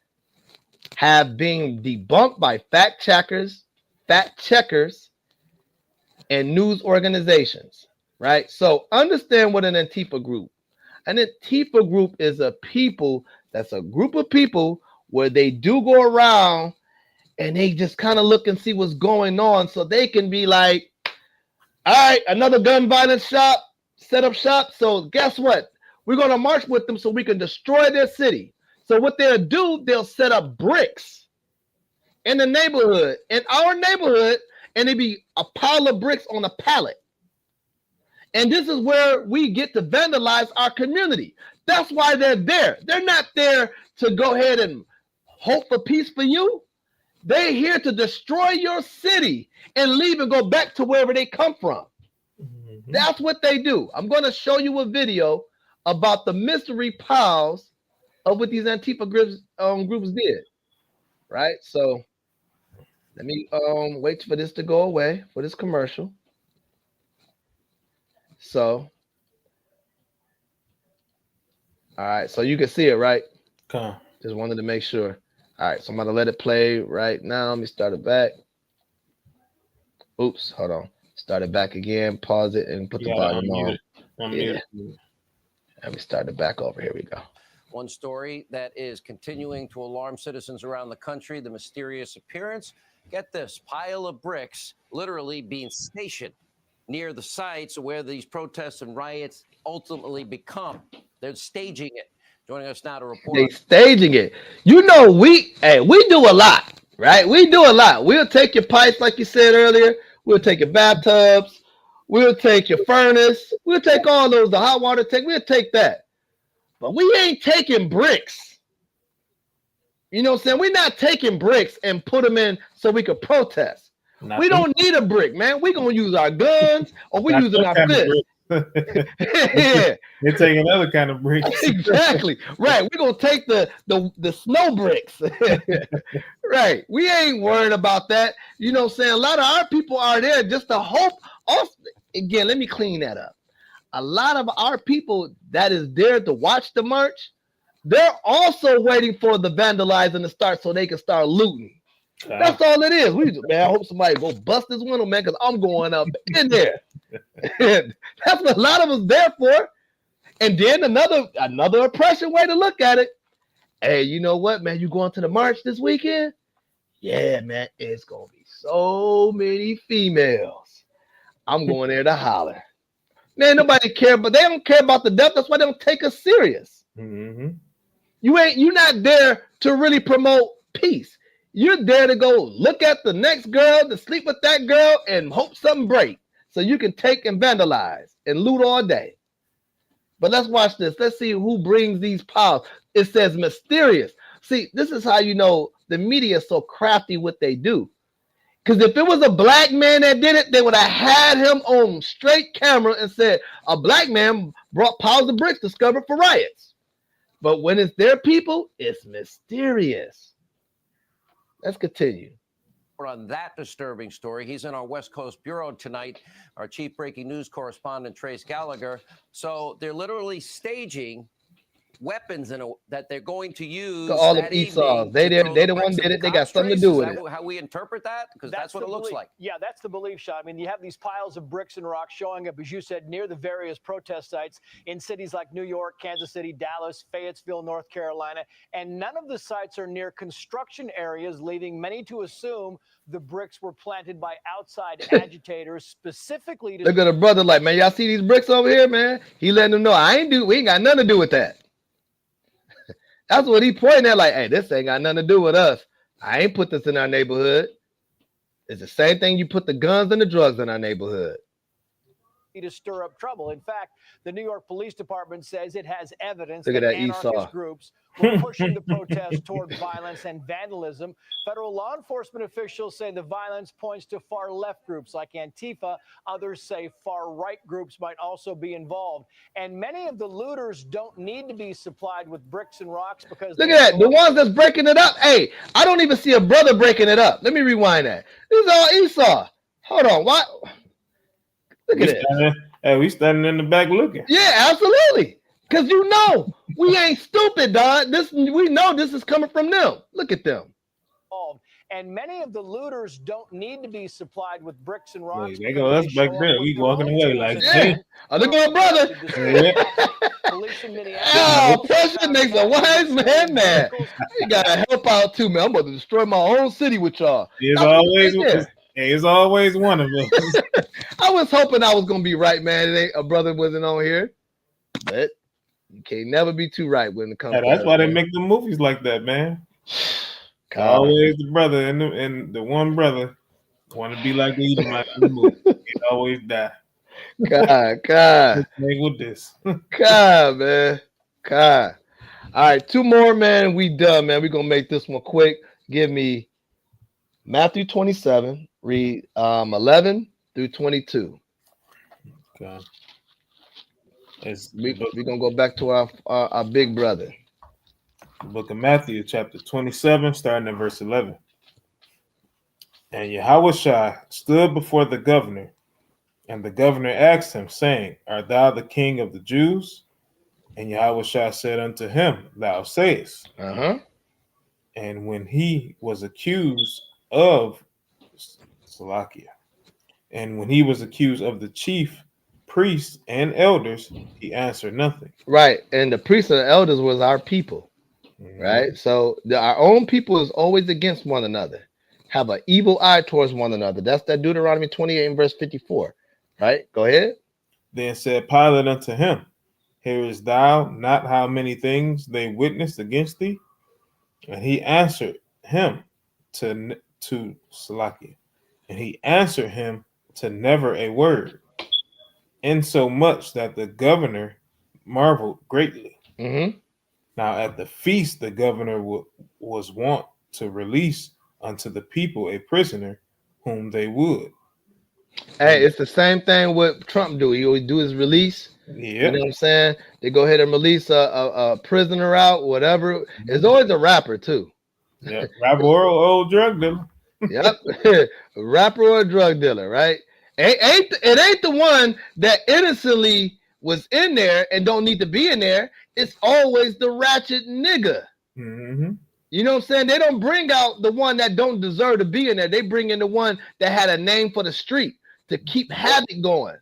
have been debunked by fact checkers, and news organizations, right? So understand what an Antifa group. An Antifa group is a group of people where they do go around and they just kind of look and see what's going on so they can be like, all right, another gun violence shop, set up shop. So guess what? We're going to march with them so we can destroy their city. So what they'll do, they'll set up bricks in the neighborhood, in our neighborhood, and it'd be a pile of bricks on a pallet. And this is where we get to vandalize our community. That's why they're there. They're not there to go ahead and hope for peace for you. They're here to destroy your city and leave and go back to wherever they come from. Mm-hmm. That's what they do. I'm going to show you a video about the mystery piles of what these Antifa groups did. Right? So let me wait for this to go away for this commercial. So, all right, so you can see it, right? Okay. Just wanted to make sure. All right, so I'm gonna let it play right now. Let me start it back. Oops, hold on. Start it back again. Pause it and put the volume on. Yeah. Let me start it back over. Here we go. One story that is continuing to alarm citizens around the country: the mysterious appearance. Get this pile of bricks literally being stationed near the sites where these protests and riots ultimately become. They're staging it. Joining us now to report. They're staging it. You know, we do a lot, right? We do a lot. We'll take your pipes, like you said earlier. We'll take your bathtubs. We'll take your furnace. We'll take all those, the hot water tank. We'll take that. But we ain't taking bricks. You know what I'm saying? We're not taking bricks and put them in so we could protest. We don't need a brick, man. We're going to use our guns or we're using our fists. Yeah. They're taking other kind of bricks. Exactly. Right. We're going to take the snow bricks. Right. We ain't worried about that. You know what I'm saying? A lot of our people are there just to hope. Again, let me clean that up. A lot of our people that is there to watch the march, they're also waiting for the vandalizing to start so they can start looting. That's all it is. Man, I hope somebody go bust this window, man, because I'm going up in there. That's what a lot of us there for. And then another oppression way to look at it. Hey, you know what, man? You going to the march this weekend? Yeah, man. It's gonna be so many females. I'm going there to holler. Man, nobody care, but they don't care about the death. That's why they don't take us serious. Mm-hmm. You're not there to really promote peace. You're there to go look at the next girl, to sleep with that girl, and hope something break so you can take and vandalize and loot all day. But let's watch this. Let's see who brings these piles. It says mysterious. See, this is how you know the media is so crafty what they do. Because if it was a black man that did it, they would have had him on straight camera and said, a black man brought piles of bricks discovered for riots. But when it's their people, it's mysterious. Let's continue. On that disturbing story, he's in our West Coast Bureau tonight, our chief breaking news correspondent, Trace Gallagher. So they're literally staging weapons that they're going to use. All the Esau's. They the one did it. They got something to do with it. How we interpret that? Because that's what it looks like. Yeah, that's the belief, Sean. I mean, you have these piles of bricks and rocks showing up, as you said, near the various protest sites in cities like New York, Kansas City, Dallas, Fayetteville, North Carolina, and none of the sites are near construction areas, leading many to assume the bricks were planted by outside agitators specifically to... Look at a brother like, man, y'all see these bricks over here, man? He letting them know, we ain't got nothing to do with that. That's what he pointing at, like, hey, this ain't got nothing to do with us. I ain't put this in our neighborhood. It's the same thing you put the guns and the drugs in our neighborhood. To stir up trouble. In fact, the New York Police Department says it has evidence that anarchist groups were pushing the protest toward violence and vandalism. Federal law enforcement officials say the violence points to far left groups like Antifa. Others say far right groups might also be involved. And many of the looters don't need to be supplied with bricks and rocks because... Look at that. The ones that's breaking it up. Hey, I don't even see a brother breaking it up. Let me rewind that. This is all Esau. Hold on. What? Look at it. Hey, we standing in the back looking. Yeah, absolutely. Because you know, we ain't stupid, dog. We know this is coming from them. Look at them. And many of the looters don't need to be supplied with bricks and rocks. They go us back there. We walking away like, yeah. Oh, look at my brother. Oh, pressure makes a wise man mad. You gotta help out too, man. I'm about to destroy my own city with y'all. It's always one of us. I was hoping I was gonna be right, man. A brother wasn't on here, but you can't never be too right when it comes. Yeah, that's why they make the movies like that, man. Always the brother and the one brother want to be like the Edomite in the movie. He always die. God. With this. God, man. God. All right, 2 more, man. We done, man. We're gonna make this one quick. Give me Matthew 27. Read 11 through 22. Okay. We're gonna go back to our big brother. The book of Matthew, chapter 27, starting at verse 11. And Yahushua stood before the governor, and the governor asked him, saying, Art thou the king of the Jews? And Yahushua said unto him, Thou sayest. And when he was accused of the chief priests and elders, he answered nothing. Right, and the priests and the elders was our people. Right, so our own people is always against one another, have an evil eye towards one another. That's that Deuteronomy 28 and verse 54. Right, go ahead. Then said Pilate unto him, Hearest thou not how many things they witnessed against thee? And he answered him to Salakia, and he answered him to never a word, insomuch that the governor marveled greatly. Now at the feast, the governor was wont to release unto the people a prisoner whom they would. Hey, it's the same thing what Trump do. He always do his release. Yeah. You know what I'm saying? They go ahead and release a prisoner out, whatever. It's always a rapper too. Yeah, rapper or old drug dealer. Yep. Rapper or a drug dealer, right? It ain't the one that innocently was in there and don't need to be in there. It's always the ratchet nigga. You know what I'm saying? They don't bring out the one that don't deserve to be in there. They bring in the one that had a name for the street to keep havoc going.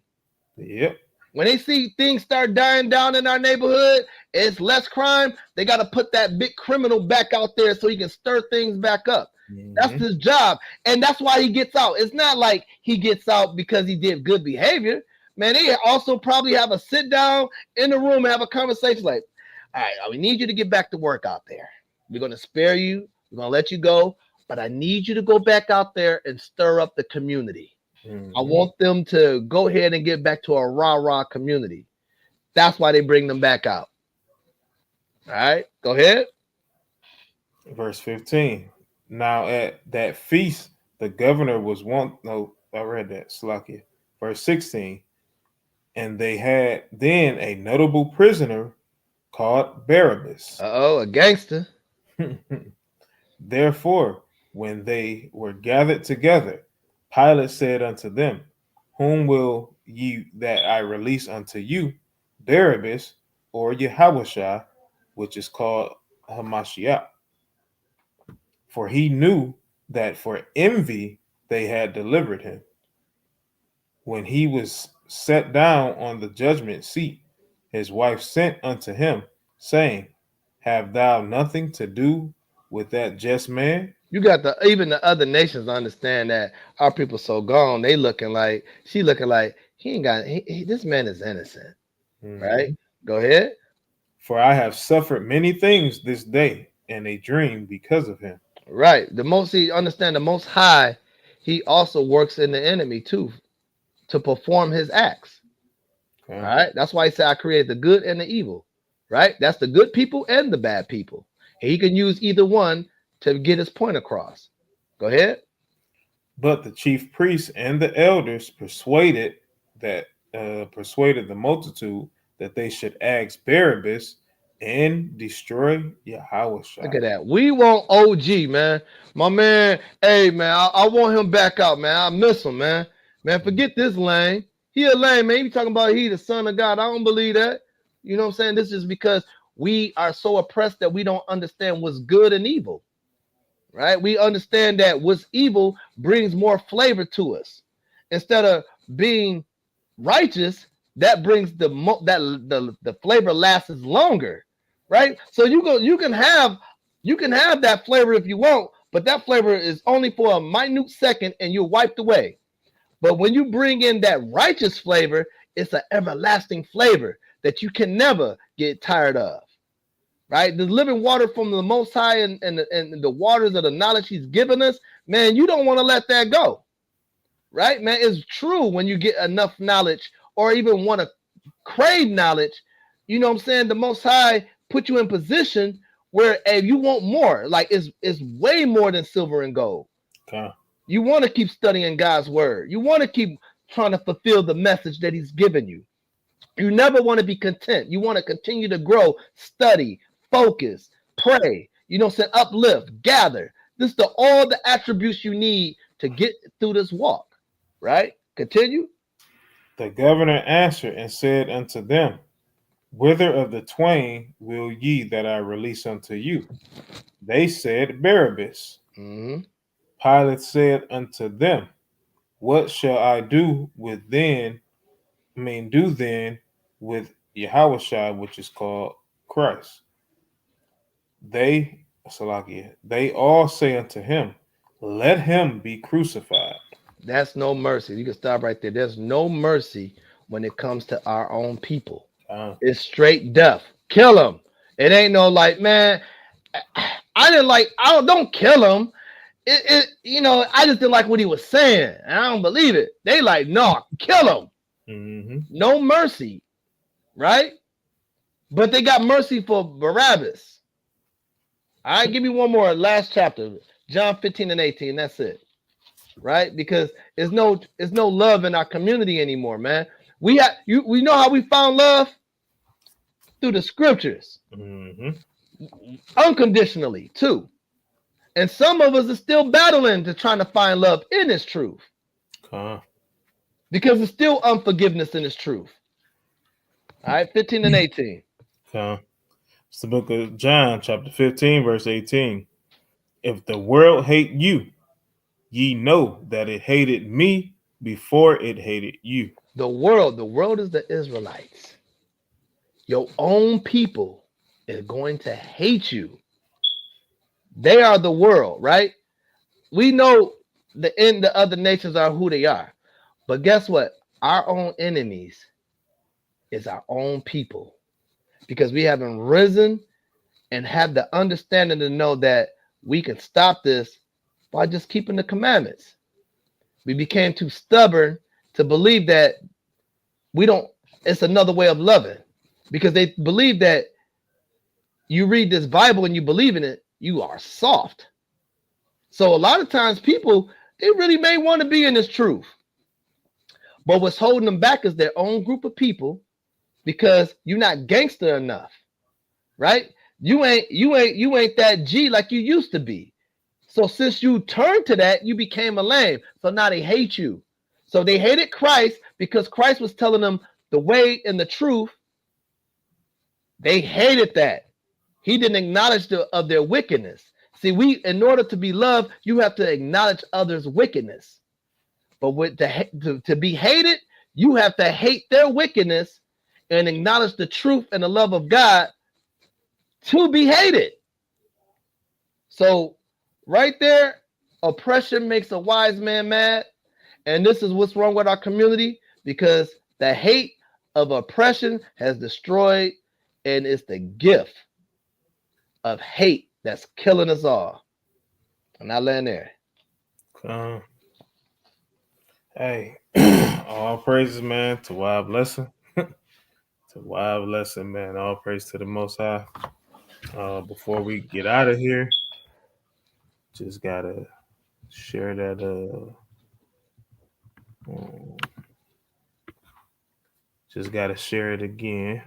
Yep. When they see things start dying down in our neighborhood, it's less crime. They got to put that big criminal back out there so he can stir things back up. That's his job. And that's why he gets out. It's not like he gets out because he did good behavior. Man, they also probably have a sit down in the room and have a conversation like, all right, we need you to get back to work out there. We're going to spare you. We're going to let you go. But I need you to go back out there and stir up the community. I want them to go ahead and get back to a rah-rah community. That's why they bring them back out. All right, go ahead. Verse 15. Now at that feast, the governor was I read that, Slakia. Verse 16. And they had then a notable prisoner called Barabbas. A gangster. Therefore, when they were gathered together, Pilate said unto them, whom will ye that I release unto you, Barabbas or Yahushua, which is called Hamashiach? For he knew that for envy they had delivered him. When he was set down on the judgment seat, his wife sent unto him, saying, have thou nothing to do with that just man? You got even the other nations understand that our people so gone. They looking like he ain't got. This man is innocent, right? Go ahead. For I have suffered many things this day in a dream because of him. Right. The Most High. He also works in the enemy too, to perform his acts. All right. That's why he said I created the good and the evil. Right. That's the good people and the bad people. And he can use either one to get his point across. Go ahead. But the chief priests and the elders persuaded the multitude that they should ask Barabbas and destroy Yahushua. Look at that. We want OG, man. My man, hey, man, I want him back out, man. I miss him, man. Man, forget this lame. He a lame, man. He talking about he the son of God. I don't believe that. You know what I'm saying? This is because we are so oppressed that we don't understand what's good and evil. Right? We understand that what's evil brings more flavor to us. Instead of being righteous, that brings the flavor lasts longer, right? So you can have that flavor if you want, but that flavor is only for a minute second and you're wiped away. But when you bring in that righteous flavor, it's an everlasting flavor that you can never get tired of. Right, the living water from the Most High and the waters of the knowledge He's given us, man. You don't want to let that go, right, man? It's true when you get enough knowledge, or even want to crave knowledge. You know what I'm saying? The Most High put you in position where if you want more, like it's way more than silver and gold. Okay. You want to keep studying God's word. You want to keep trying to fulfill the message that He's given you. You never want to be content. You want to continue to grow, study, focus, pray, uplift, gather. This is all the attributes you need to get through this walk, right? Continue. The governor answered and said unto them, whither of the twain will ye that I release unto you? They said, Barabbas. Pilate said unto them, what shall I do then with Yahushua, which is called Christ? They all say unto him, let him be crucified. That's no mercy. You can stop right there. There's no mercy when it comes to our own people. It's straight death. Kill him. It ain't no like, man, don't kill him. I just didn't like what he was saying. And I don't believe it. They like, no, kill him. No mercy. Right? But they got mercy for Barabbas. All right, give me one more. Last chapter, John 15 and 18. That's it, right? Because there's no love in our community anymore, man. We know how we found love through the scriptures, unconditionally too. And some of us are still battling to trying to find love in this truth, because there's still unforgiveness in this truth. All right, 15 and 18. It's the book of John, chapter 15, verse 18. If the world hate you, ye know that it hated me before it hated you. The world is the Israelites. Your own people is going to hate you. They are the world, right? We know the other nations are who they are. But guess what? Our own enemies is our own people. Because we haven't risen and have the understanding to know that we can stop this by just keeping the commandments. We became too stubborn to believe that it's another way of loving, because they believe that you read this Bible and you believe in it, you are soft. So a lot of times people, they really may want to be in this truth, but what's holding them back is their own group of people, because you're not gangster enough, right? You ain't that G like you used to be. So since you turned to that, you became a lame. So now they hate you. So they hated Christ because Christ was telling them the way and the truth. They hated that. He didn't acknowledge of their wickedness. See, in order to be loved, you have to acknowledge others' wickedness. But to be hated, you have to hate their wickedness and acknowledge the truth and the love of God to be hated. So right there, oppression makes a wise man mad. And this is what's wrong with our community, because the hate of oppression has destroyed, and it's the gift of hate that's killing us all. And I land there. Hey, all praises, man, to why blessing. To why blessing, man. All praise to the Most High. Before we get out of here, just gotta share that. Just gotta share it again.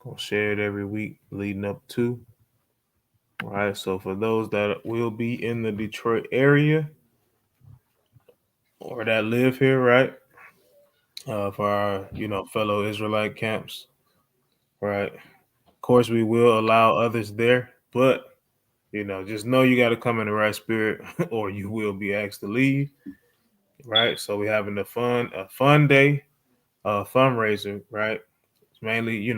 Gonna share it every week leading up to. All right. So for those that will be in the Detroit area or that live here, right? For our, fellow Israelite camps, right? Of course, we will allow others there, but just know you got to come in the right spirit, or you will be asked to leave, right? So we're having a fun day, fundraiser, right? It's mainly,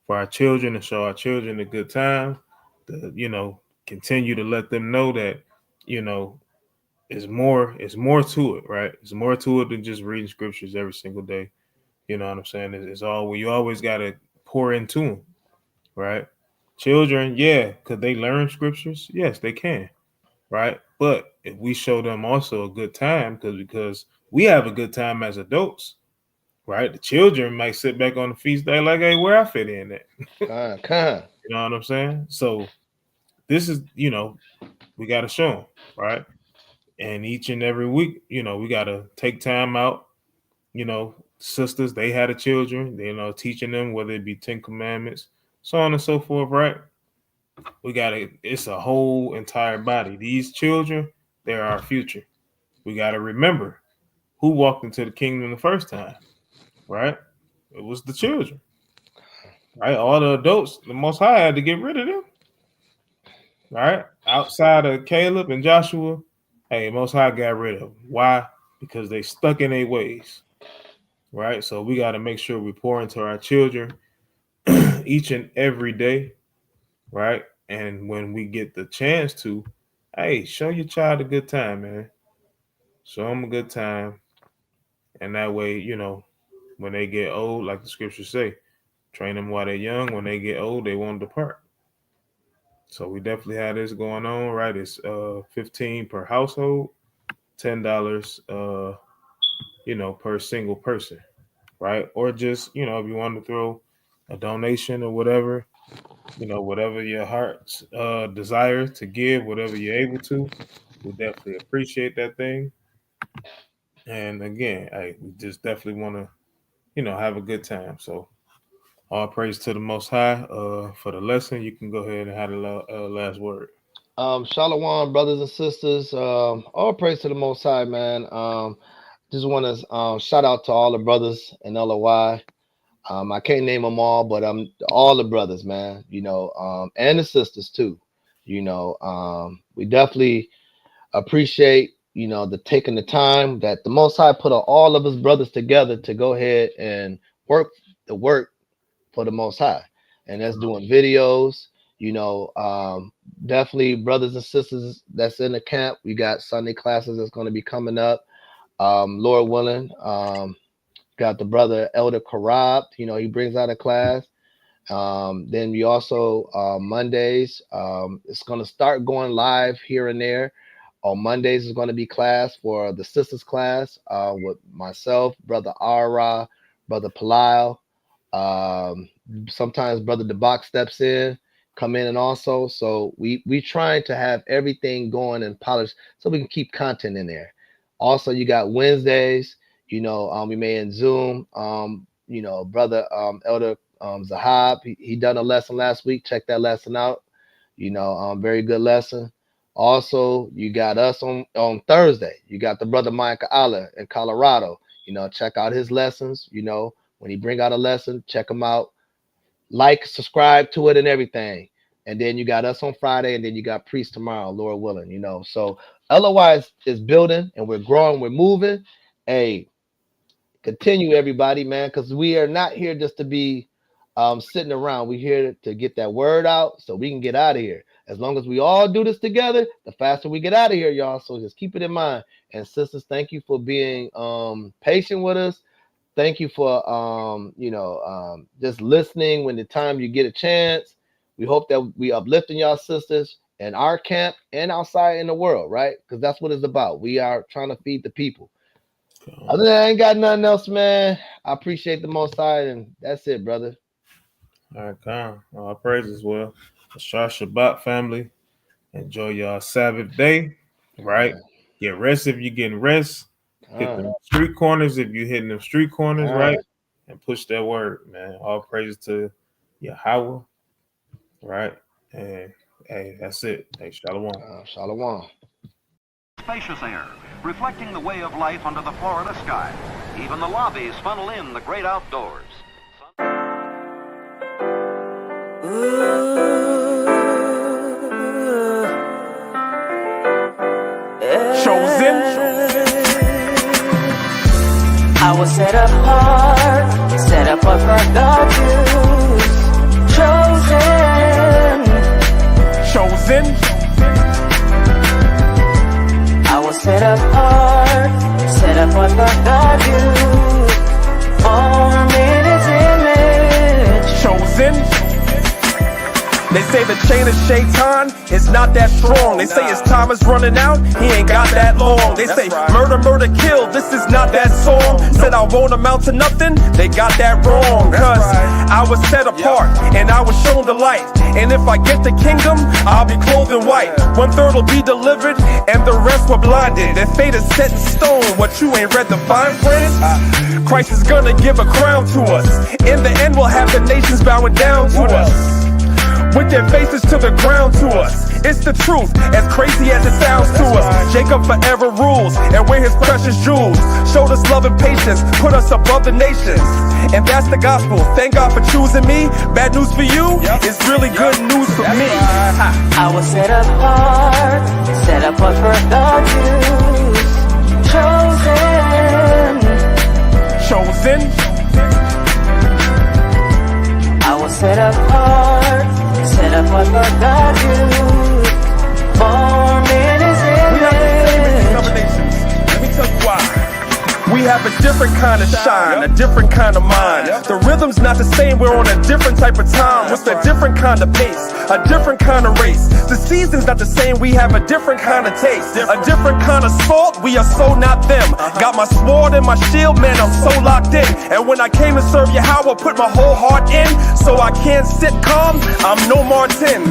for our children, to show our children a good time, to continue to let them know that, it's more to it, right? It's more to it than just reading scriptures every single day. You know what I'm saying? It's all, you always got to pour into them, right? Children, yeah, could they learn scriptures? Yes, they can, right? But if we show them also a good time, because we have a good time as adults, right? The children might sit back on the feast day like, hey, where I fit in at? You know what I'm saying? So this is, we got to show them, right? And each and every week, we got to take time out, sisters, they had the children, teaching them, whether it be 10 commandments, so on and so forth, right? It's a whole entire body. These children, they're our future. We got to remember who walked into the kingdom the first time, right? It was the children, right? All the adults, the Most High had to get rid of them, right? Outside of Caleb and Joshua, hey, Most High got rid of them. Why? Because they stuck in their ways, right? So we got to make sure we pour into our children each and every day, right? And when we get the chance to, hey, show your child a good time, man. Show them a good time. And that way, when they get old, like the scriptures say, train them while they're young. When they get old, they won't depart. So we definitely have this going on, right? It's $15 per household, $10, per single person, right? Or just, if you want to throw a donation or whatever, whatever your heart's desire to give, whatever you're able to, we definitely appreciate that thing. And again, we just definitely want to, have a good time. So all praise to the Most High. For the lesson, you can go ahead and have the last word. Shalom, brothers and sisters. All praise to the Most High, man. Just want to shout out to all the brothers in LOY. I can't name them all, but all the brothers, man. And the sisters too. We definitely appreciate the taking the time that the Most High put all of his brothers together to go ahead and work for the Most High. And that's doing videos, definitely brothers and sisters that's in the camp. We got Sunday classes that's going to be coming up. Lord willing, got the brother Elder Karab, he brings out a class. Then we also Mondays, it's going to start going live here and there. On Mondays is going to be class for the sisters class with myself, brother Ara, brother Palal. Sometimes brother DeBach steps in, come in, and also so we trying to have everything going and polished so we can keep content in there. Also, you got Wednesdays, we may in Zoom, brother Elder Zahab, he done a lesson last week. Check that lesson out. Very good lesson. Also, you got us on Thursday. You got the brother Micah Allah in Colorado. Check out his lessons. When he bring out a lesson, check him out. Like, subscribe to it and everything. And then you got us on Friday, and then you got Priest tomorrow, Lord willing. So LOI is building, and we're growing, we're moving. Hey, continue everybody, man, because we are not here just to be sitting around. We're here to get that word out so we can get out of here. As long as we all do this together, the faster we get out of here, y'all. So just keep it in mind. And sisters, thank you for being patient with us. Thank you for just listening when the time you get a chance. We hope that we uplifting y'all sisters in our camp and outside in the world, right? Because that's what it's about. We are trying to feed the people. Other than that, I ain't got nothing else, man. I appreciate the Most High, and that's it, brother. All right, come. All praises. Well, Ashar Shabbat family. Enjoy y'all Sabbath day, right? Get rest if you're getting rest. Hit them street corners if you're hitting them street corners, right? And push that word, man. All praise to Yahweh, right? And hey, that's it. Hey, Shalom. Shalom. Spacious air, reflecting the way of life under the Florida sky. Even the lobbies funnel in the great outdoors. Chosen. I was set apart for God's use. Chosen. I was set apart for God's use. Formed in His image. Chosen. They say the chain of Shaitan is not that strong. They say his time is running out, he ain't got that long. They say murder, murder, kill, this is not that song. Said I won't amount to nothing, they got that wrong. Cause I was set apart and I was shown the light. And if I get the kingdom, I'll be clothed in white. 1/3 will be delivered and the rest were blinded. Their fate is set in stone, what you ain't read the fine print? Christ is gonna give a crown to us. In the end we'll have the nations bowing down to us, with their faces to the ground to us. It's the truth, as crazy as it sounds to us. Jacob forever rules, and we're his precious jewels. Showed us love and patience, put us above the nations. And that's the gospel, thank God for choosing me. Bad news for you, is really good news for me. I was set apart for God's use. Chosen. I was set apart for God's use. Formed in His image. Let me tell you why. We have a different kind of shine, a different kind of mind. The rhythm's not the same, we're on a different type of time. With a different kind of pace, a different kind of race. The season's not the same, we have a different kind of taste. A different kind of salt, we are so not them. Got my sword and my shield, man, I'm so locked in. And when I came to serve Yahweh, put my whole heart in. So I can't sit calm, I'm no Martin.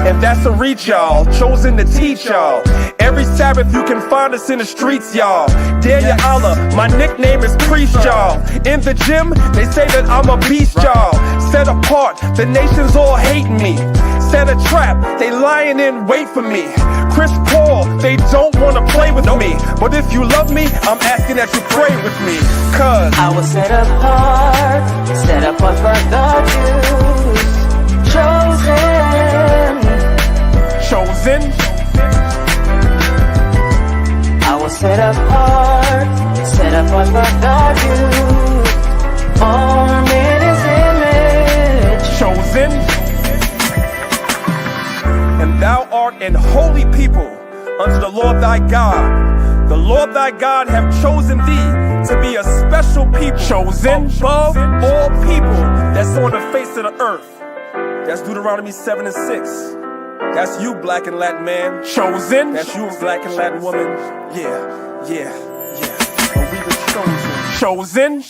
And that's a reach, y'all, chosen to teach y'all. Every Sabbath you can find us in the streets, y'all. Daniel Allah, my nickname is Priest, y'all. In the gym, they say that I'm a beast, y'all. Set apart, the nations all hating me. Set a trap, they lying in wait for me. Chris Paul, they don't wanna play with me. But if you love me, I'm asking that you pray with me. Cause I was set apart for God's use. Chosen. I set apart for God, you formed in His image. Chosen, and thou art an holy people unto the Lord thy God. The Lord thy God have chosen thee to be a special people, chosen above all people that's on the face of the earth. That's Deuteronomy 7 and 6. That's you, black and Latin man. Chosen. That's you, black and Latin woman. Yeah. But we were chosen. Chosen.